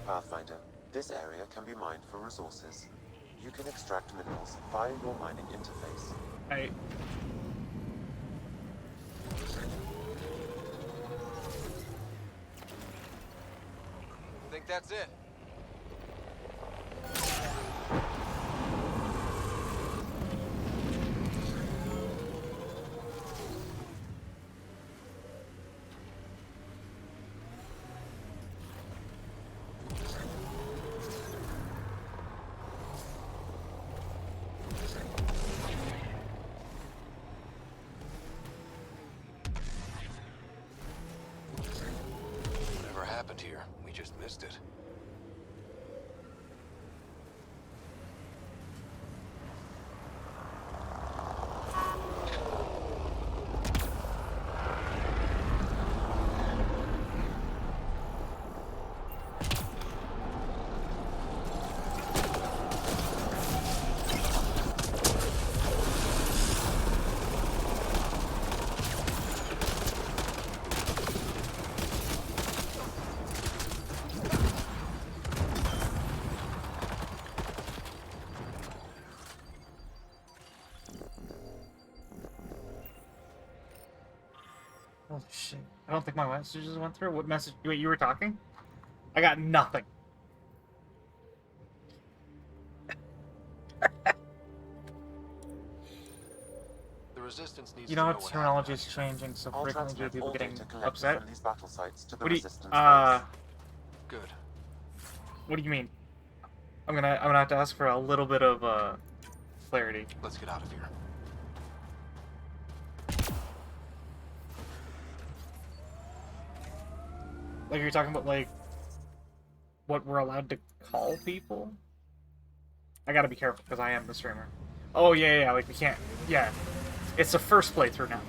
Pathfinder, this area can be mined for resources. You can extract minerals via your mining interface. Right. Think that's it? Whatever happened here, we just missed it. Holy shit. I don't think my messages went through. What message? Wait, you were talking? I got nothing. The Resistance needs You to know know how what terminology happened is out here. changing so I'll frequently due to transmit people all getting data collected upset? from these battle sites to the What do you, Resistance base. Good. What do you mean? I'm gonna have to ask for a little bit of clarity. Let's get out of here. Like you're talking about like what we're allowed to call people? I gotta be careful because I am the streamer. Oh yeah, like we can't. Yeah, it's the first playthrough now.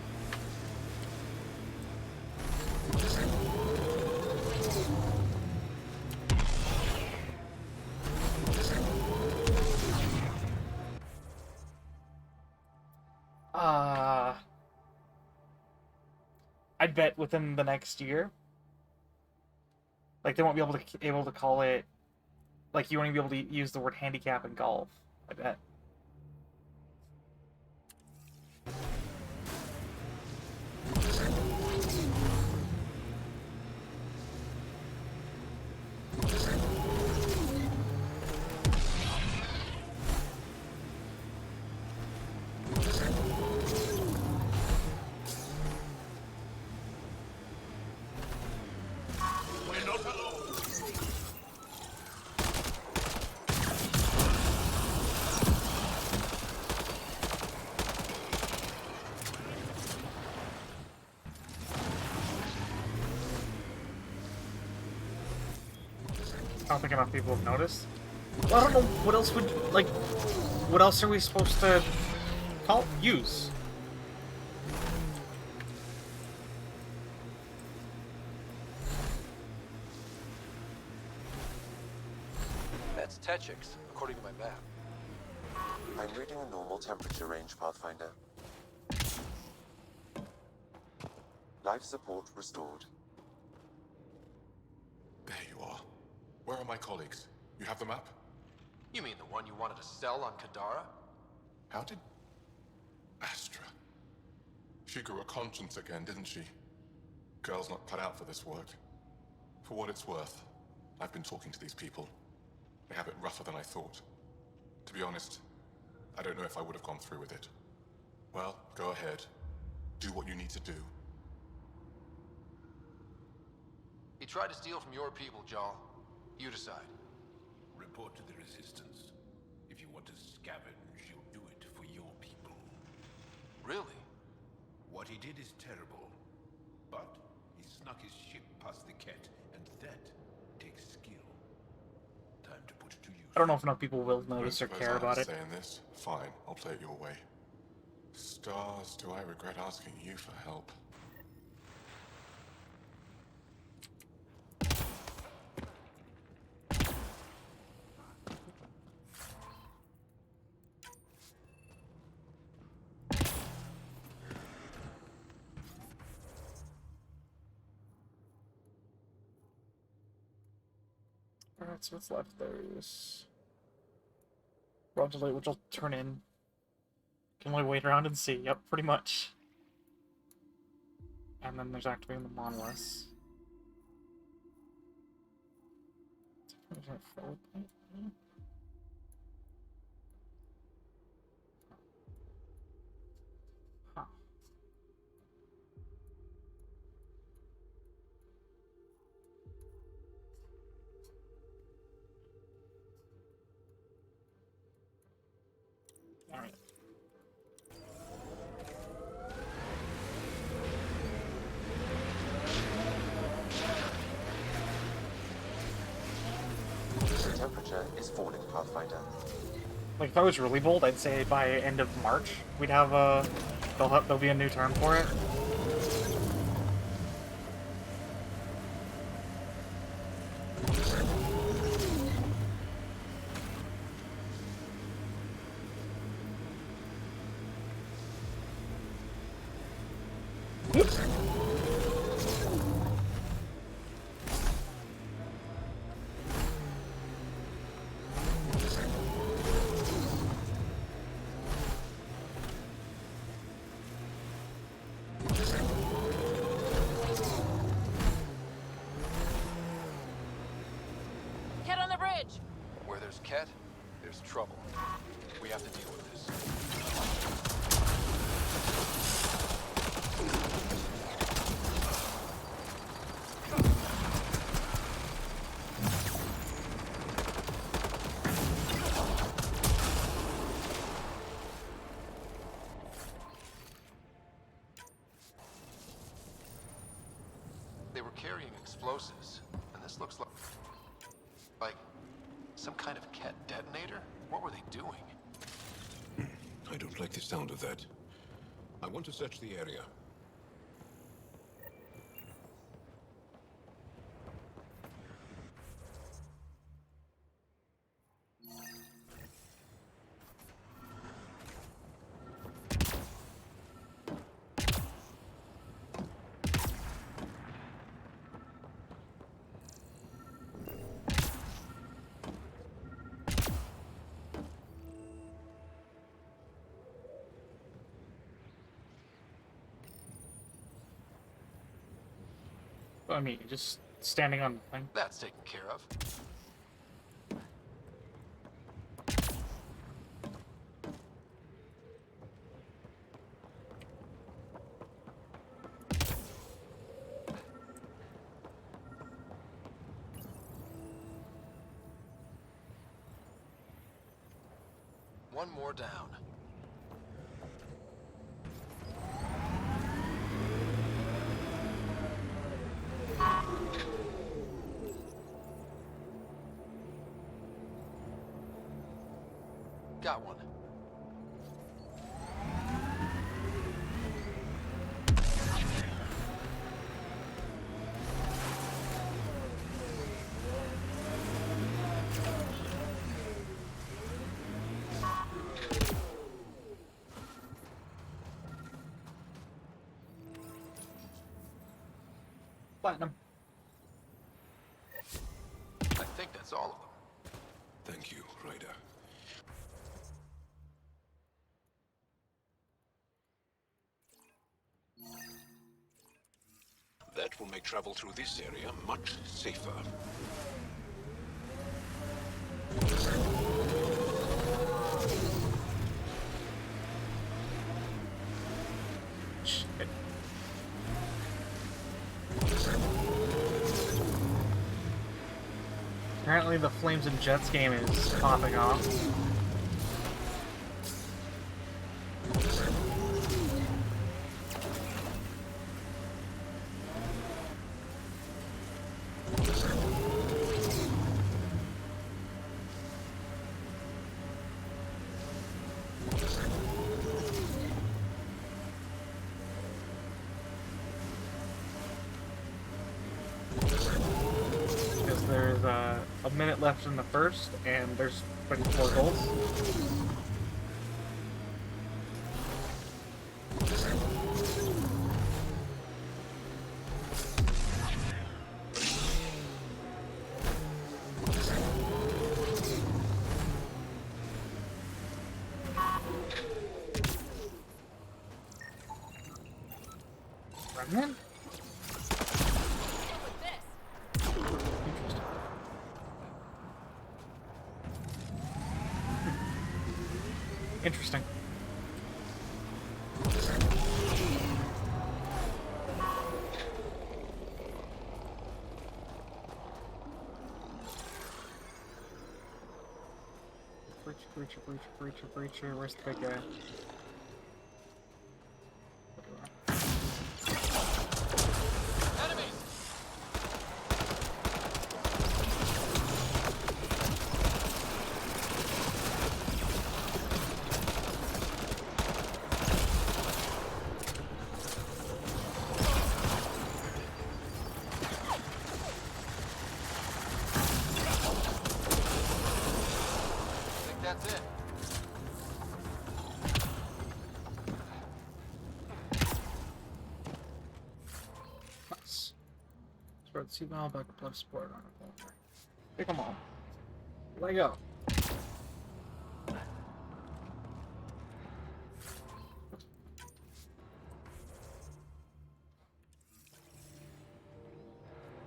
I'd bet within the next year. Like they won't be able to call it. Like you won't be able to use the word handicap in golf. I bet. We're not alone. I don't think enough people have noticed. Well, I don't know what else would like. What else are we supposed to use? That's Techix, according to my map. I'm reading a normal temperature range, Pathfinder. Life support restored. There you are. Where are my colleagues? You have the map? You mean the one you wanted to sell on Kadara? How did... Astra? She grew a conscience again, didn't she? Girl's not cut out for this work. For what it's worth, I've been talking to these people. They have it rougher than I thought. To be honest, I don't know if I would have gone through with it. Well, go ahead. Do what you need to do. He tried to steal from your people, Jarl. You decide. Report to the Resistance. If you want to scavenge, you'll do it for your people. Really? What he did is terrible. But he snuck his ship past the Ket, and that takes skill. Time to put it to use. I don't know if enough people will notice or Suppose care I'm about it. saying this. Fine, I'll play it your way. Stars, do I regret asking you for help? Alright, so what's left? There's Rod Delay, which I'll turn in. Can only wait around and see. Yep, pretty much. And then there's activating the monoliths. Is that forward point? Huh. Alright. The temperature is falling, Pathfinder. Like, if I was really bold, I'd say by end of March, we'd have there'll be a new term for it. Get on the bridge! Where there's Ket, there's trouble. We have to deal with this. They were carrying explosives, and this looks like some kind of Ket detonator? What were they doing? I don't like the sound of that. I want to search the area. I mean, just standing on the thing. That's taken care of. One more down. Got one. Platinum. I think that's all of them. Thank you, Ryder. that will make travel through this area much safer. Shit. Apparently the Flames and Jets game is popping off. Because there's a minute left in the first, and there's 24 goals. Remnant? Interesting. Breacher. Where's the big guy? That's it. Nice. Spread the CML, back up life support on it. Pick them all. Let go.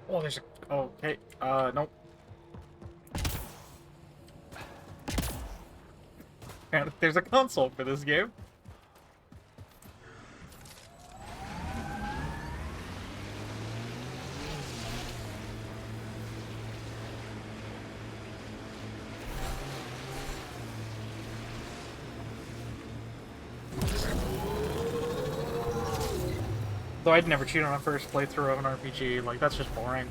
Oh, there's a. Oh, okay. Nope. And there's a console for this game. Though I'd never cheat on a first playthrough of an RPG, like that's just boring.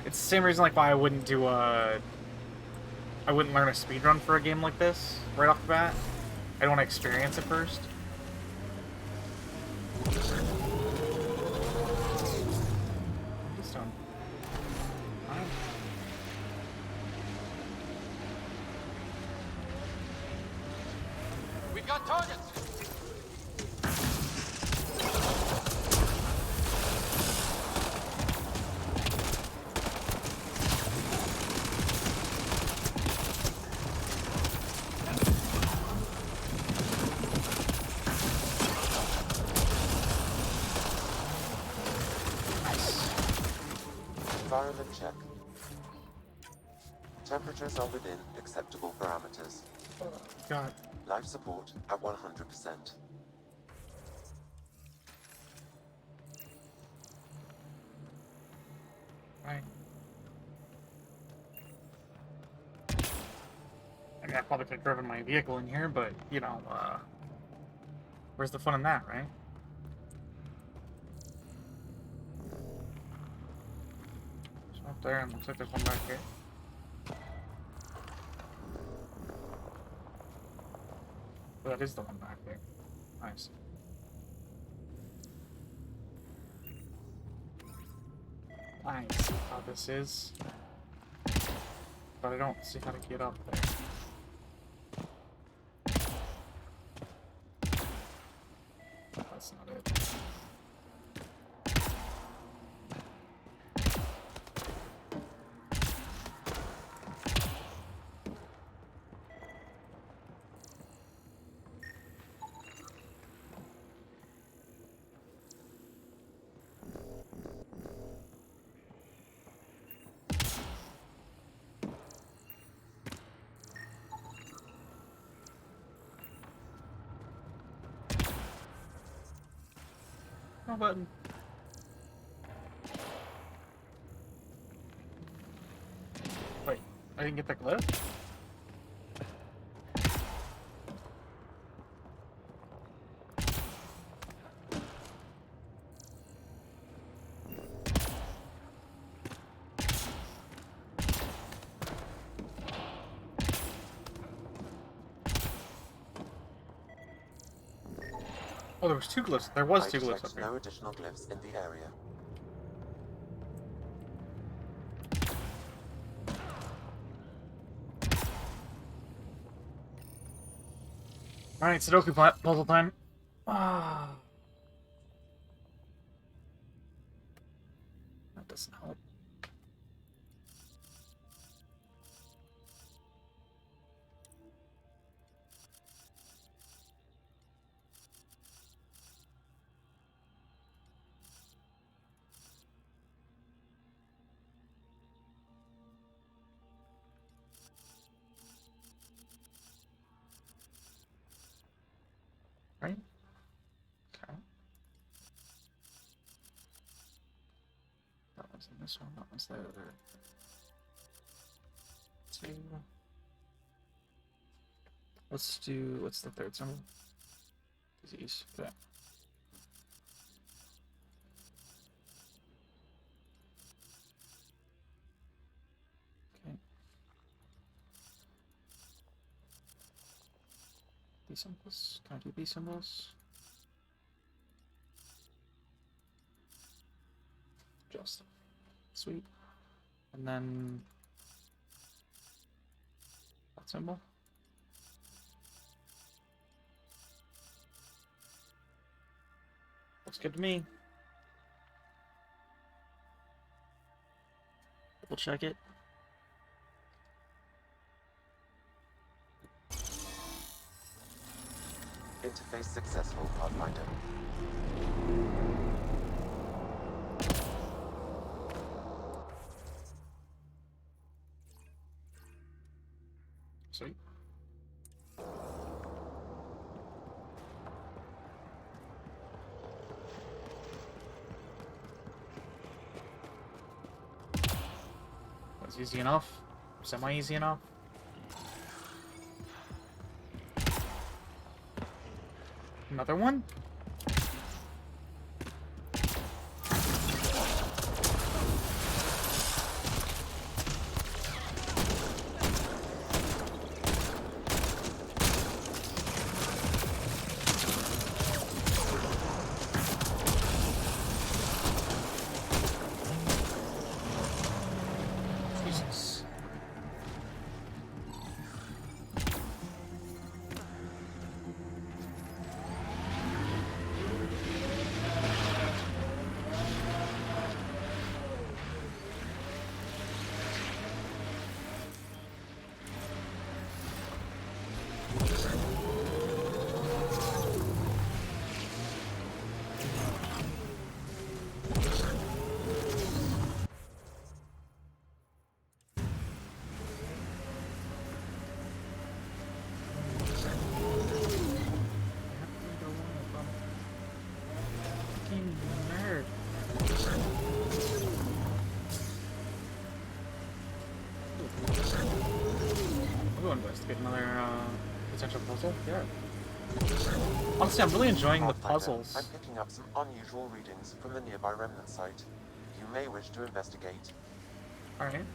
It's the same reason like why I wouldn't do I wouldn't learn a speedrun for a game like this right off the bat. I don't want to experience it first. This one. We got targets. Environment check. Temperatures are within acceptable parameters. God. Life support at 100%. Right. I mean, I probably could have driven my vehicle in here, but, you know, where's the fun in that, right? It's up there, and looks like there's one back here. Oh, that is the one back there. Nice. I see how this is, but I don't see how to get up there. That's not it. Wrong button. Wait, I didn't get that glyph? Oh, there was two glyphs. There was two glyphs up here. No additional glyphs in the area. Alright, Sudoku puzzle time. Ah. That doesn't help. Right? Okay. That one's in this one, that one's the other. Two. Let's do, what's the third symbol? Disease. Okay. Okay. These symbols? Can I do these symbols? Just. Sweet. And then that symbol. Looks good to me. Double check it. Interface successful, Pathfinder. Sweet. That's easy enough. Semi-easy enough. Another one? Jesus. Fucking nerd. I'll go investigate another potential puzzle. Yeah. Honestly, I'm really enjoying the puzzles. I'm picking up some unusual readings from the nearby remnant site. You may wish to investigate. Alright.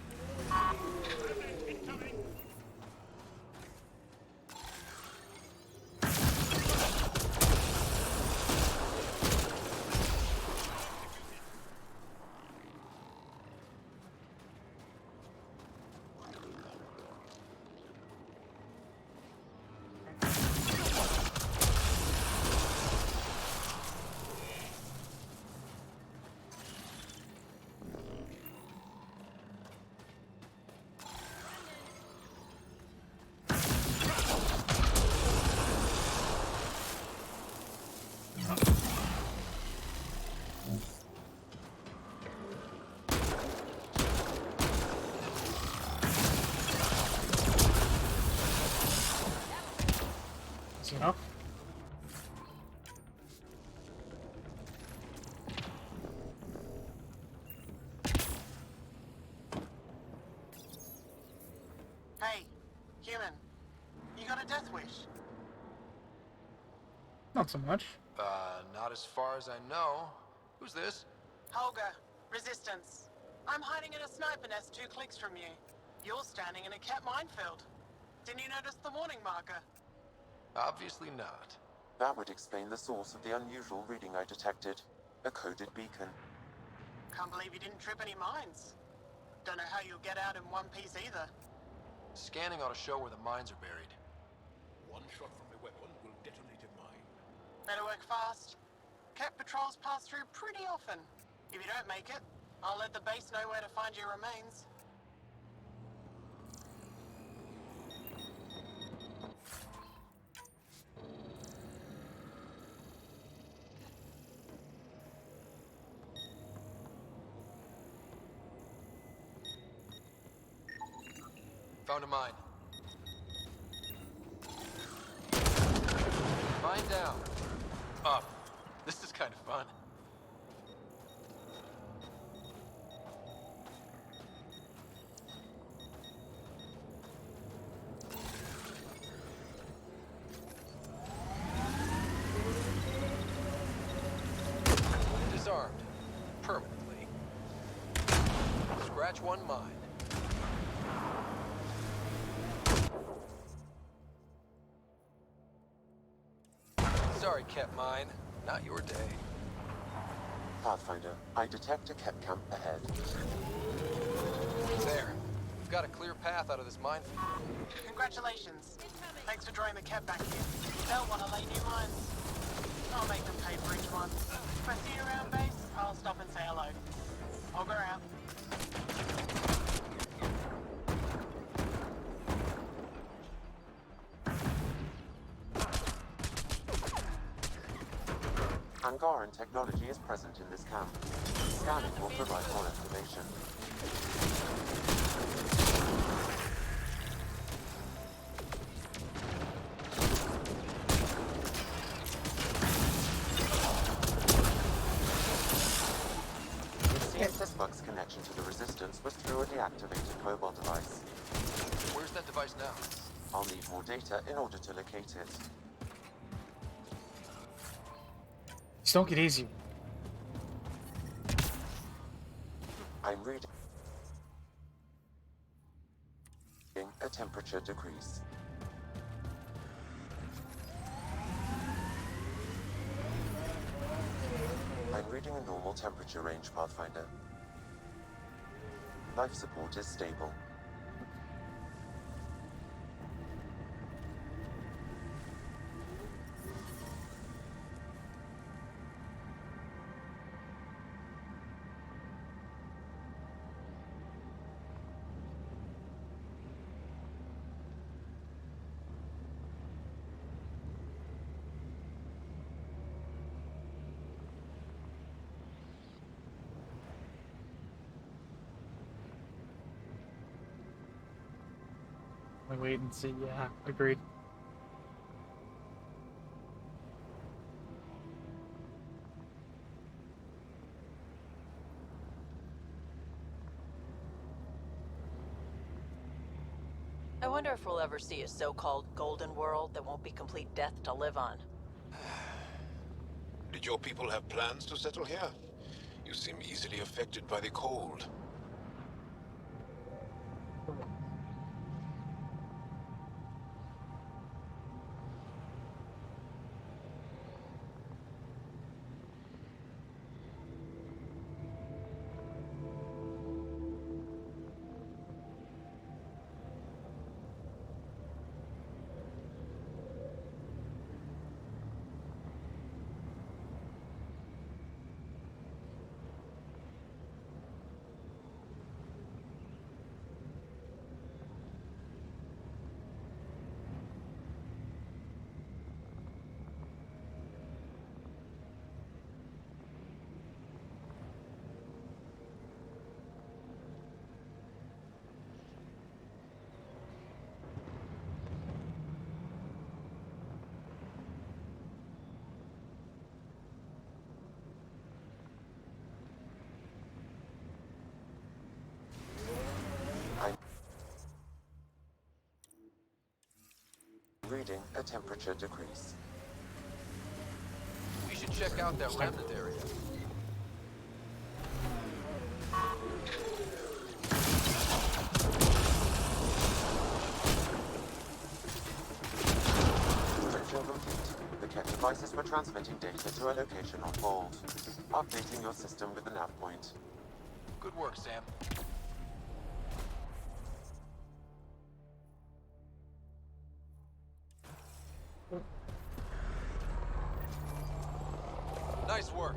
not so much. Not as far as I know. Who's this? Holger, Resistance. I'm hiding in a sniper nest 2 clicks from you. You're standing in a cat minefield. Didn't you notice the warning marker? Obviously not. That would explain the source of the unusual reading I detected. A coded beacon. Can't believe you didn't trip any mines. Don't know how you'll get out in one piece either. Scanning ought to show where the mines are buried. One shot from a weapon will detonate a mine. Better work fast. Cat patrols pass through pretty often. If you don't make it, I'll let the base know where to find your remains. Found a mine. Mine down. Up. This is kind of fun. Disarmed. Permanently. Scratch one mine. Sorry, Ket Mine. Not your day. Pathfinder, I detect a Kep camp ahead. There. We've got a clear path out of this minefield. Congratulations. Thanks for drawing the cat back here. They'll want to lay new mines. I'll make them pay for each one. If I see you around base, I'll stop and say hello. I'll go out. Angaran technology is present in this camp. Scanning will provide more information. It seems this bug's connection to the Resistance was through a deactivated mobile device. Where's that device now? I'll need more data in order to locate it. Just don't get easy. I'm reading a temperature decrease. I'm reading a normal temperature range, Pathfinder. Life support is stable. I wait and see. Yeah, agreed. I wonder if we'll ever see a so-called golden world that won't be complete death to live on. Did your people have plans to settle here? You seem easily affected by the cold. I'm reading a temperature decrease. check out that remnant area. Extraction complete. The Ket devices were transmitting data to a location on hold. Updating your system with the nav point. Good work, Sam. Nice work.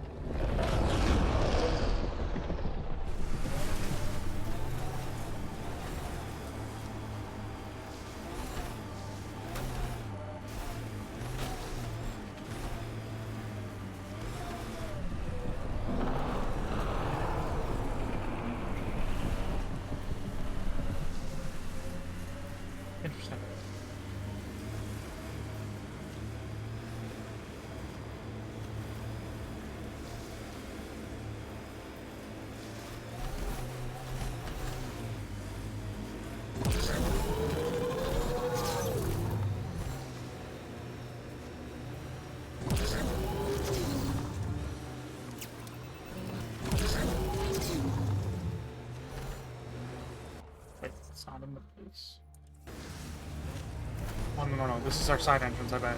Interesting. Wait, it's not in the place. Oh, no. This is our side entrance, I bet.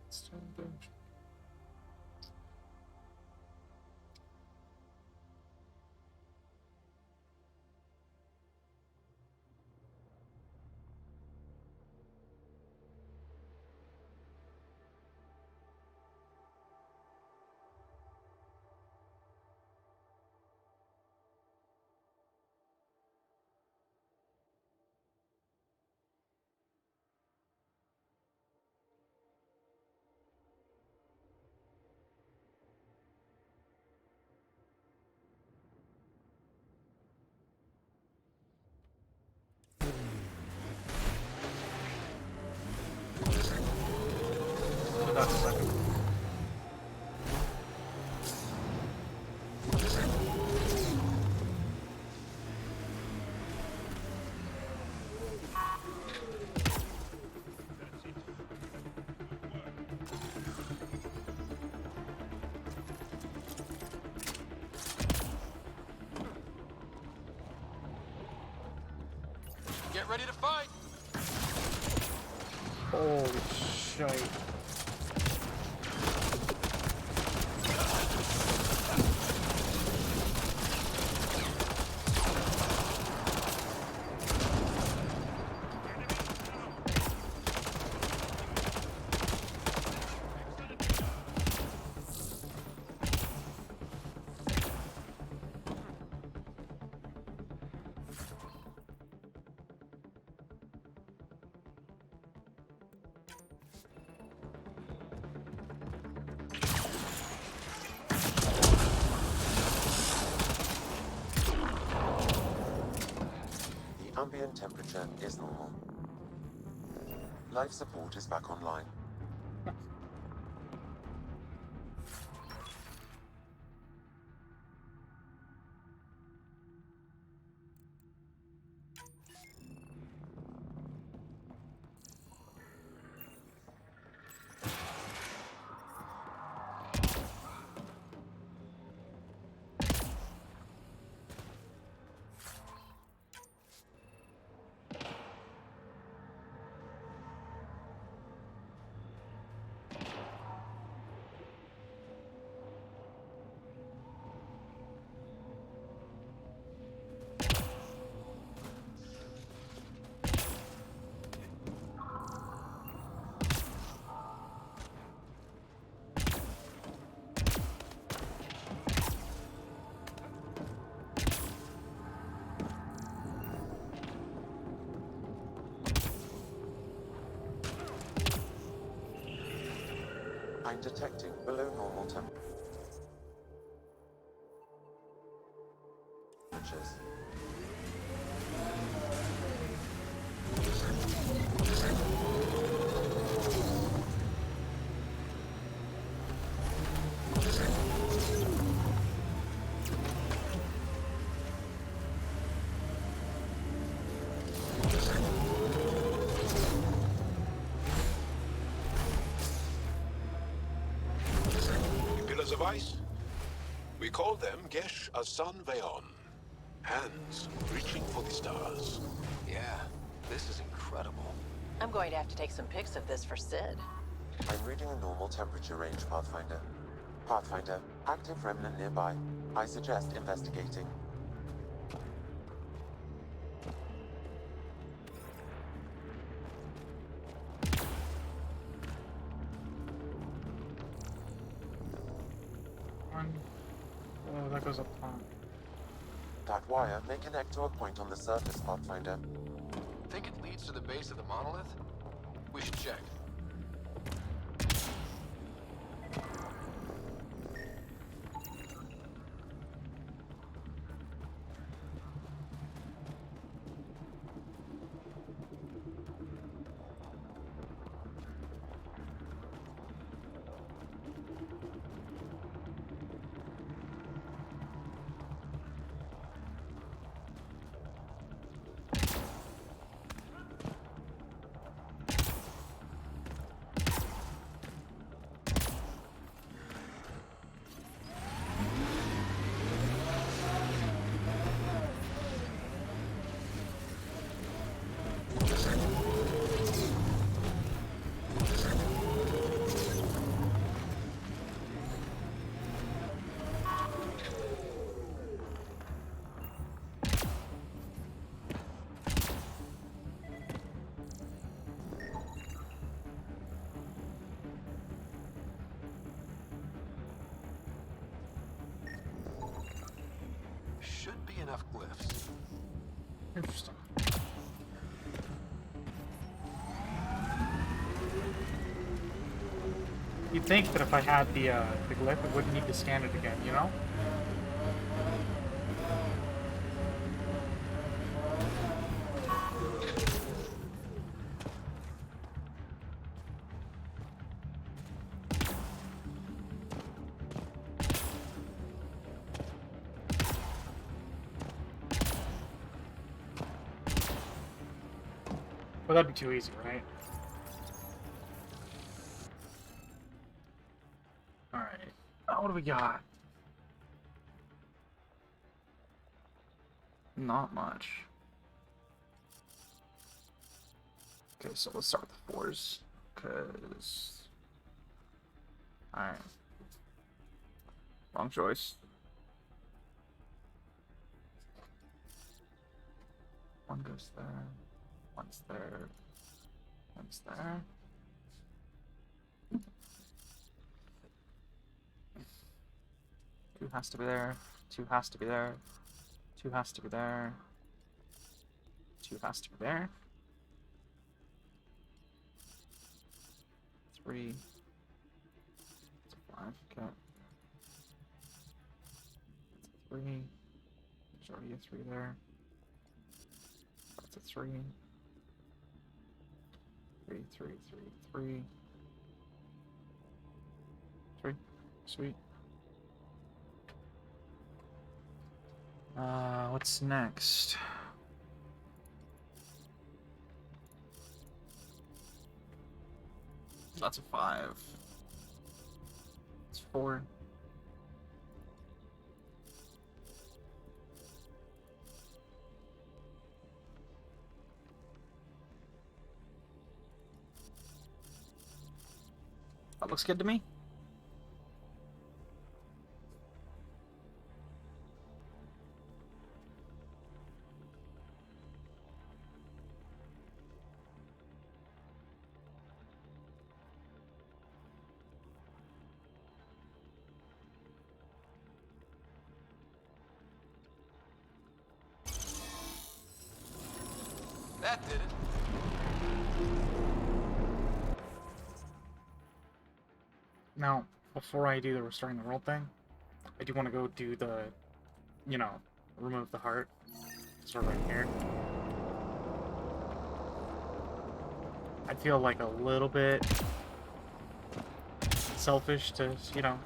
Stone bridge. That's a second. Get ready to fight. Holy shit. Ambient temperature is normal. Life support is back online. I'm detecting below normal temperatures. pillars of ice? We call them Gesh Asan Veon. Hands reaching for the stars. Yeah, this is incredible. I'm going to have to take some pics of this for Sid. I'm reading a normal temperature range, Pathfinder. Pathfinder, active remnant nearby. I suggest investigating. Oh, that goes up top. That wire may connect to a point on the surface, Pathfinder. Think it leads to the base of the monolith? We should check. Should be enough glyphs. Interesting. You'd think that if I had the glyph, I wouldn't need to scan it again, you know? Well, that'd be too easy, right? Alright. What do we got? Not much. Okay, so let's start with the 4s. Because... Alright. Wrong choice. One goes there. One's there. One's there. Two has to be there. Two has to be there. Two has to be there. Two has to be there. Three. It's a 5. Okay. Three. There's already a 3 there. That's a 3. 3, 3, 3, 3. 3. Sweet. What's next? That's a 5. It's 4. That looks good to me. That did it. Now, before I do the restoring the world thing, I do want to go do the, you know, remove the heart. Sort of right here. I feel like a little bit selfish to, you know.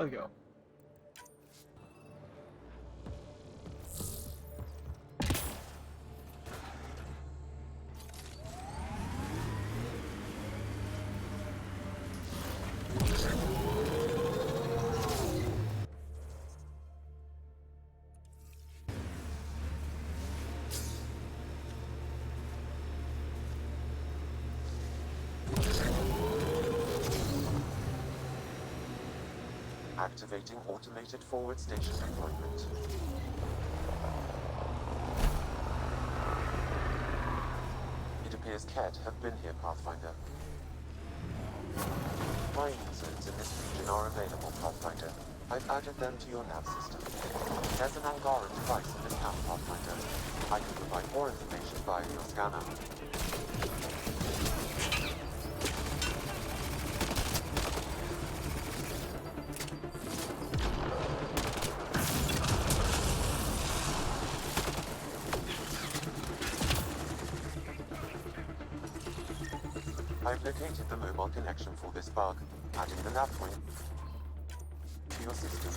Let's go. Activating automated forward station deployment. It appears Kett have been here, Pathfinder. Mining zones in this region are available, Pathfinder. I've added them to your nav system. There's an Angaran device in this camp, Pathfinder. I can provide more information via your scanner. I've located the mobile connection for this bug, adding the nav point to your system.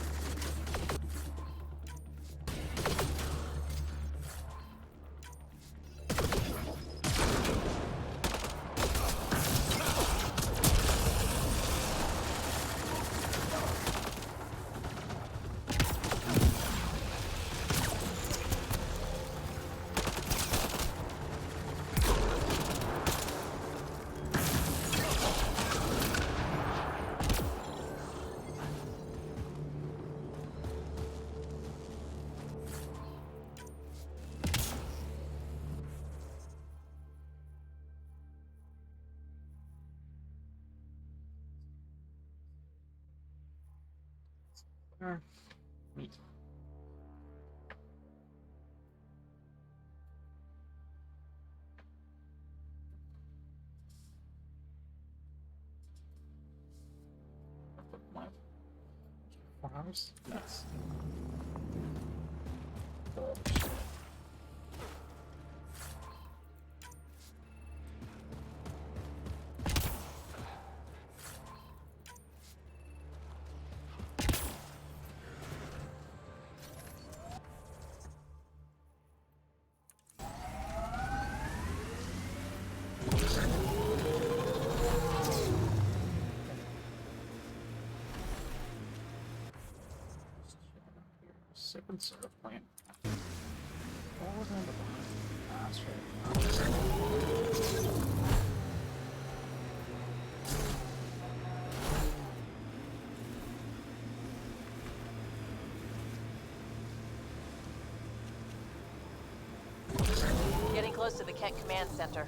Neat. My 4 hours? Nice. Sip and syrup plant. What was on the bottom? That's right. Getting close to the Kent Command Center.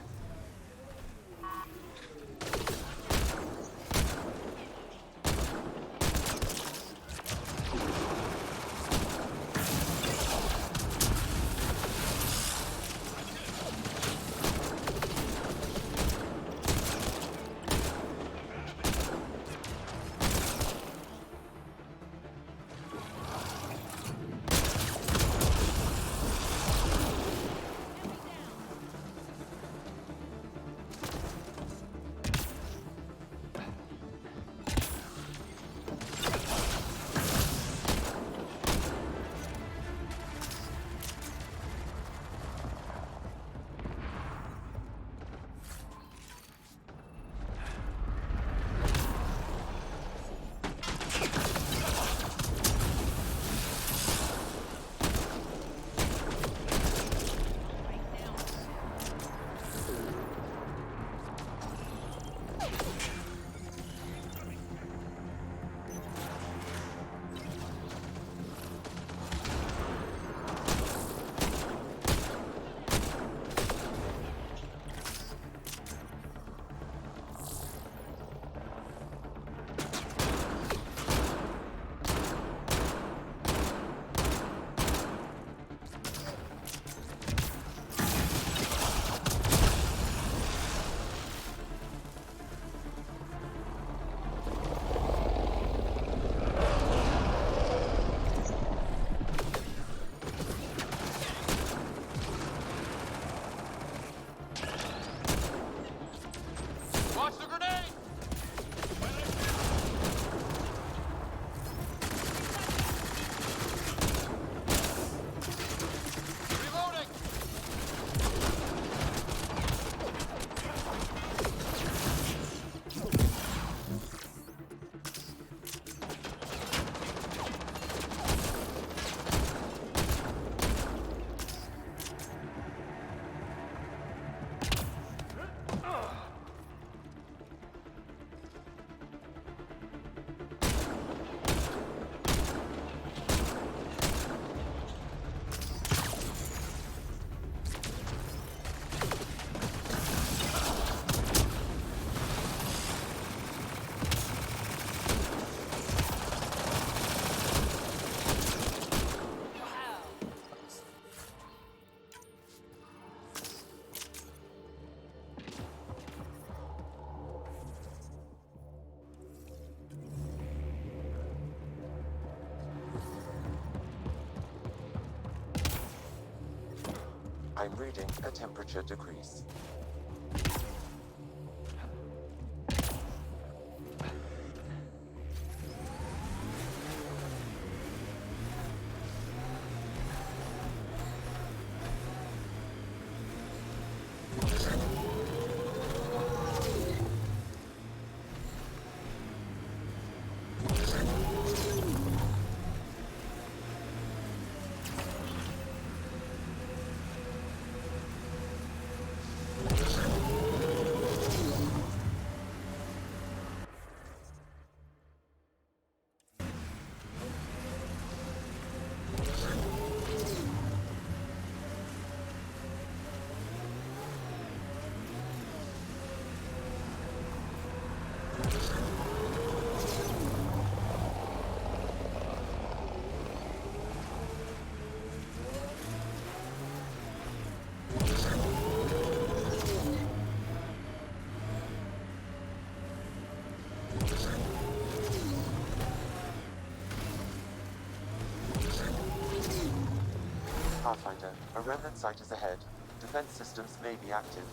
I'm reading a temperature decrease. Pathfinder, a remnant site is ahead. Defense systems may be active.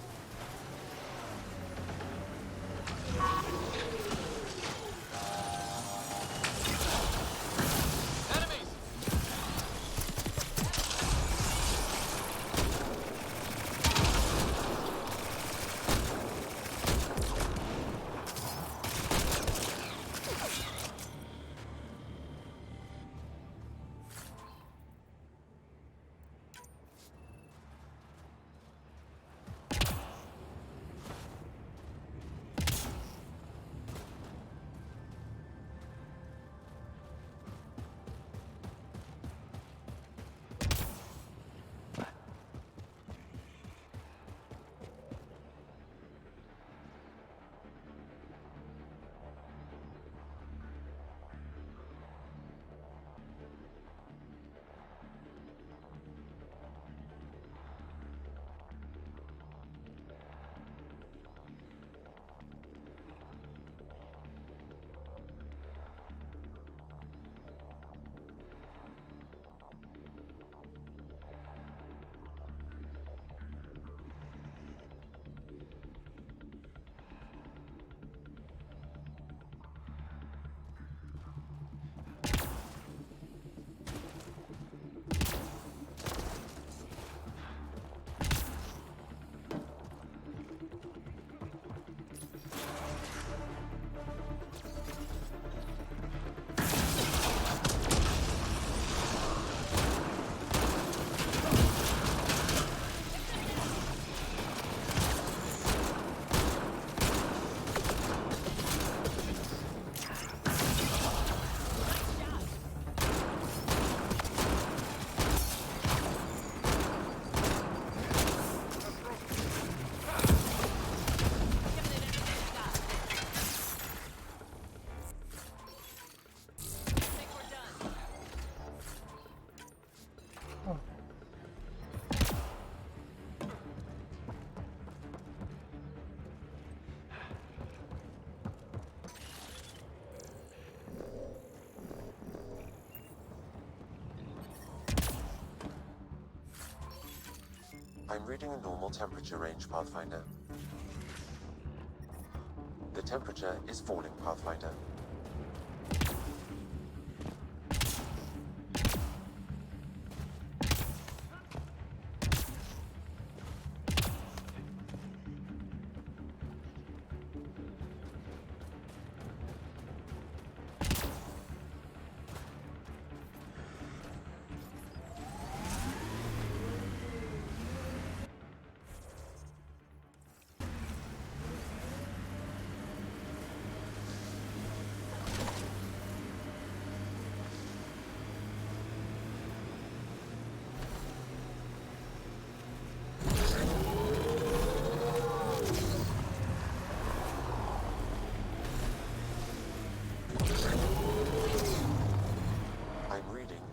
I'm reading a normal temperature range, Pathfinder. The temperature is falling, Pathfinder.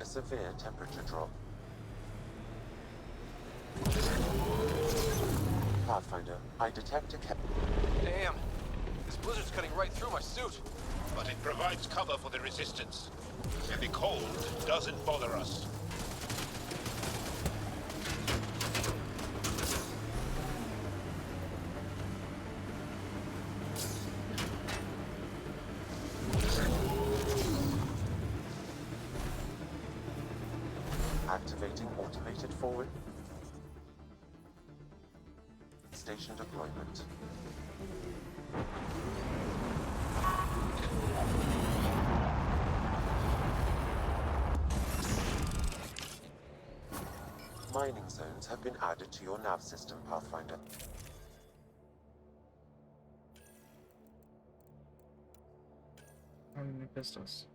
Severe temperature drop. Pathfinder, I detect a Damn! This blizzard's cutting right through my suit. But it provides cover for the resistance. And the cold doesn't bother us. Activating automated forward station deployment. Mining zones have been added to your nav system, Pathfinder. How many pistols?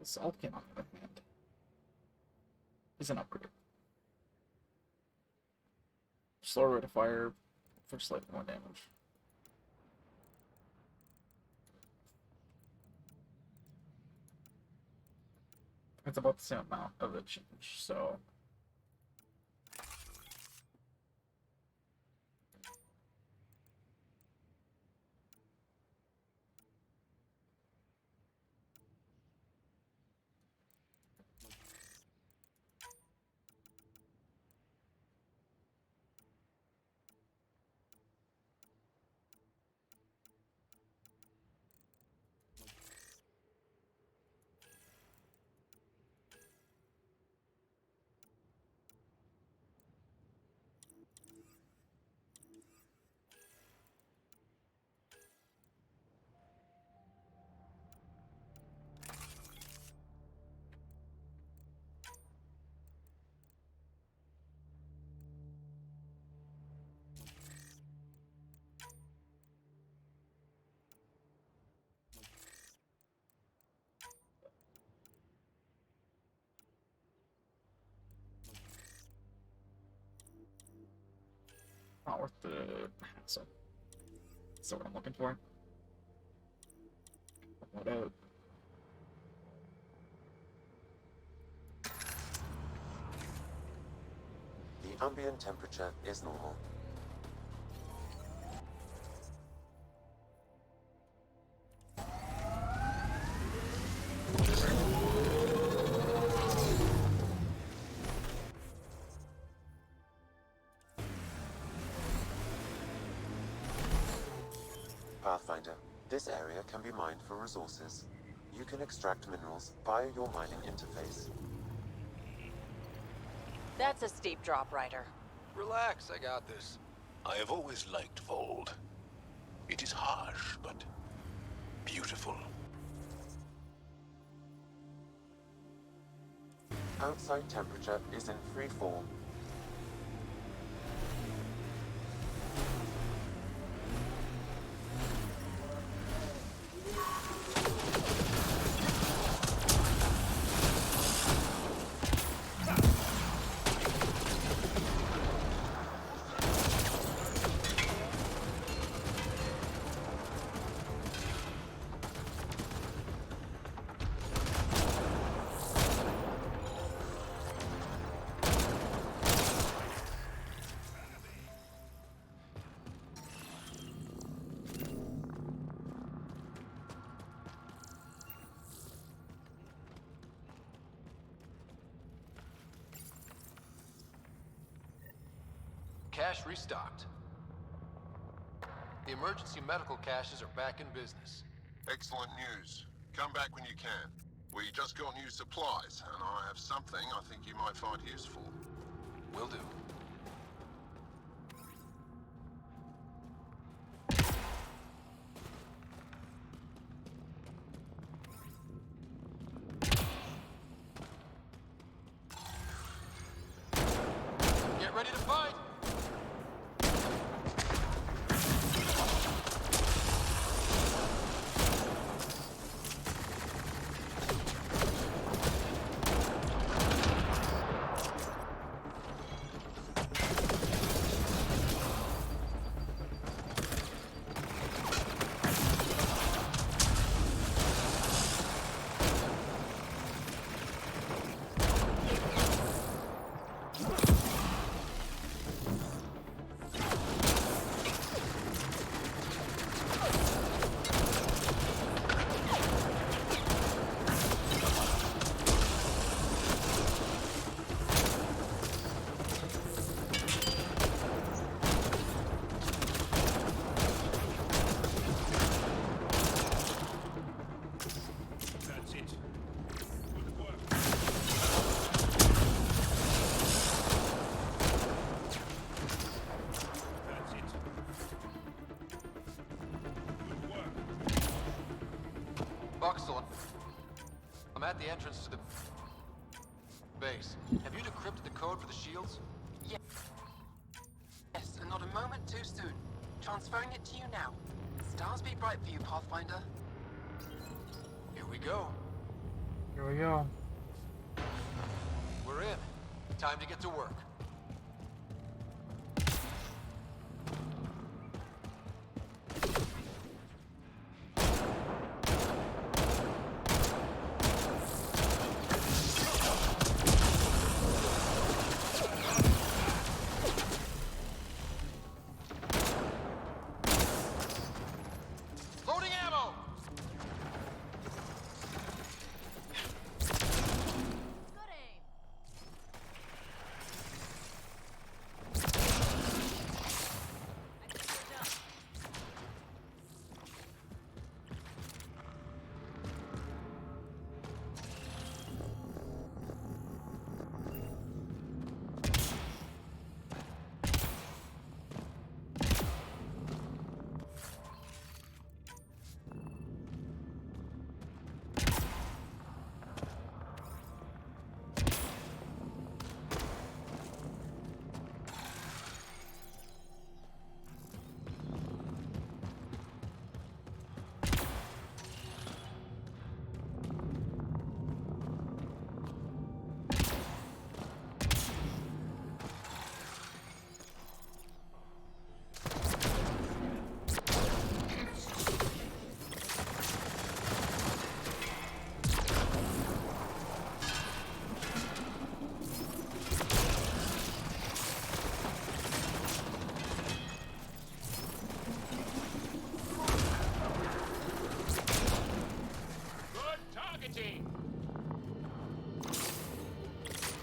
The salt can, on the other hand, is an upgrade. Slower rate of fire for slightly more damage. It's about the same amount of a change, so. Not worth the hassle. That's what I'm looking for. What out? The ambient temperature is normal. Pathfinder, this area can be mined for resources. You can extract minerals via your mining interface. That's a steep drop, Ryder. Relax, I got this. I have always liked Vold. It is harsh, but beautiful. Outside temperature is in free fall. Cache restocked. The emergency medical caches are back in business. Excellent news. Come back when you can. We just got new supplies, and I have something I think you might find useful. Will do. Get ready to fight! Buxel. I'm at the entrance to the base. Have you decrypted the code for the shields? Yes, and not a moment too soon. Transferring it to you now. Stars be bright for you, Pathfinder. Here we go. Here we go. We're in. Time to get to work. Loading ammo!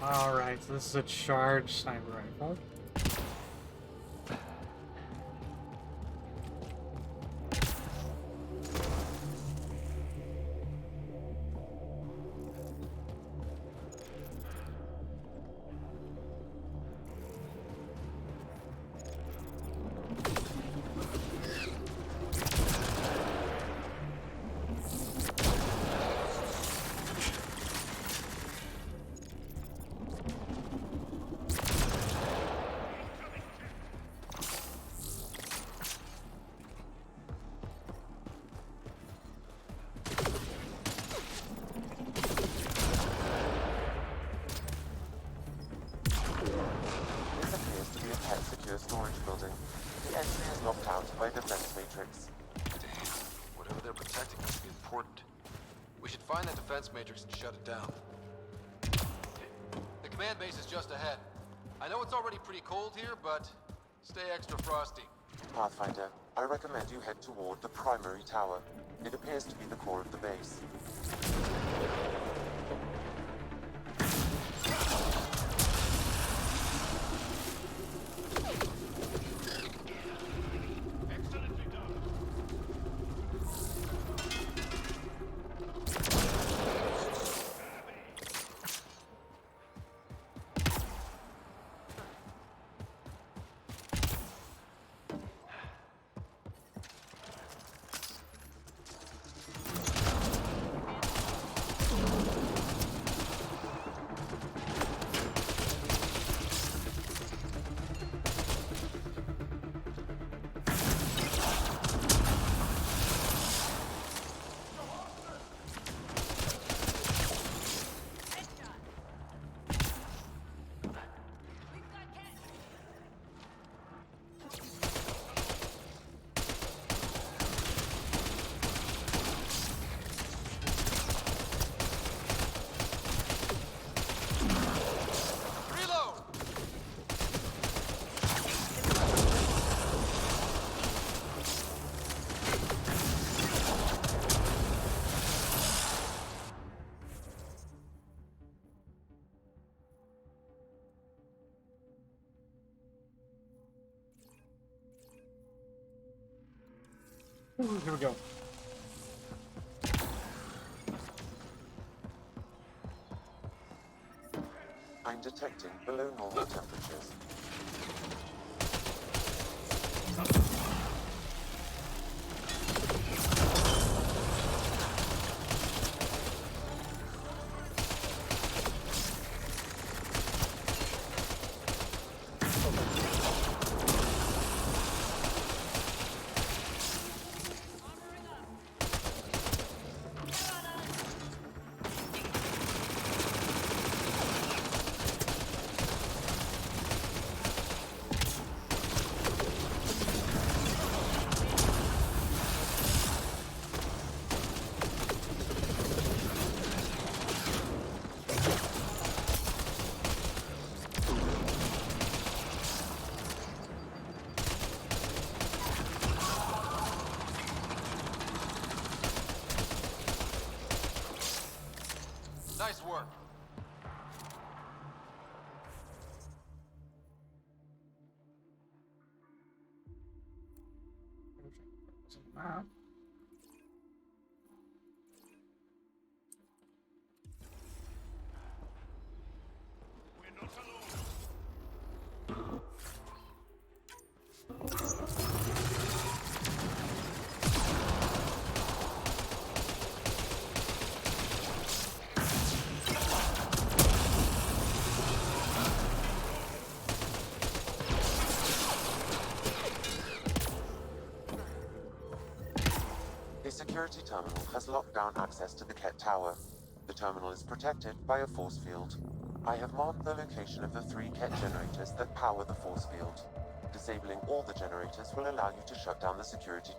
Alright, so this is a charged sniper rifle. Storage building. The entry is locked out by defense matrix. Damn. Whatever they're protecting must be important. We should find that defense matrix and shut it down. The command base is just ahead. I know it's already pretty cold here, but stay extra frosty. Pathfinder, I recommend you head toward the primary tower. It appears to be the core of the base. Here we go. I'm detecting below normal temperatures. Nice work. Map. The security terminal has locked down access to the Ket Tower. The terminal is protected by a force field. I have marked the location of the 3 Ket generators that power the force field. Disabling all the generators will allow you to shut down the security.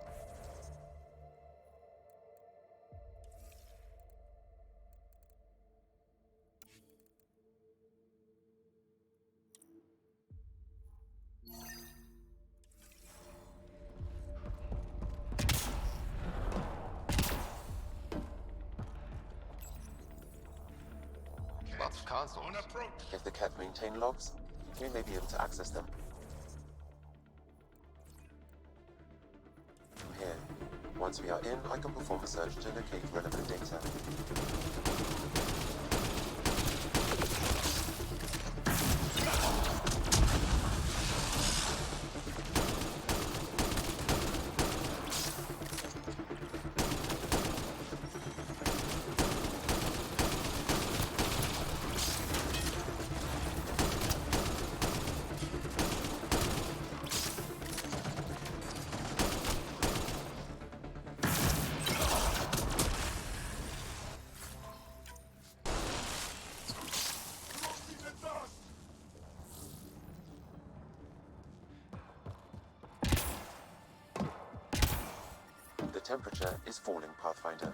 Lots of consoles. If the Ket maintain logs, we may be able to access them. From here, once we are in, I can perform a search to locate relevant data. The temperature is falling, Pathfinder.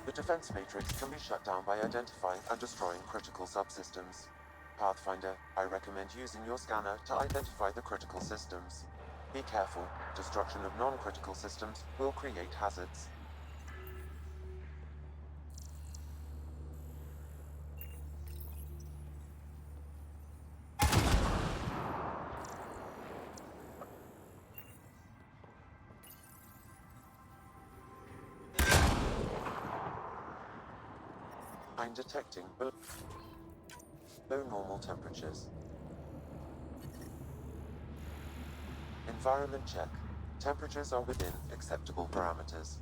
The defense matrix can be shut down by identifying and destroying critical subsystems. Pathfinder, I recommend using your scanner to identify the critical systems. Be careful, destruction of non-critical systems will create hazards. I'm detecting below normal temperatures. Environment check. Temperatures are within acceptable parameters.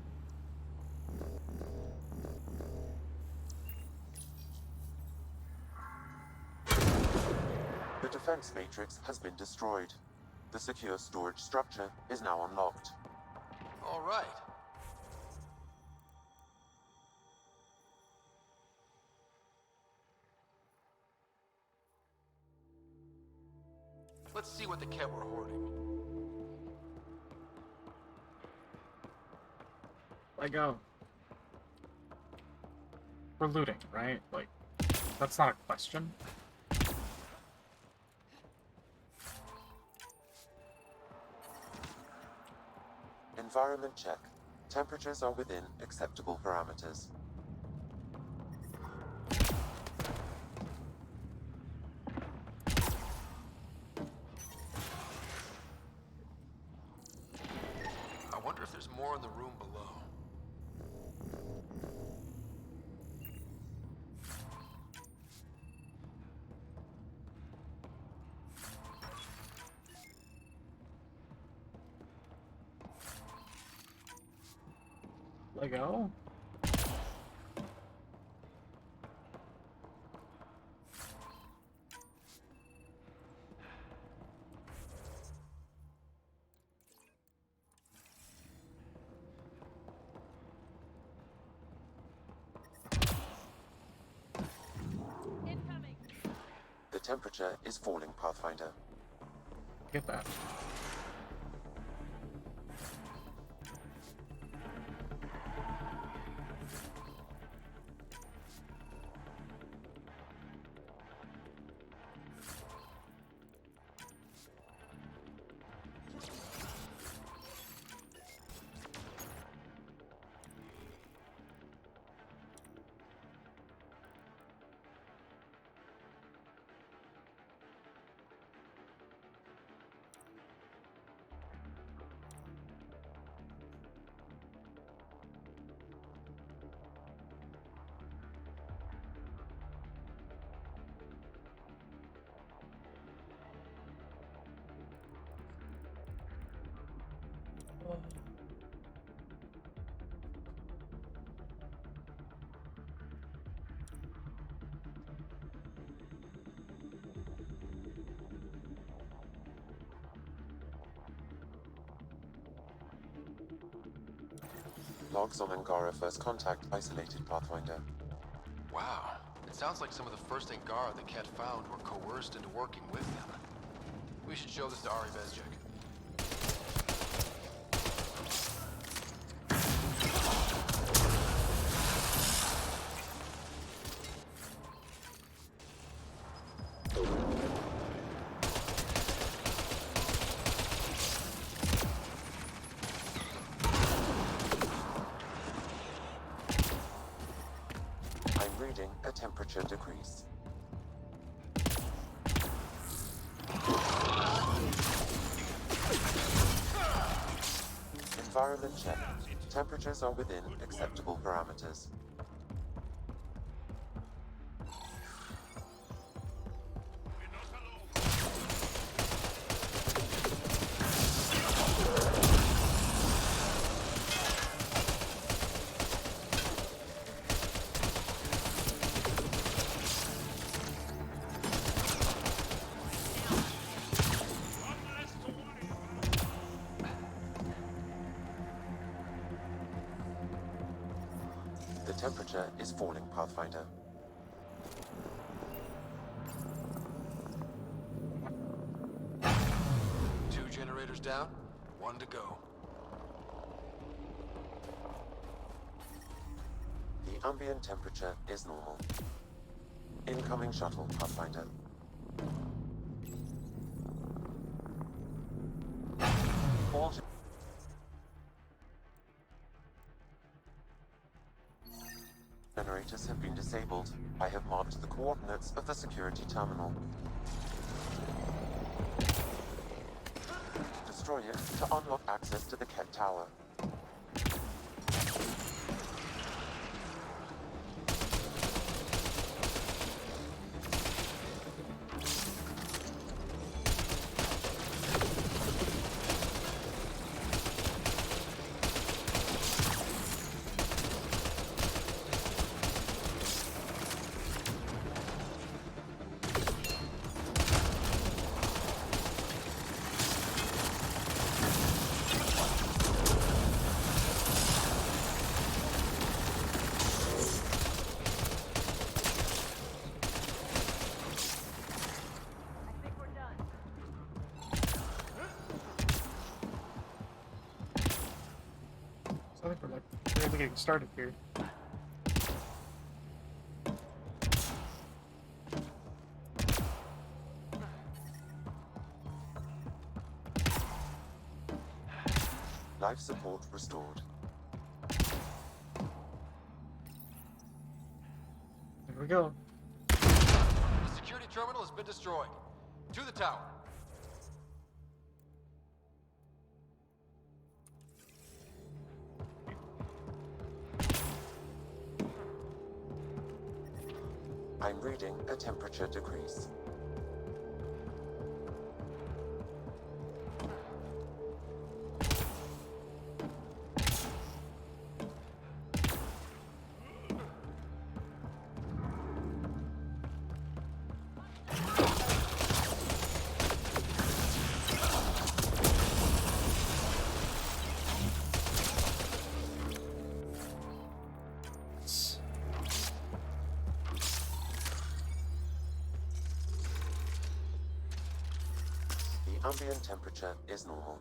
The defense matrix has been destroyed. The secure storage structure is now unlocked. All right. Let's see what the Ket were hoarding. Let go. We're looting, right? Like, that's not a question. Environment check. Temperatures are within acceptable parameters. I wonder if there's more in the room below. Let go. The temperature is falling, Pathfinder. Get that. Logs on Angara first contact isolated Pathfinder. Wow. It sounds like some of the first Angara the Ket found were coerced into working with them. We should show this to Ari Bezjik. I'm reading a temperature decrease. Environment check. Temperatures are within acceptable parameters. The temperature is falling, Pathfinder. Two generators down, one to go. The ambient temperature is normal. Incoming shuttle, Pathfinder. All generators have been disabled. I have marked the coordinates of the security terminal. Destroy it to unlock access to the Ket Tower. So I think we're like barely getting started here. Life support restored. There we go. The security terminal has been destroyed. To the tower. I'm reading a temperature decrease. The ambient temperature is normal.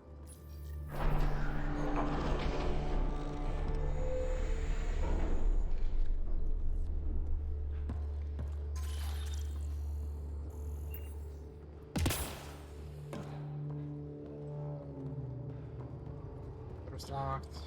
Door's locked.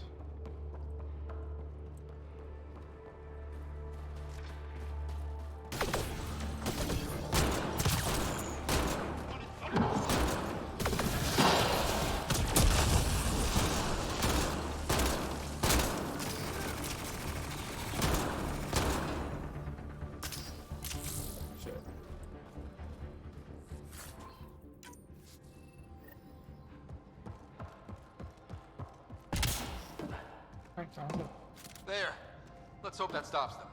There. Let's hope that stops them.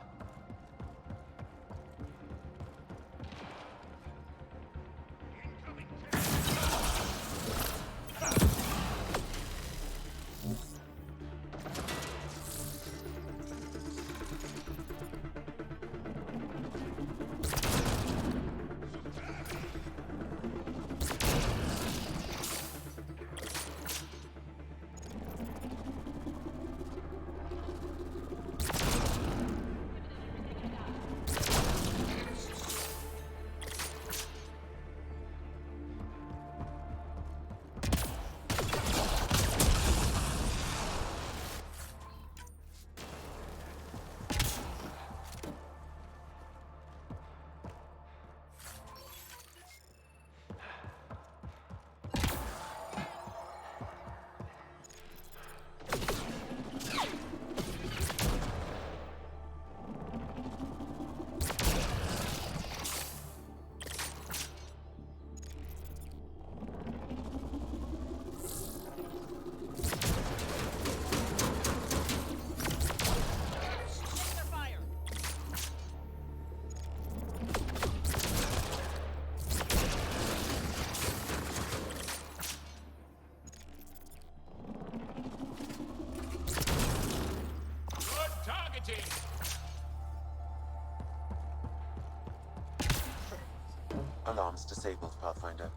Alarms disabled, Pathfinder.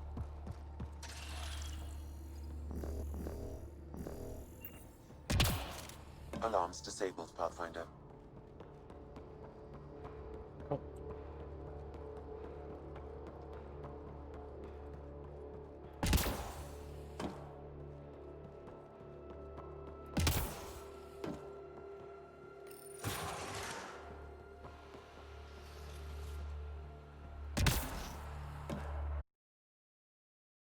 Alarms disabled, Pathfinder.